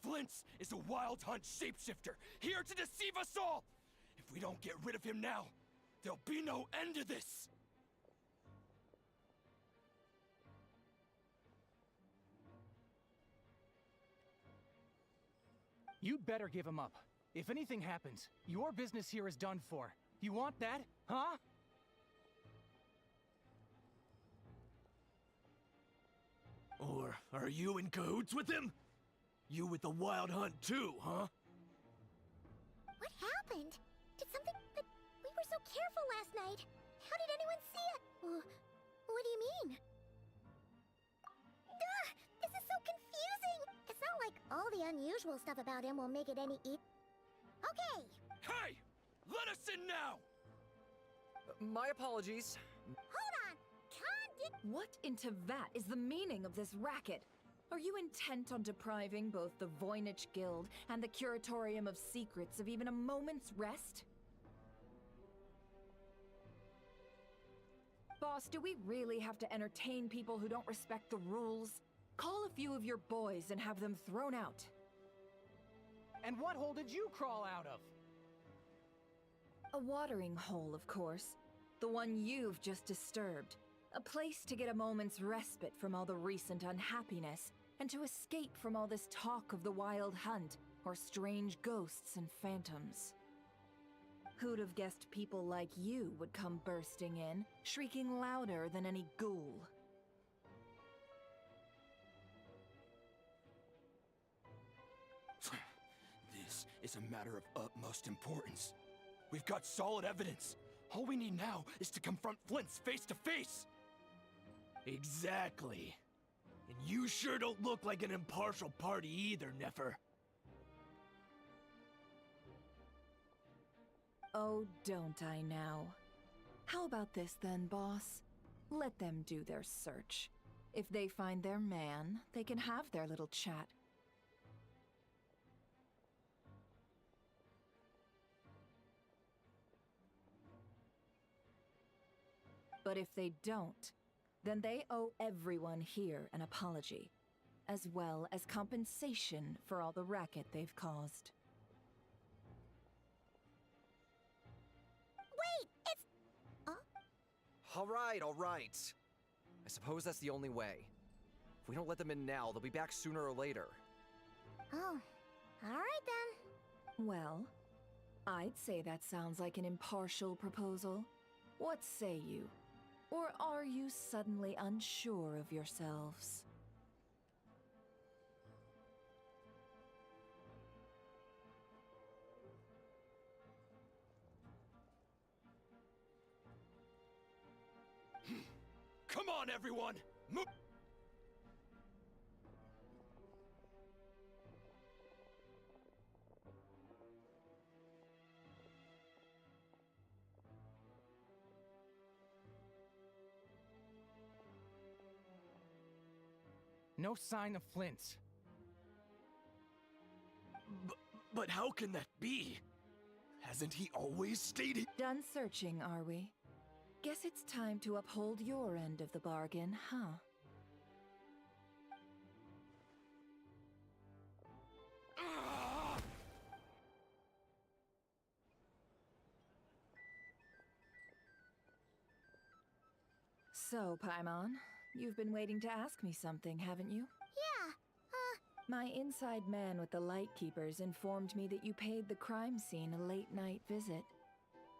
Flint's is a wild hunt shapeshifter, here to deceive us all! If we don't get rid of him now, there'll be no end to this! You'd better give him up. If anything happens, your business here is done for. You want that, huh? Or are you in cahoots with him? You with the wild hunt too, huh? What happened? Did something... But we were so careful last night. How did anyone see it? What do you mean? Duh! This is so confusing! It's not like all the unusual stuff about him will make it any Okay! Hey! Let us in now! My apologies. Hold on! What in Tevat is the meaning of this racket? Are you intent on depriving both the Voynich Guild and the Curatorium of Secrets of even a moment's rest? Boss, do we really have to entertain people who don't respect the rules? Call a few of your boys and have them thrown out. And what hole did you crawl out of? A watering hole, of course. The one you've just disturbed. A place to get a moment's respite from all the recent unhappiness, and to escape from all this talk of the wild hunt, or strange ghosts and phantoms. Who'd have guessed people like you would come bursting in, shrieking louder than any ghoul? This is a matter of utmost importance. We've got solid evidence. All we need now is to confront Flint's face to face. Exactly. And you sure don't look like an impartial party either, Nefer. Oh, don't I now? How about this then, boss? Let them do their search. If they find their man, they can have their little chat. But if they don't, then they owe everyone here an apology, as well as compensation for all the racket they've caused. Wait, it's... All right. I suppose that's the only way. If we don't let them in now, they'll be back sooner or later. Oh, all right then. Well, I'd say that sounds like an impartial proposal. What say you? Or are you suddenly unsure of yourselves? Come on, everyone! Move! No sign of Flint's. But how can that be? Hasn't he always stated— Done searching, are we? Guess it's time to uphold your end of the bargain, huh? So, Paimon, you've been waiting to ask me something, haven't you? Yeah, My inside man with the Lightkeepers informed me that you paid the crime scene a late-night visit.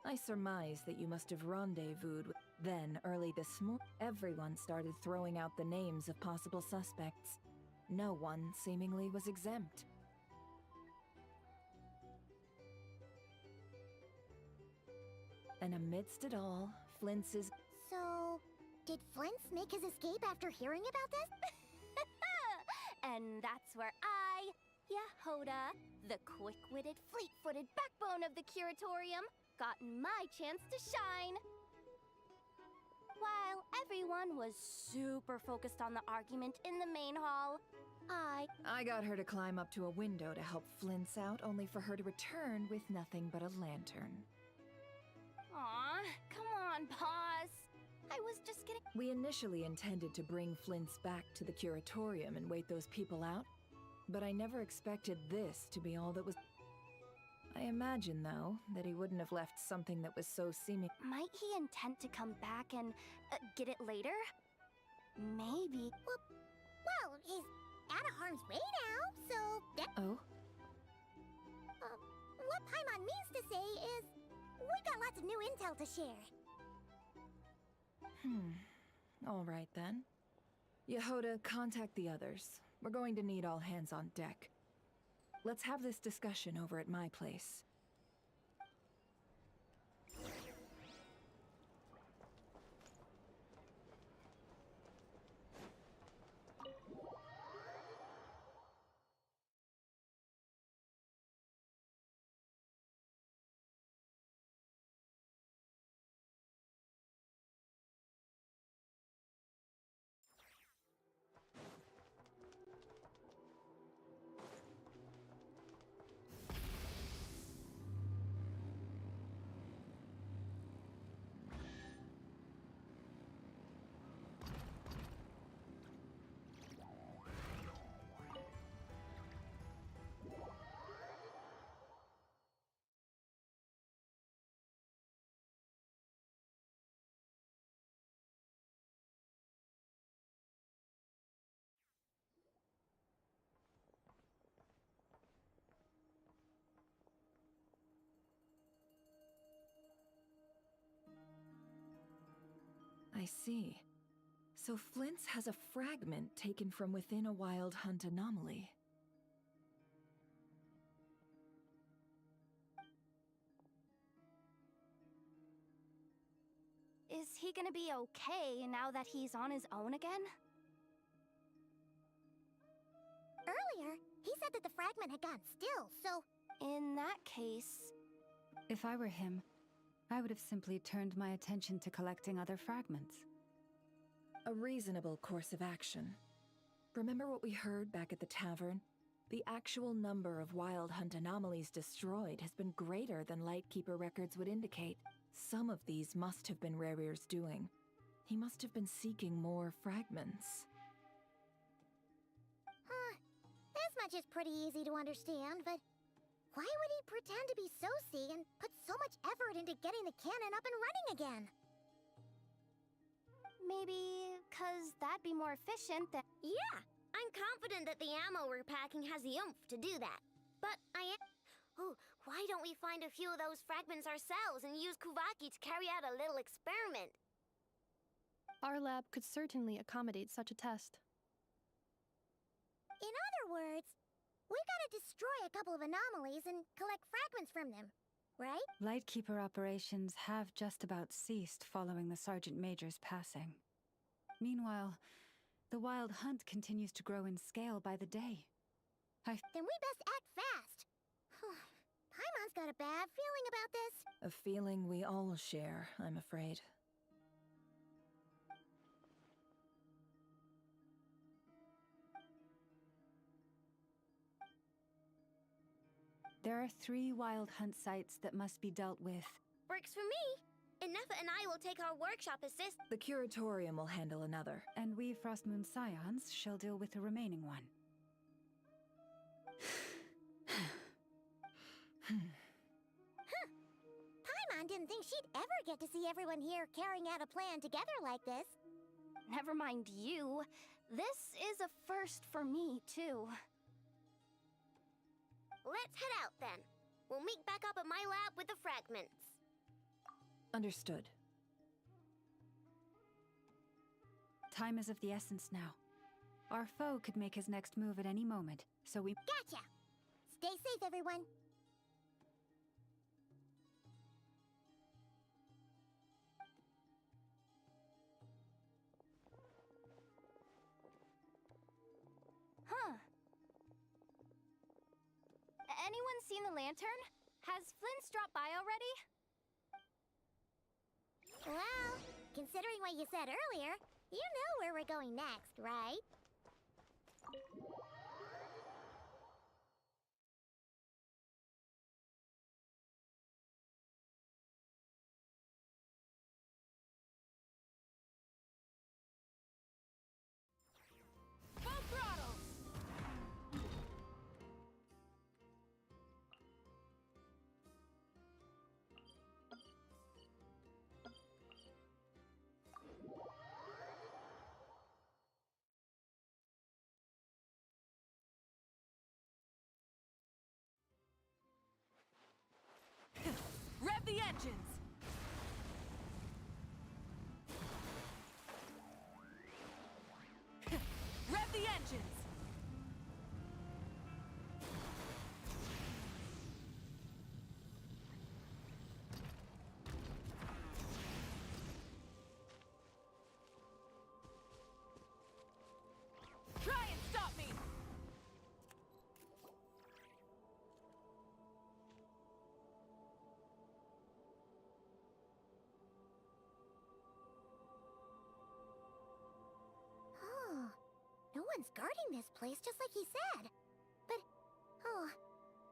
I surmise that you must have rendezvoused with... Then, early this morning, everyone started throwing out the names of possible suspects. No one, seemingly, was exempt. And amidst it all, Flint's is... So, Did Flint's make his escape after hearing about this? And that's where I, Yehoda, the quick-witted, fleet-footed backbone of the Curatorium, got my chance to shine. While everyone was super focused on the argument in the main hall, I got her to climb up to a window to help Flint's out, only for her to return with nothing but a lantern. Aw, come on, Boss. I was just getting... We initially intended to bring Flint's back to the Curatorium and wait those people out, but I never expected this to be all that was... I imagine, though, that he wouldn't have left something that was so seeming... Might he intend to come back and get it later? Maybe. Well, he's out of harm's way now, so... Oh? What Paimon means to say is, we've got lots of new intel to share. All right, then. Yehoda, contact the others. We're going to need all hands on deck. Let's have this discussion over at my place. I see. So Flint's has a fragment taken from within a Wild Hunt anomaly. Is he gonna be okay now that he's on his own again? Earlier, he said that the fragment had gone still, so... In that case... If I were him, I would have simply turned my attention to collecting other fragments. A reasonable course of action. Remember what we heard back at the tavern? The actual number of Wild Hunt anomalies destroyed has been greater than Lightkeeper records would indicate. Some of these must have been Rarir's doing. He must have been seeking more fragments. This much is pretty easy to understand, but... why would he pretend to be Soci and put so much effort into getting the cannon up and running again? Maybe 'cause that'd be more efficient than... Yeah, I'm confident that the ammo we're packing has the oomph to do that. But I am... Oh, why don't we find a few of those fragments ourselves and use Kuvaki to carry out a little experiment? Our lab could certainly accommodate such a test. In other words, we've got to destroy a couple of anomalies and collect fragments from them, right? Lightkeeper operations have just about ceased following the Sergeant Major's passing. Meanwhile, the Wild Hunt continues to grow in scale by the day. Then we best act fast. Paimon's got a bad feeling about this. A feeling we all share, I'm afraid. There are 3 Wild Hunt sites that must be dealt with. Works for me. Ineffa and I will take our workshop assist. The Curatorium will handle another. And we Frostmoon Scions shall deal with the remaining one. Paimon didn't think she'd ever get to see everyone here carrying out a plan together like this. Never mind you. This is a first for me, too. Let's head out, then. We'll meet back up at my lab with the fragments. Understood. Time is of the essence now. Our foe could make his next move at any moment, so we... Gotcha! Stay safe, everyone. Huh. Anyone seen the lantern? Has Flint's dropped by already? Well, considering what you said earlier, you know where we're going next, right? Full throttle! Rev the engines! Rev the engines! Try and stop me! Oh, no one's guarding this place just like he said. But, oh,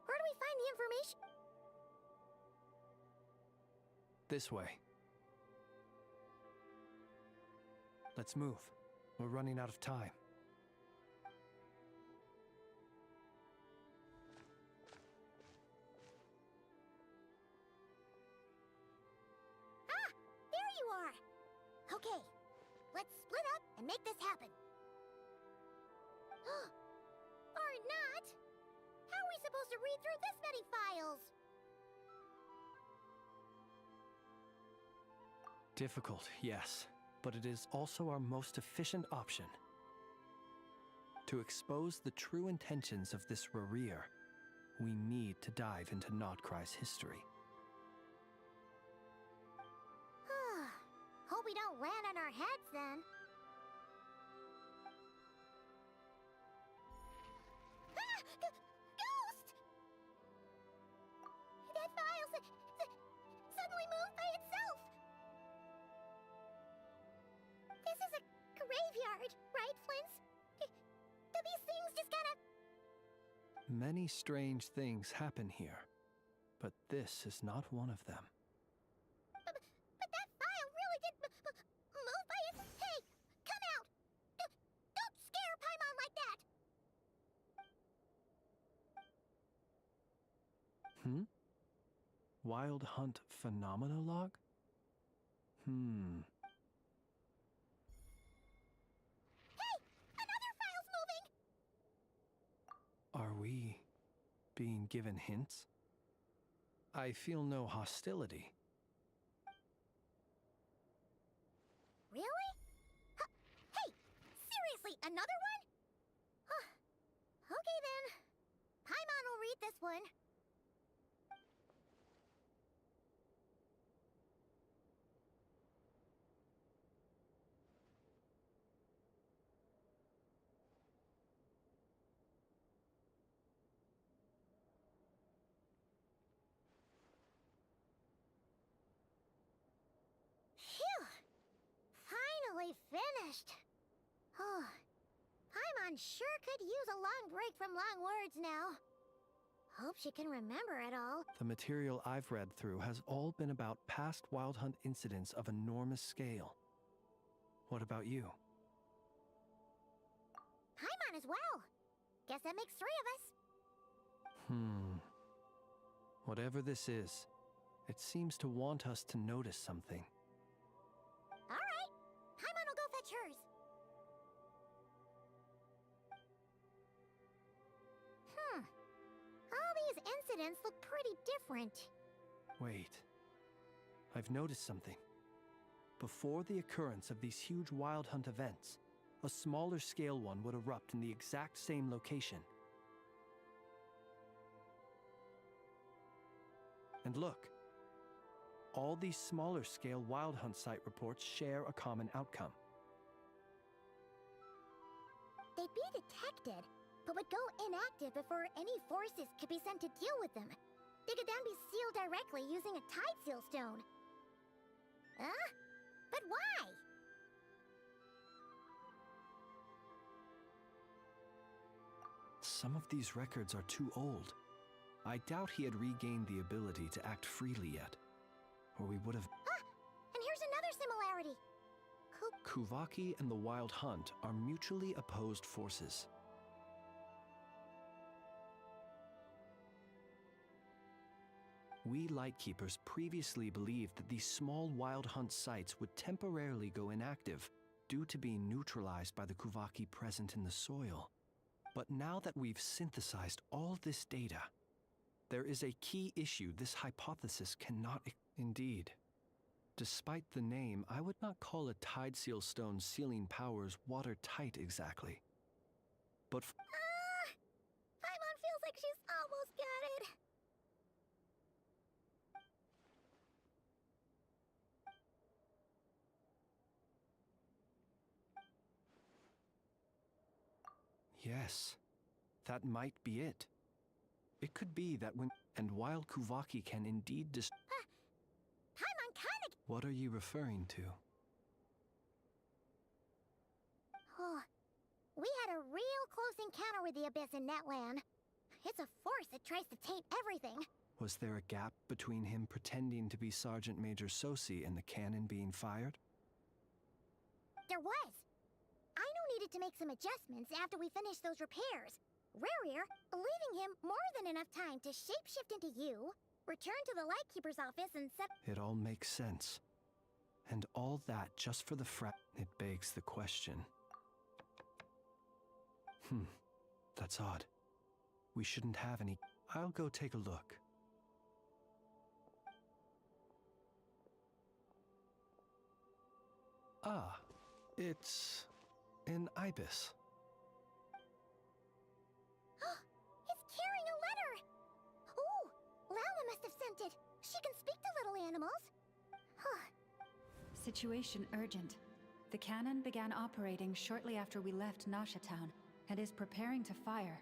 where do we find the information? This way. Let's move. We're running out of time. Ah, there you are. Okay, let's split up and make this happen. Or not. How are we supposed to read through this many files? Difficult, yes, but it is also our most efficient option. To expose the true intentions of this Rereer, we need to dive into Nodcry's history. Hope we don't land on our heads then. Ah! Ghost! That file suddenly moved by itself. This is a graveyard, right, Flint? Do these things just gotta... Many strange things happen here, but this is not one of them. But that file really did move by its... Hey! Come out! Don't scare Paimon like that! Wild Hunt Phenomenologue? Hey! Another file's moving! Are we being given hints? I feel no hostility. Really? Hey! Seriously, another one? Okay then. Paimon will read this one. Phew! Finally finished. Oh, Paimon sure could use a long break from long words now. Hope she can remember it all. The material I've read through has all been about past Wild Hunt incidents of enormous scale. What about you? Paimon as well. Guess that makes 3 of us. Whatever this is, it seems to want us to notice something. All right. Paimon will go fetch hers. All these incidents look pretty different. Wait. I've noticed something. Before the occurrence of these huge Wild Hunt events, a smaller scale one would erupt in the exact same location. And look. All these smaller scale Wild Hunt site reports share a common outcome. They'd be detected, but would go inactive before any forces could be sent to deal with them. They could then be sealed directly using a tide seal stone. Huh? But why? Some of these records are too old. I doubt he had regained the ability to act freely yet. Or we would have... Ah! And here's another similarity. Kuvaki and the Wild Hunt are mutually opposed forces. We Lightkeepers previously believed that these small Wild Hunt sites would temporarily go inactive due to being neutralized by the Kuvaki present in the soil. But now that we've synthesized all this data, there is a key issue this hypothesis cannot... Indeed. Despite the name, I would not call a Tide Seal Stone's sealing powers watertight exactly. But... Paimon feels like she's almost got it. Yes, that might be it. It could be that when... And while Kuvaki can indeed Paimon kinda... What are you referring to? Oh, we had a real close encounter with the Abyss in Netland. It's a force that tries to taint everything. Was there a gap between him pretending to be Sergeant Major Sosi and the cannon being fired? There was. Aino needed to make some adjustments after we finished those repairs. Rerir, leaving him more than enough time to shapeshift into you, return to the Lightkeeper's office and set... It all makes sense. And all that just for the It begs the question. That's odd. We shouldn't have any... I'll go take a look. Ah, it's... an ibis. It's carrying a letter! Ooh, Lala must have sent it. She can speak to little animals. Situation urgent. The cannon began operating shortly after we left Nasha Town and is preparing to fire.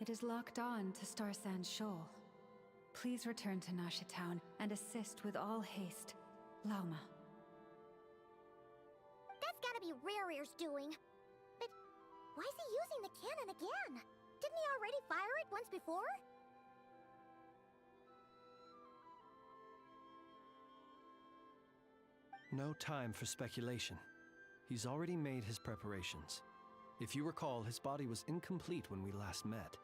It is locked on to Star Sand Shoal. Please return to Nasha Town and assist with all haste. Lauma. That's gotta be Rerir's doing. But why is he using the cannon again? Didn't he already fire it once before? No time for speculation. He's already made his preparations. If you recall, his body was incomplete when we last met.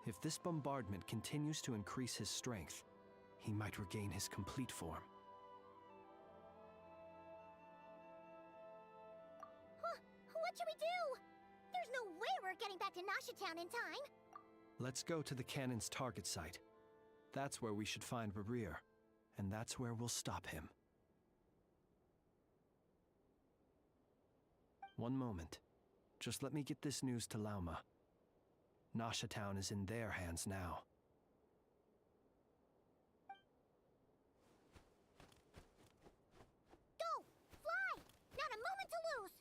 If this bombardment continues to increase his strength, he might regain his complete form. What should we do? There's no way we're getting back to Nasha Town in time. Let's go to the cannon's target site. That's where we should find Rerir, and that's where we'll stop him. One moment. Just let me get this news to Lauma. Nasha Town is in their hands now. Go! Fly! Not a moment to lose!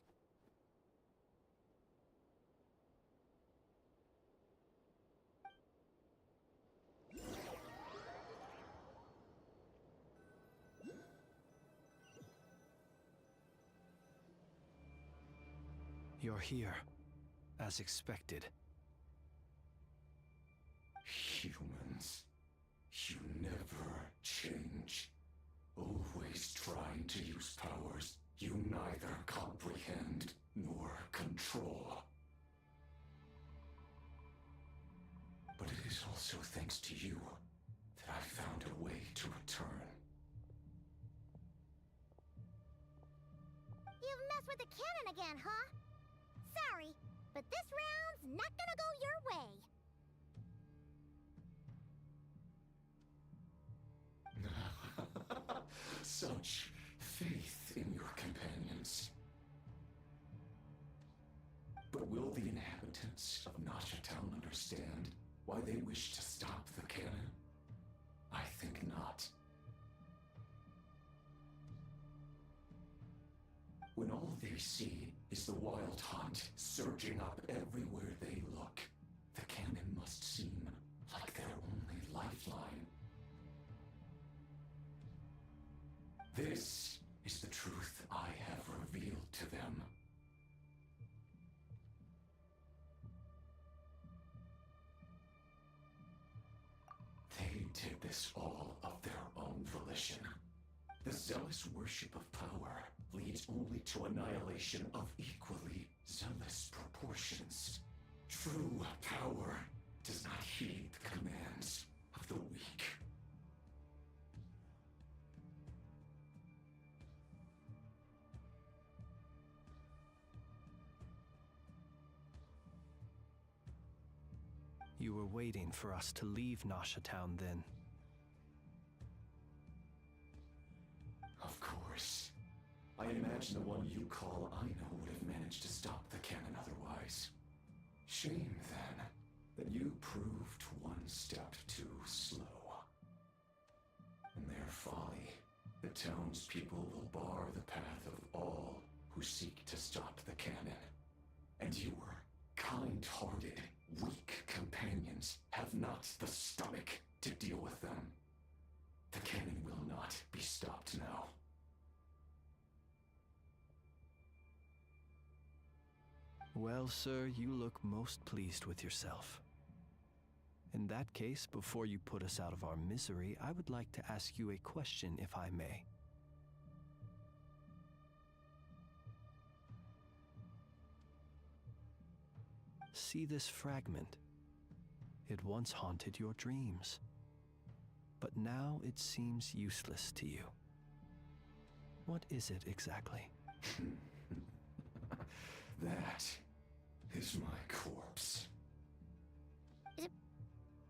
You're here, as expected. Humans, you never change. Always trying to use powers you neither comprehend nor control. But it is also thanks to you that I found a way to return. You've messed with the cannon again, huh? Sorry, but this round's not gonna go your way. Such faith in your companions. But will the inhabitants of Nasha Town understand why why they wish to stop the cannon? I think not. When all they see is the wild hunt surging up everywhere they look, the cannon must seem like their only lifeline. This is the truth I have revealed to them. They did this all of their own volition. The zealous worship of power leads only to annihilation of equally zealous proportions. True power does not heed the commands of the weak. You were waiting for us to leave Nasha Town then. Of course. I imagine the one you call Aino would have managed to stop the cannon otherwise. Shame, then, that you proved one step too slow. In their folly, the townspeople will bar the path of all who seek to stop the cannon. And your kind-hearted, weak companions have not the stomach to deal with them. The cannon will not be stopped now. Well, sir, you look most pleased with yourself. In that case, before you put us out of our misery, I would like to ask you a question, if I may. See this fragment? It once haunted your dreams, but now it seems useless to you. What is it exactly? That is my corpse.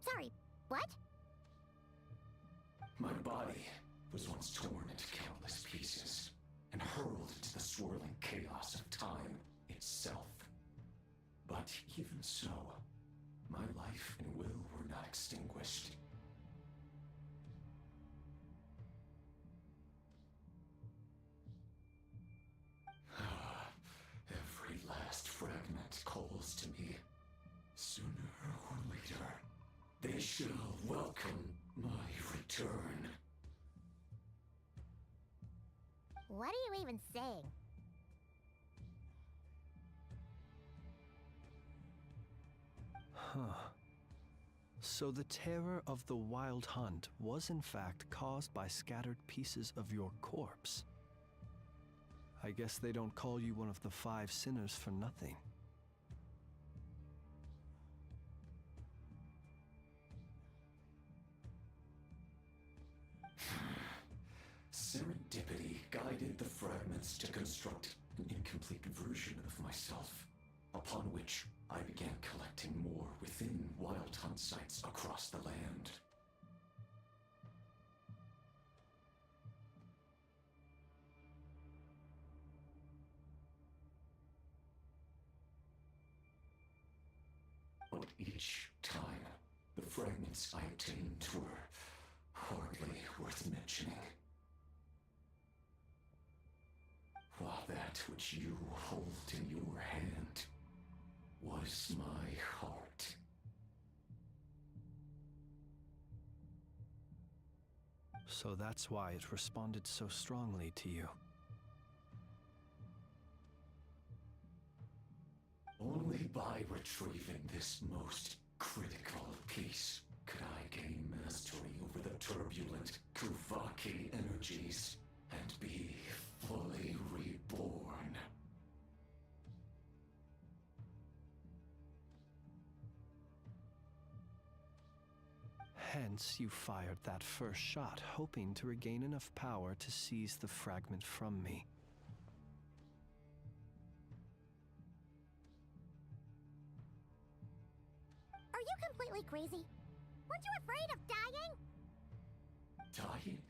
Sorry, what? My body was once torn into countless pieces and hurled into the swirling chaos of time itself. But even so, my life and will were not extinguished. Every last fragment calls to me. Sooner or later, they shall welcome my return. What are you even saying? Huh. So the terror of the wild hunt was in fact caused by scattered pieces of your corpse. I guess they don't call you one of the 5 sinners for nothing. Serendipity guided the fragments to construct an incomplete version of myself, upon which I began collecting more within wild hunt sites across the land. But each time, the fragments I obtained were hardly worth mentioning. While that which you hold in your hand was my heart. So that's why it responded so strongly to you. Only by retrieving this most critical piece could I gain mastery over the turbulent Kuvaki energies and be fully reborn. Hence, you fired that first shot, hoping to regain enough power to seize the fragment from me. Are you completely crazy? Weren't you afraid of dying? Dying?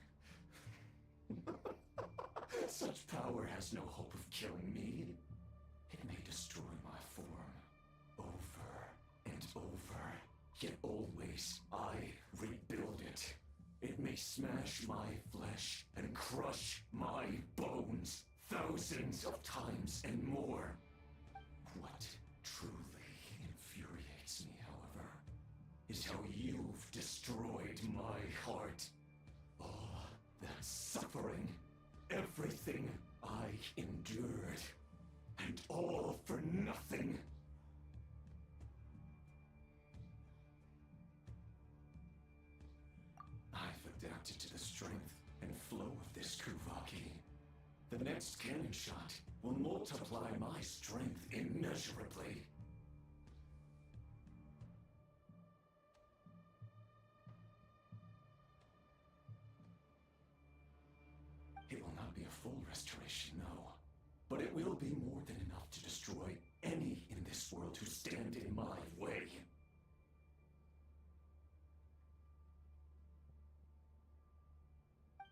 Such power has no hope of killing me. It may destroy my form over and over, yet always I rebuild it. It may smash my flesh and crush my bones thousands of times and more. What truly infuriates me, however, is how you've destroyed my heart. All that suffering, everything I endured, and all for nothing. I've adapted to the strength and flow of this Kuvaki. The next cannon shot will multiply my strength immeasurably. It will not be a full restoration, no. But it will be more than enough to destroy any in this world who stand in my way.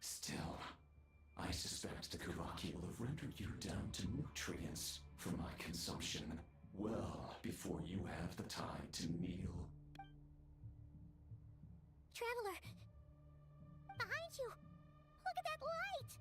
Still, I suspect the Kuvaki will have rendered you down to nutrients for my consumption well before you have the time to kneel. Traveler! Behind you! Look at that light!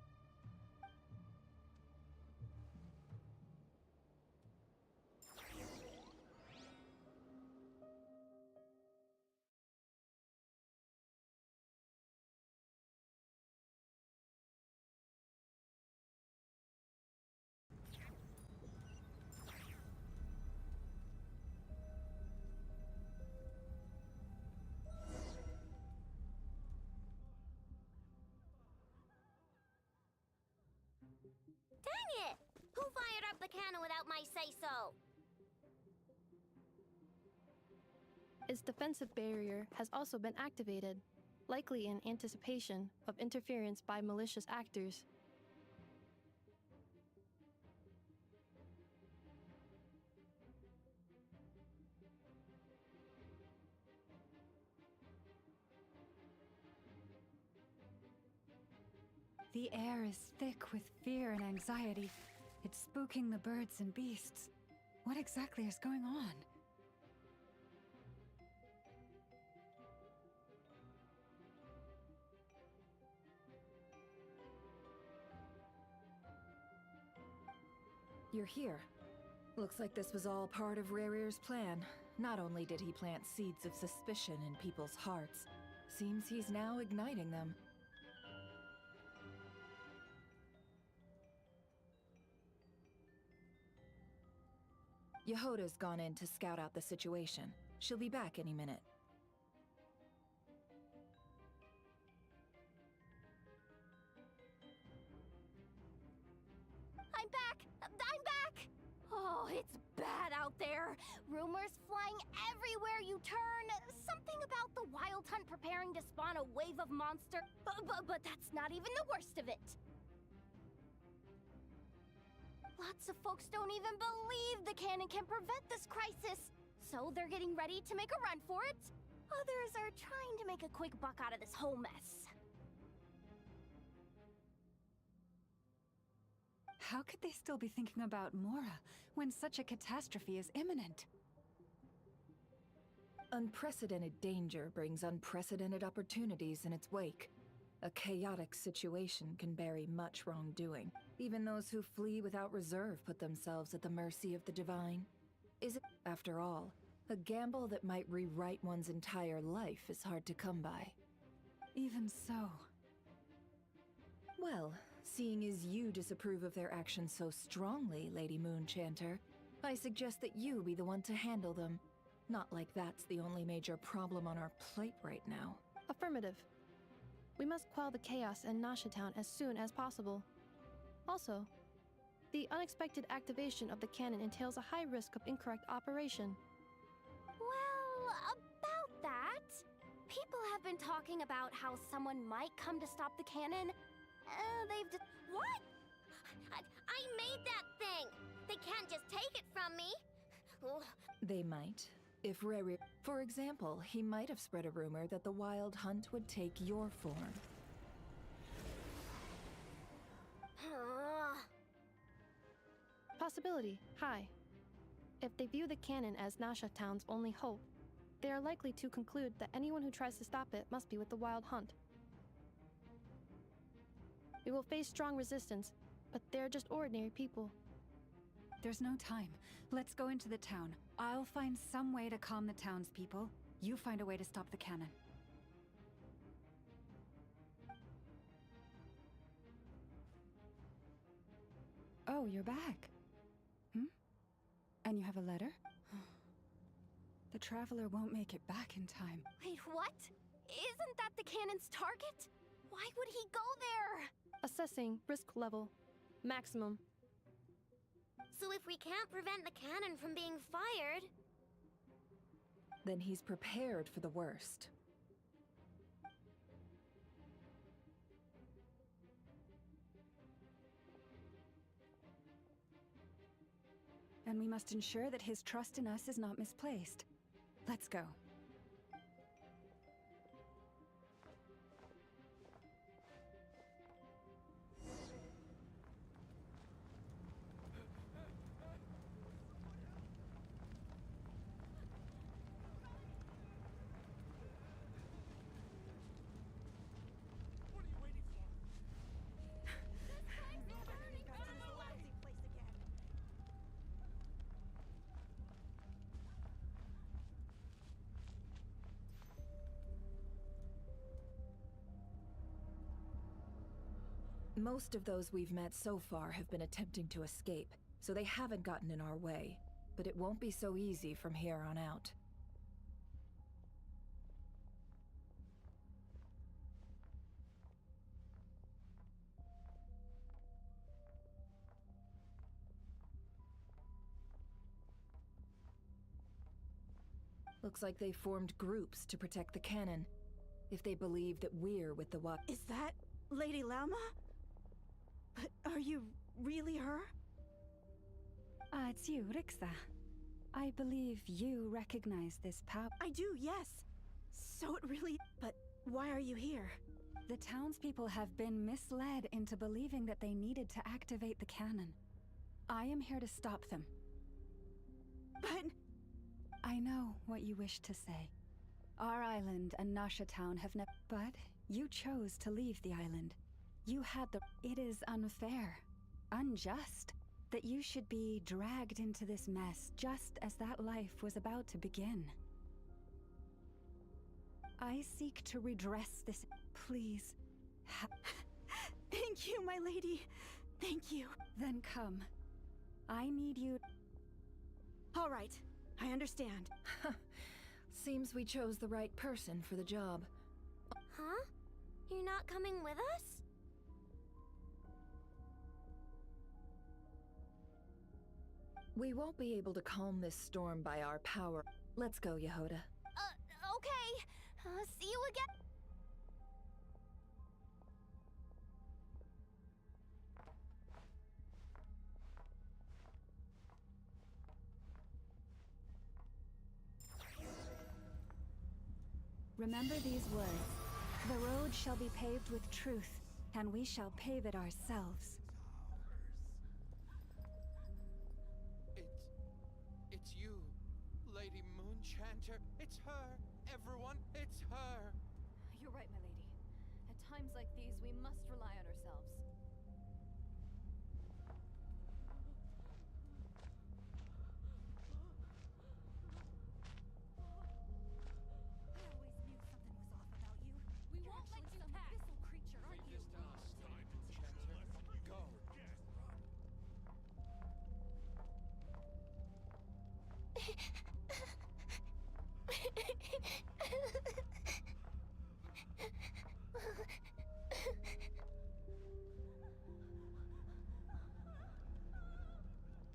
Dang it! Who fired up the cannon without my say-so? Its defensive barrier has also been activated, likely in anticipation of interference by malicious actors. The air is thick with fear and anxiety. It's spooking the birds and beasts. What exactly is going on? You're here. Looks like this was all part of Rerir's plan. Not only did he plant seeds of suspicion in people's hearts, seems he's now igniting them. Yehoda's gone in to scout out the situation. She'll be back any minute. I'm back! I'm back! Oh, it's bad out there. Rumors flying everywhere you turn. Something about the Wild Hunt preparing to spawn a wave of monster. But that's not even the worst of it. Lots of folks don't even believe the cannon can prevent this crisis. So they're getting ready to make a run for it. Others are trying to make a quick buck out of this whole mess. How could they still be thinking about Mora when such a catastrophe is imminent? Unprecedented danger brings unprecedented opportunities in its wake. A chaotic situation can bury much wrongdoing. Even those who flee without reserve put themselves at the mercy of the divine. Is it, after all, a gamble that might rewrite one's entire life is hard to come by. Even so. Well, seeing as you disapprove of their actions so strongly, Lady Moonchanter, I suggest that you be the one to handle them. Not like that's the only major problem on our plate right now. Affirmative. We must quell the chaos in Nasha Town as soon as possible. Also, the unexpected activation of the cannon entails a high risk of incorrect operation. Well, about that, people have been talking about how someone might come to stop the cannon. What? I made that thing! They can't just take it from me! They might. If Rerir... For example, he might have spread a rumor that the Wild Hunt would take your form. Possibility, high. If they view the cannon as Nasha Town's only hope, they are likely to conclude that anyone who tries to stop it must be with the Wild Hunt. We will face strong resistance, but they're just ordinary people. There's no time. Let's go into the town. I'll find some way to calm the townspeople. You find a way to stop the cannon. Oh, you're back. And you have a letter? The traveler won't make it back in time. Wait, what? Isn't that the cannon's target? Why would he go there? Assessing risk level. Maximum. So if we can't prevent the cannon from being fired... Then he's prepared for the worst. And we must ensure that his trust in us is not misplaced. Let's go. Most of those we've met so far have been attempting to escape, so they haven't gotten in our way. But it won't be so easy from here on out. Looks like they formed groups to protect the cannon. If they believe that we're with the Is that Lady Lama? But are you really her? It's you, Rixa. I believe you recognize this power. I do, yes. So it really... But why are you here? The townspeople have been misled into believing that they needed to activate the cannon. I am here to stop them. But... I know what you wish to say. Our island and Nasha Town have never... But you chose to leave the island. You had the... It is unfair, unjust, that you should be dragged into this mess just as that life was about to begin. I seek to redress this. Please. Thank you, my lady. Thank you. Then come. I need you. All right, I understand. Seems we chose the right person for the job. Huh? You're not coming with us? We won't be able to calm this storm by our power. Let's go, Yehoda. Okay. See you again. Remember these words. The road shall be paved with truth, and we shall pave it ourselves. It's you, Lady Moonchanter. It's her. Everyone, it's her. You're right, my lady. At times like these, we must rely on ourselves. We won't let you pass. Abyssal creature, aren't you? Go.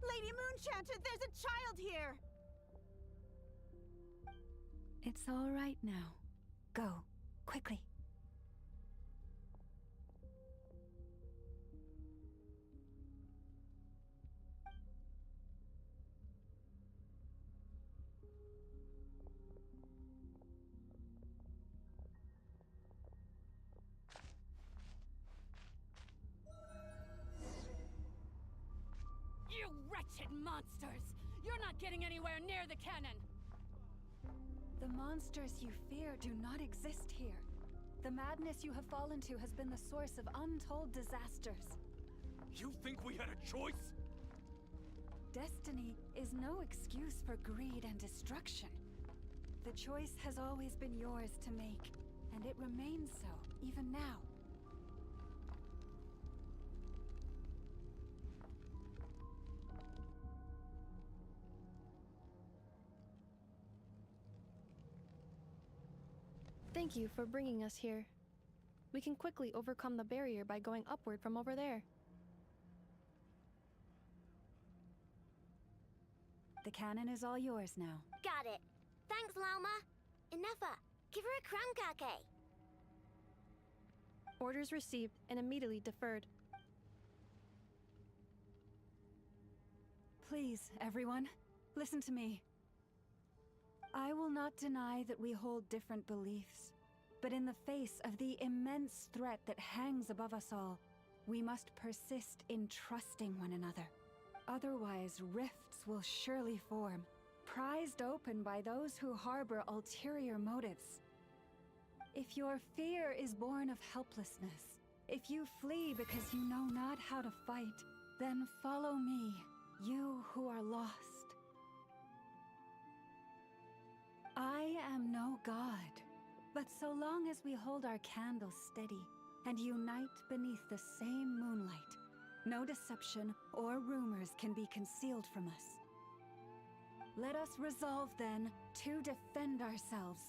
Lady Moonchanter, there's a child here! It's all right now. Go, quickly. You wretched monsters! You're not getting anywhere near the cannon! The monsters you fear do not exist here. The madness you have fallen to has been the source of untold disasters. You think we had a choice? Destiny is no excuse for greed and destruction. The choice has always been yours to make, and it remains so, even now. Thank you for bringing us here. We can quickly overcome the barrier by going upward from over there. The cannon is all yours now. Got it. Thanks, Lauma. Enougha, give her a crumb cake. Orders received and immediately deferred. Please, everyone, listen to me. I will not deny that we hold different beliefs, but in the face of the immense threat that hangs above us all, we must persist in trusting one another. Otherwise, rifts will surely form, prized open by those who harbor ulterior motives. If your fear is born of helplessness, if you flee because you know not how to fight, then follow me, you who are lost. I am no god, but so long as we hold our candles steady and unite beneath the same moonlight, no deception or rumors can be concealed from us. Let us resolve, then, to defend ourselves,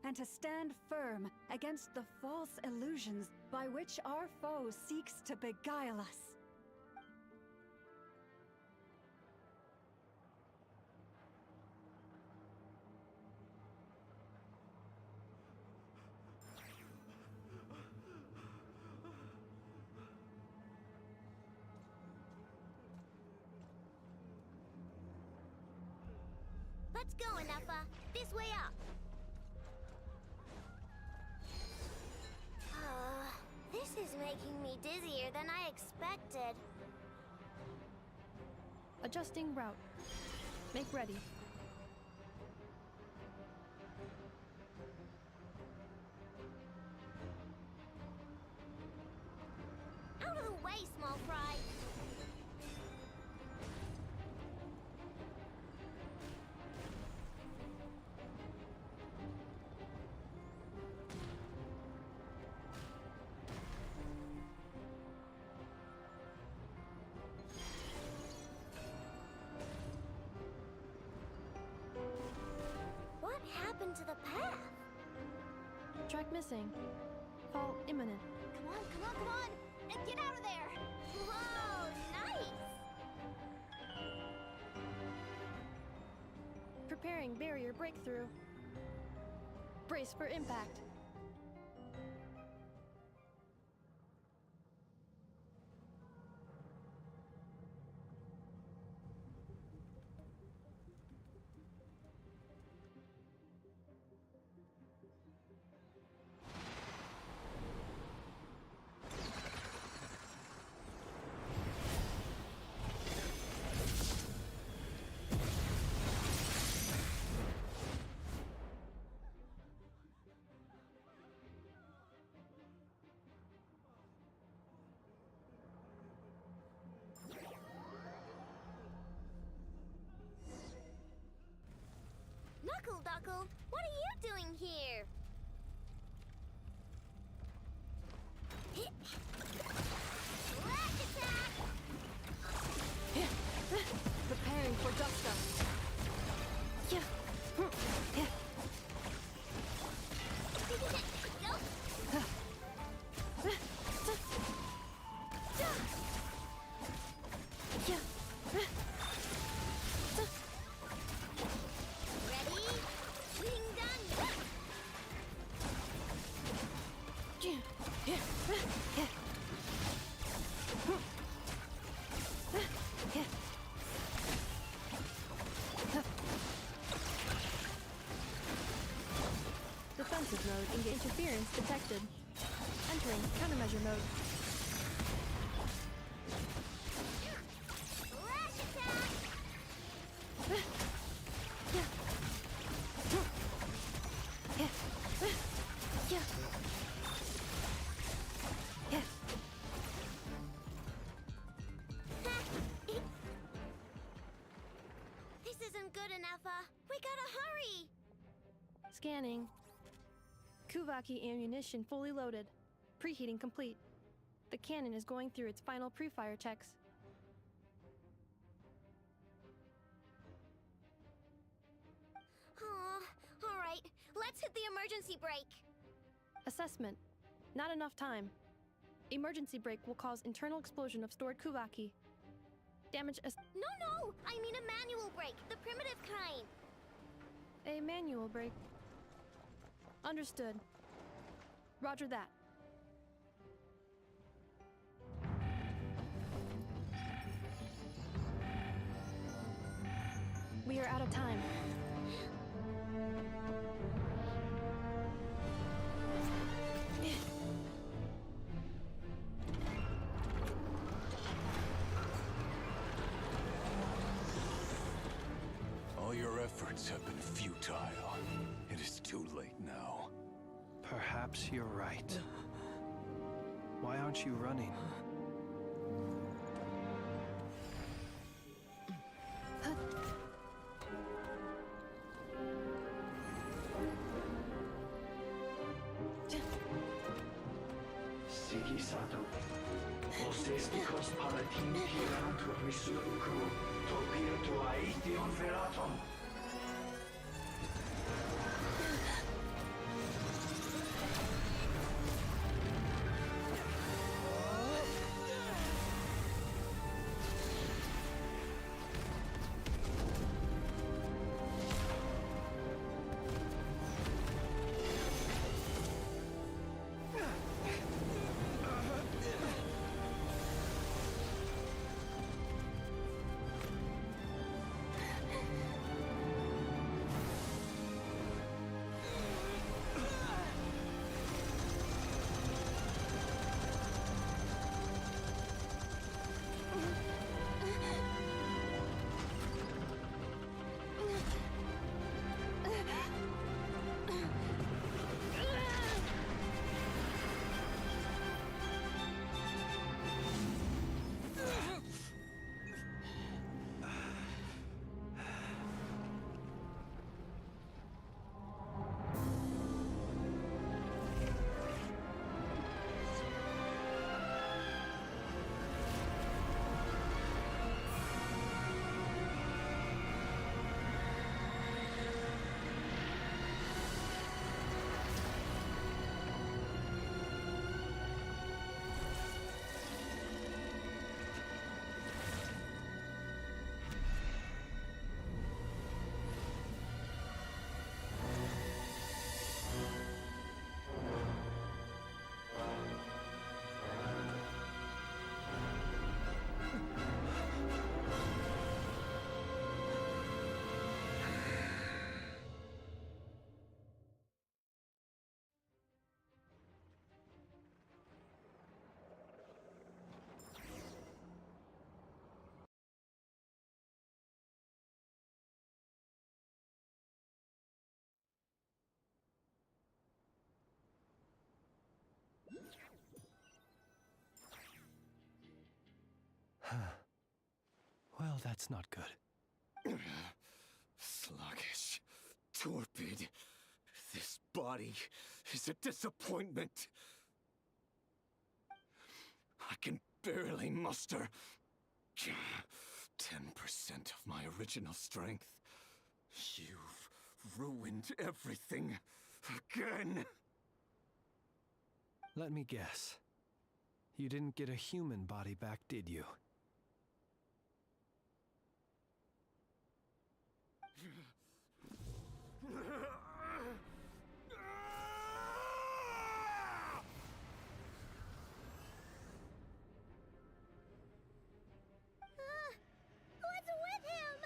and to stand firm against the false illusions by which our foe seeks to beguile us. Let's go, Enougha. This way up. This is making me dizzier than I expected. Adjusting route. Make ready. Out of the way, small fry. What happened to the path? Track missing. Fall imminent. Come on, come on, come on! And get out of there! Whoa, nice! Preparing barrier breakthrough. Brace for impact. Knuckle Duckle, what are you doing here? Slash attack! Preparing for dust up. Yeah. Yeah. Ready? Wing done! Defensive mode. Engage interference detected. Entering countermeasure mode. Slash attack! Scanning. Kuvaki ammunition fully loaded. Preheating complete. The cannon is going through its final pre-fire checks. All right, let's hit the emergency brake. Assessment. Not enough time. Emergency brake will cause internal explosion of stored Kuvaki. Damage as— No, I mean a manual brake, the primitive kind. A manual brake. Understood. Roger that. We are out of time. All your efforts have been futile. It is too late now. Perhaps you're right. Why aren't you running? Sigisato. Osestikos palatin tirantur misuruku, topirtu aithion veraton. Well, that's not good. Sluggish, torpid. This body is a disappointment. I can barely muster 10% of my original strength. You've ruined everything again. Let me guess. You didn't get a human body back, did you? What's with him?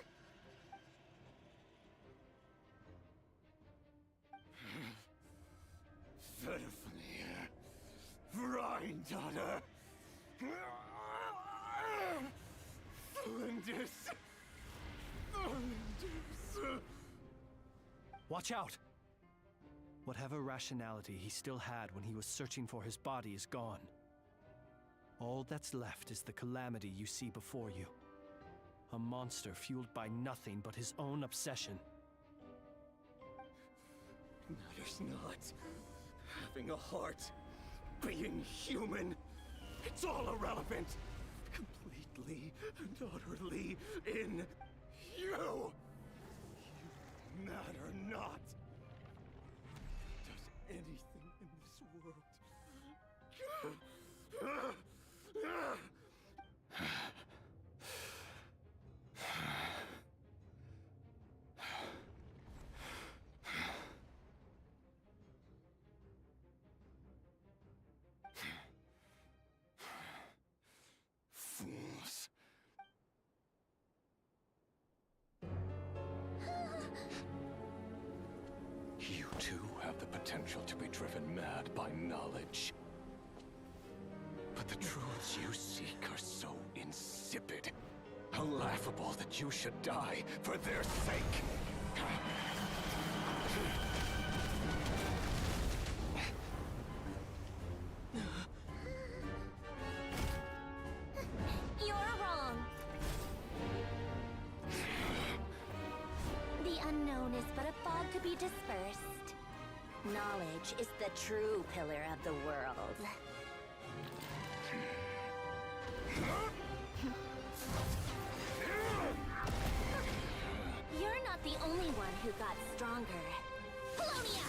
Verfnir, Rheindaughter, Flinders. Watch out! Whatever rationality he still had when he was searching for his body is gone. All that's left is the calamity you see before you. A monster fueled by nothing but his own obsession. matters not. Having a heart, being human, it's all irrelevant. Completely and utterly in you. You matter not. Does anything in this world. Fools. You too have the potential to be driven mad by knowledge. But the truths you seek are so insipid. How laughable that you should die for their sake. You're wrong. The unknown is but a fog to be dispersed. Knowledge is the true pillar of the world. You're not the only one who got stronger. Polonia!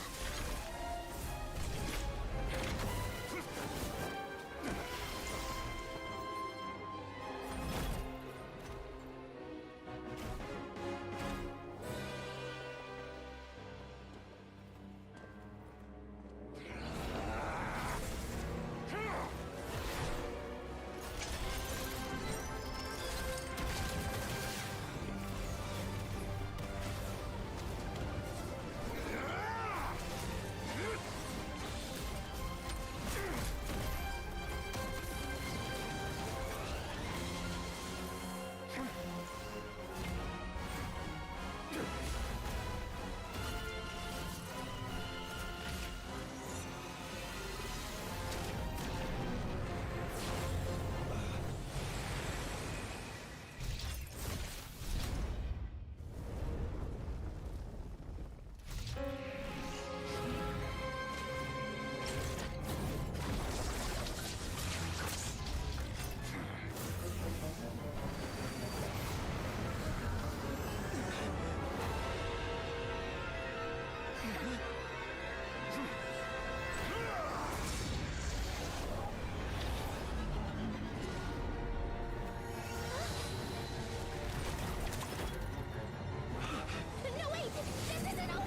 No, wait! This isn't over!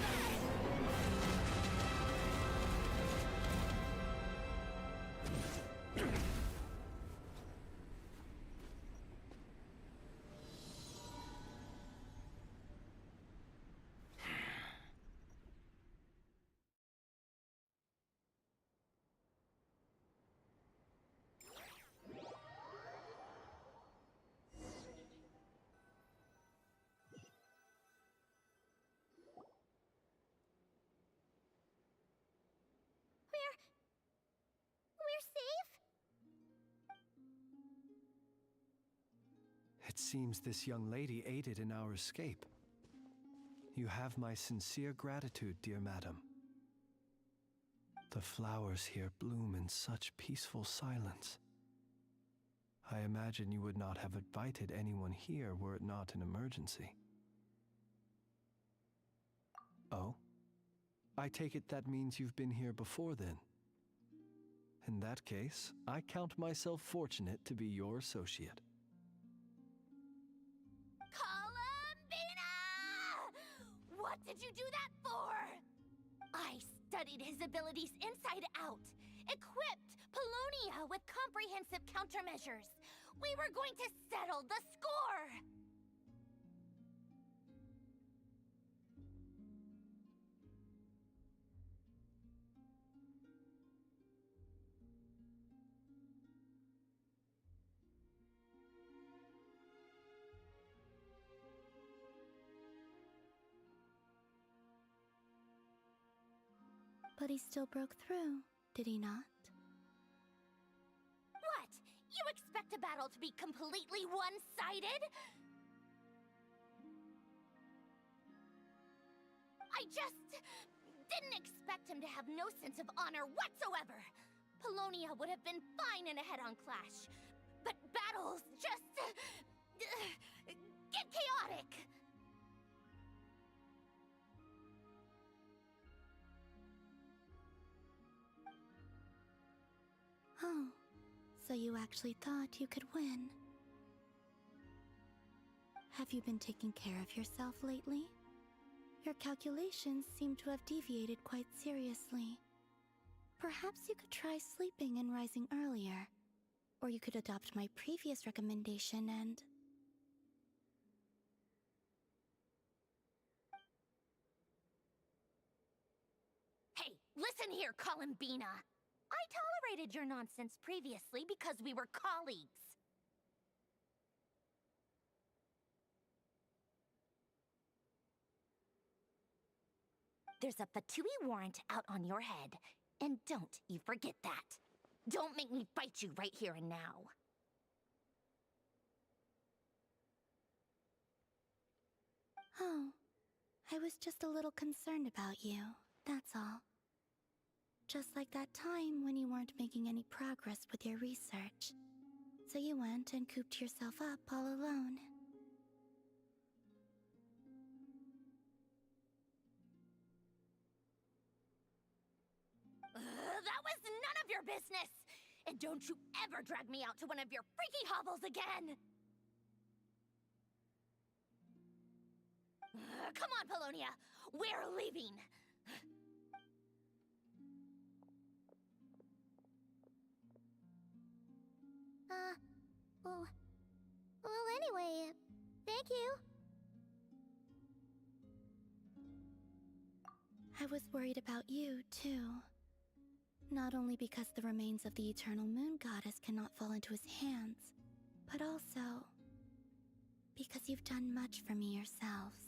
We're safe? It seems this young lady aided in our escape. You have my sincere gratitude, dear madam. The flowers here bloom in such peaceful silence. I imagine you would not have invited anyone here were it not an emergency. Oh? I take it that means you've been here before then. In that case, I count myself fortunate to be your associate. Columbina! What did you do that for? I studied his abilities inside out, equipped Polonia with comprehensive countermeasures. We were going to settle the score! But he still broke through, did he not? What? You expect a battle to be completely one-sided? I just didn't expect him to have no sense of honor whatsoever. Polonia would have been fine in a head-on clash. But battles just... get chaotic. Oh, so you actually thought you could win. Have you been taking care of yourself lately? Your calculations seem to have deviated quite seriously. Perhaps you could try sleeping and rising earlier. Or you could adopt my previous recommendation and... Hey, listen here, Columbina. I tolerated your nonsense previously because we were colleagues. There's a Fatui warrant out on your head, and don't you forget that. Don't make me fight you right here and now. Oh, I was just a little concerned about you, that's all. Just like that time when you weren't making any progress with your research. So you went and cooped yourself up all alone. That was none of your business! And don't you ever drag me out to one of your freaky hovels again! Come on, Polonia! We're leaving! Well, anyway, thank you. I was worried about you, too. Not only because the remains of the Eternal Moon Goddess cannot fall into his hands, but also because you've done much for me yourselves.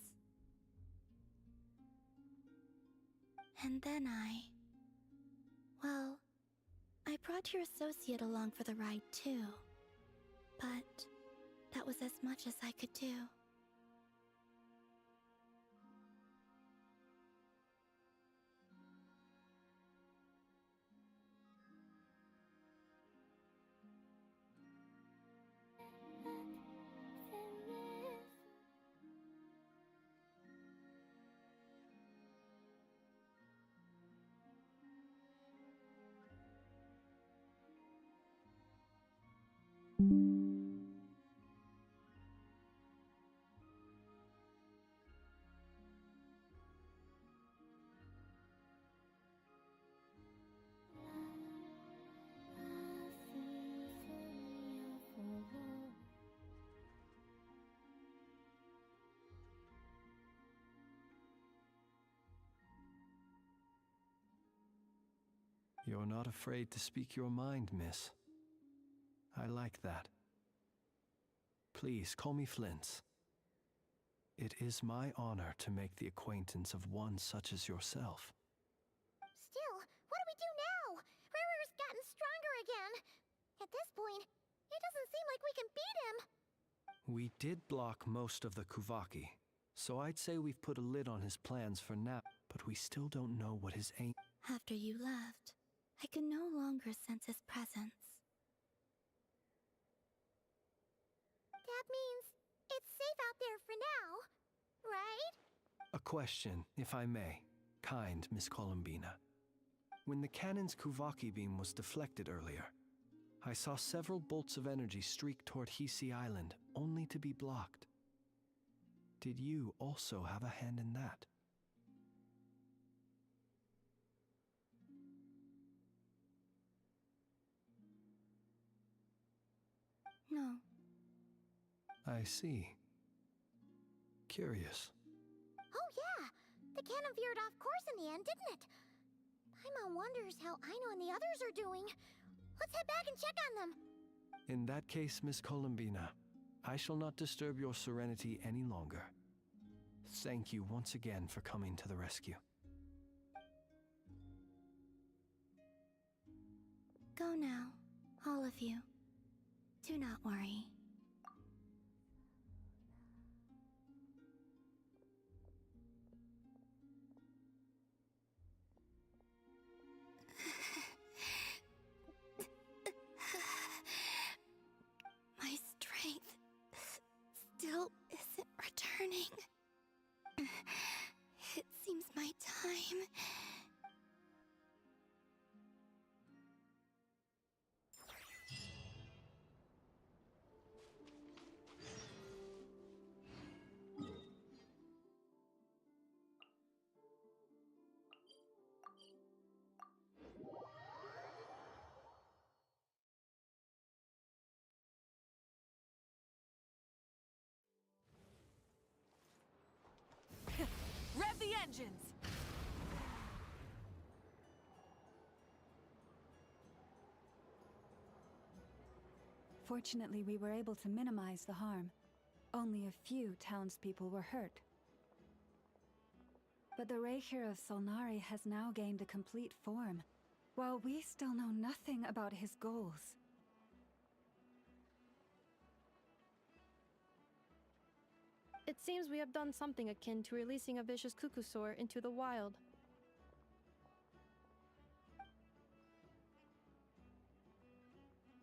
And then well, I brought your associate along for the ride too. But that was as much as I could do. You're not afraid to speak your mind, miss. I like that. Please, call me Flint. It is my honor to make the acquaintance of one such as yourself. Still, what do we do now? Riri's gotten stronger again. At this point, it doesn't seem like we can beat him. We did block most of the Kuvaki, so I'd say we've put a lid on his plans for now, but we still don't know what his aim... After you left, I can no longer sense his presence. That means it's safe out there for now, right? A question, if I may. Kind Miss Columbina. When the cannon's Kuvaki beam was deflected earlier, I saw several bolts of energy streak toward Hisi Island, only to be blocked. Did you also have a hand in that? No. I see. Curious. Oh yeah! The cannon veered off course in the end, didn't it? Paimon wonders how Aino and the others are doing. Let's head back and check on them. In that case, Miss Columbina, I shall not disturb your serenity any longer. Thank you once again for coming to the rescue. Go now, all of you. Do not worry. engines! Fortunately, we were able to minimize the harm. Only a few townspeople were hurt. But the Reikir of Solnari has now gained a complete form, while we still know nothing about his goals. It seems we have done something akin to releasing a vicious Kukusaur into the wild.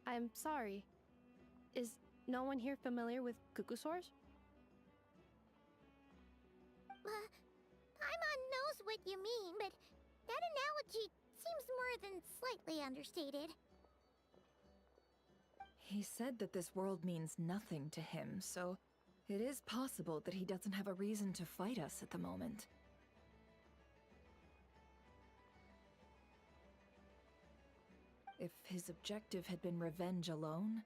I'm sorry. Is no one here familiar with Kukusaurs? Paimon knows what you mean, but that analogy seems more than slightly understated. He said that this world means nothing to him, so it is possible that he doesn't have a reason to fight us at the moment. If his objective had been revenge alone,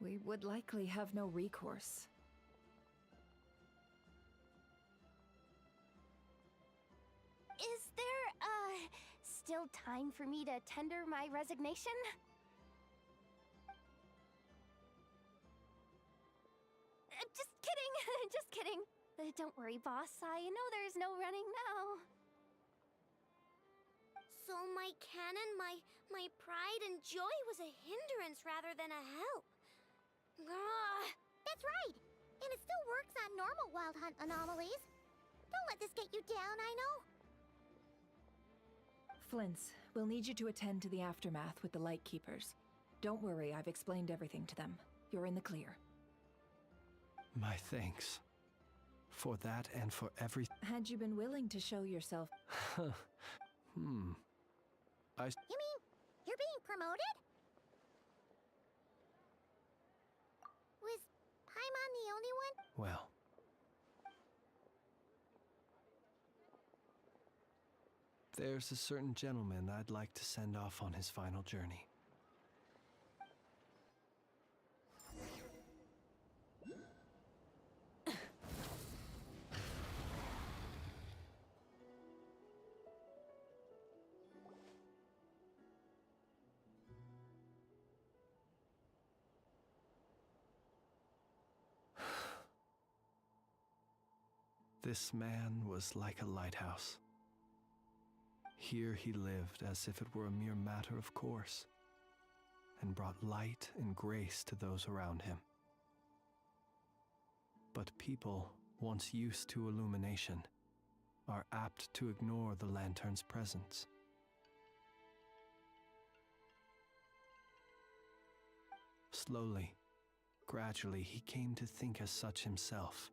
we would likely have no recourse. Is there, still time for me to tender my resignation? Just kidding, just kidding. Don't worry, boss. I know there's no running now. So my cannon, my pride and joy was a hindrance rather than a help. Grr. That's right! And it still works on normal wild hunt anomalies. Don't let this get you down, I know. Flints, we'll need you to attend to the aftermath with the Lightkeepers. Don't worry, I've explained everything to them. You're in the clear. My thanks. For that and for every... Had you been willing to show yourself... You mean, you're being promoted? Was Paimon the only one? Well... There's a certain gentleman I'd like to send off on his final journey. This man was like a lighthouse. Here he lived as if it were a mere matter of course, and brought light and grace to those around him. But people, once used to illumination, are apt to ignore the lantern's presence. Slowly, gradually, he came to think as such himself.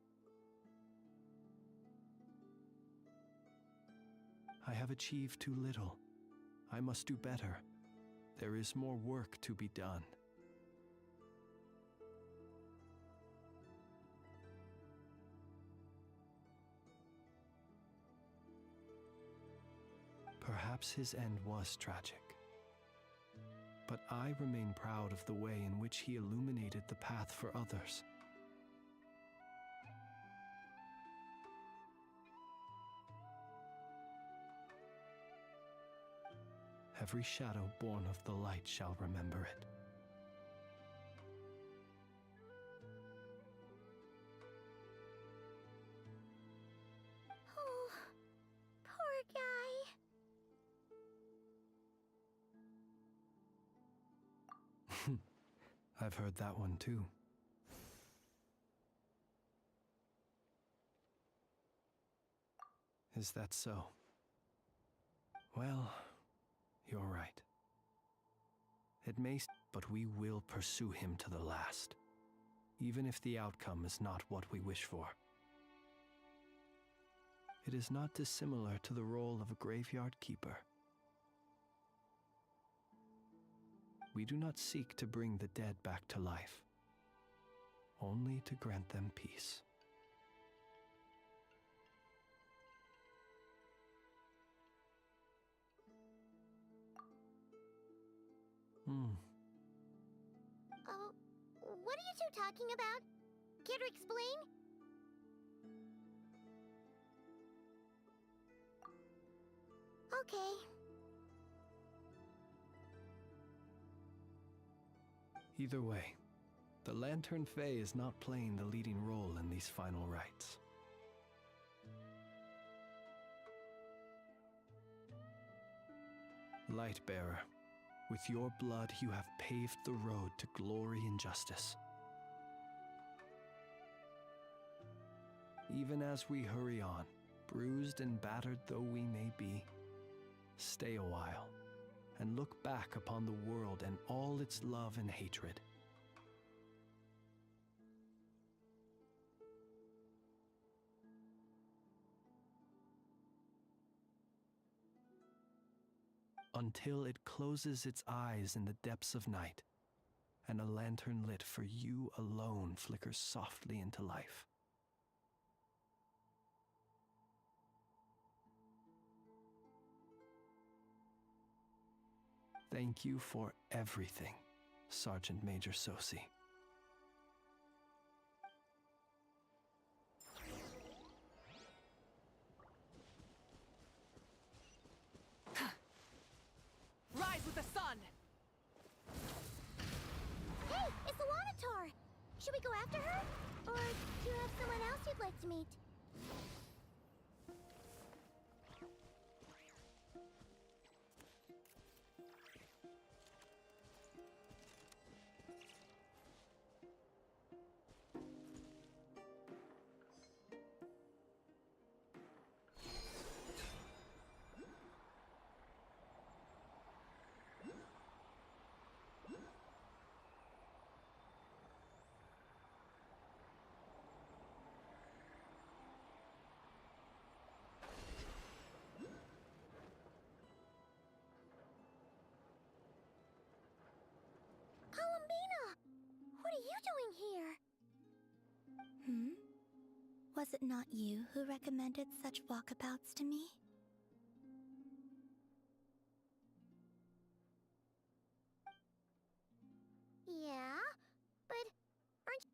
I have achieved too little. I must do better. There is more work to be done. Perhaps his end was tragic. But I remain proud of the way in which he illuminated the path for others. Every shadow born of the light shall remember it. Oh, poor guy. I've heard that one too. Is that so? Well, you're right. It may, but we will pursue him to the last, even if the outcome is not what we wish for. It is not dissimilar to the role of a graveyard keeper. We do not seek to bring the dead back to life, only to grant them peace. What are you two talking about? Care to explain? Okay. Either way, the Lantern Fae is not playing the leading role in these final rites. Lightbearer, with your blood you have paved the road to glory and justice. Even as we hurry on, bruised and battered though we may be, stay a while and look back upon the world and all its love and hatred. Until it closes its eyes in the depths of night, and a lantern lit for you alone flickers softly into life. Thank you for everything, Sergeant Major Sosi. Rise with the sun! Hey, it's the Wanatar! Should we go after her? Or do you have someone else you'd like to meet? What are you doing here? Was it not you who recommended such walkabouts to me? Yeah, but aren't you...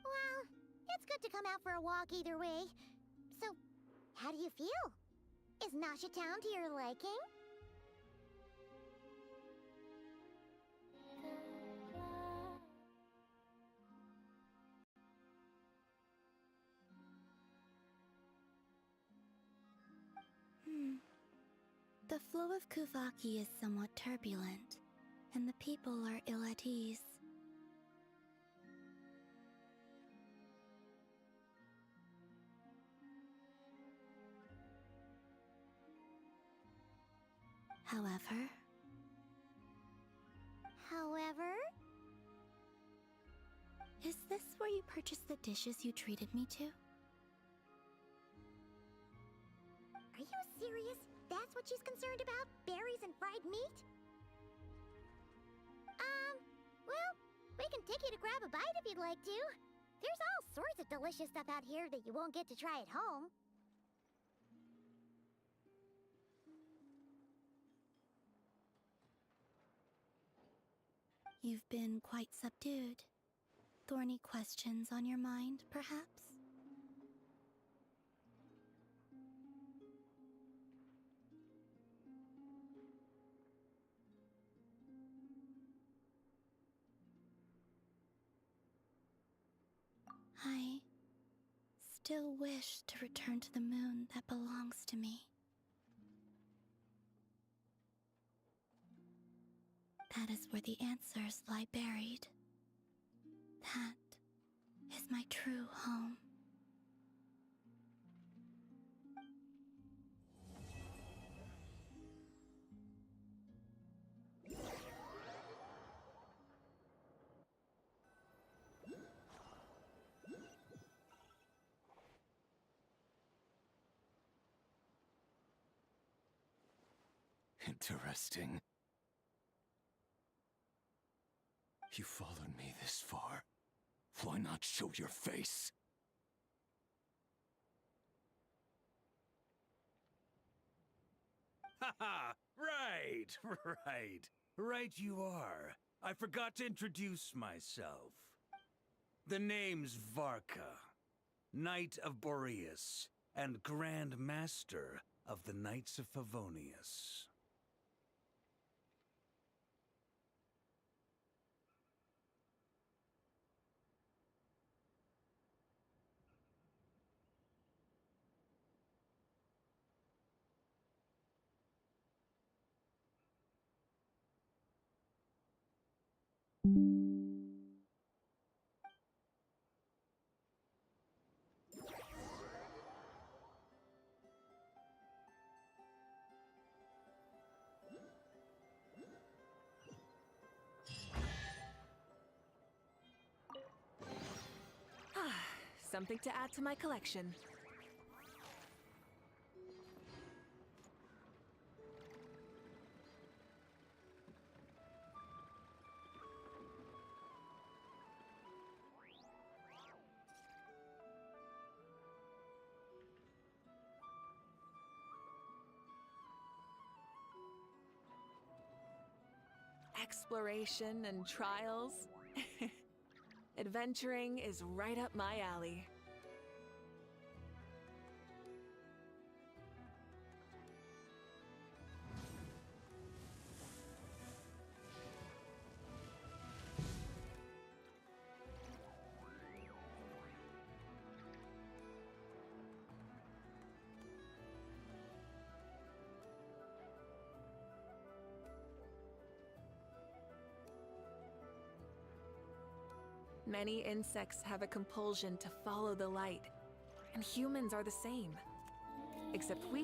Well, it's good to come out for a walk either way. So, how do you feel? Is Nasha Town to your liking? The flow of Kuvaki is somewhat turbulent, and the people are ill at ease. However, is this where you purchased the dishes you treated me to? Are you serious? That's what she's concerned about? Berries and fried meat? Well, we can take you to grab a bite if you'd like to. There's all sorts of delicious stuff out here that you won't get to try at home. You've been quite subdued. Thorny questions on your mind, perhaps? I still wish to return to the moon that belongs to me. That is where the answers lie buried. That is my true home. Interesting. You followed me this far. Why not show your face? Haha! Right, right. Right you are. I forgot to introduce myself. The name's Varka, Knight of Boreas, and Grand Master of the Knights of Favonius. Something to add to my collection. Exploration and trials. Adventuring is right up my alley. Many insects have a compulsion to follow the light, and humans are the same. Except we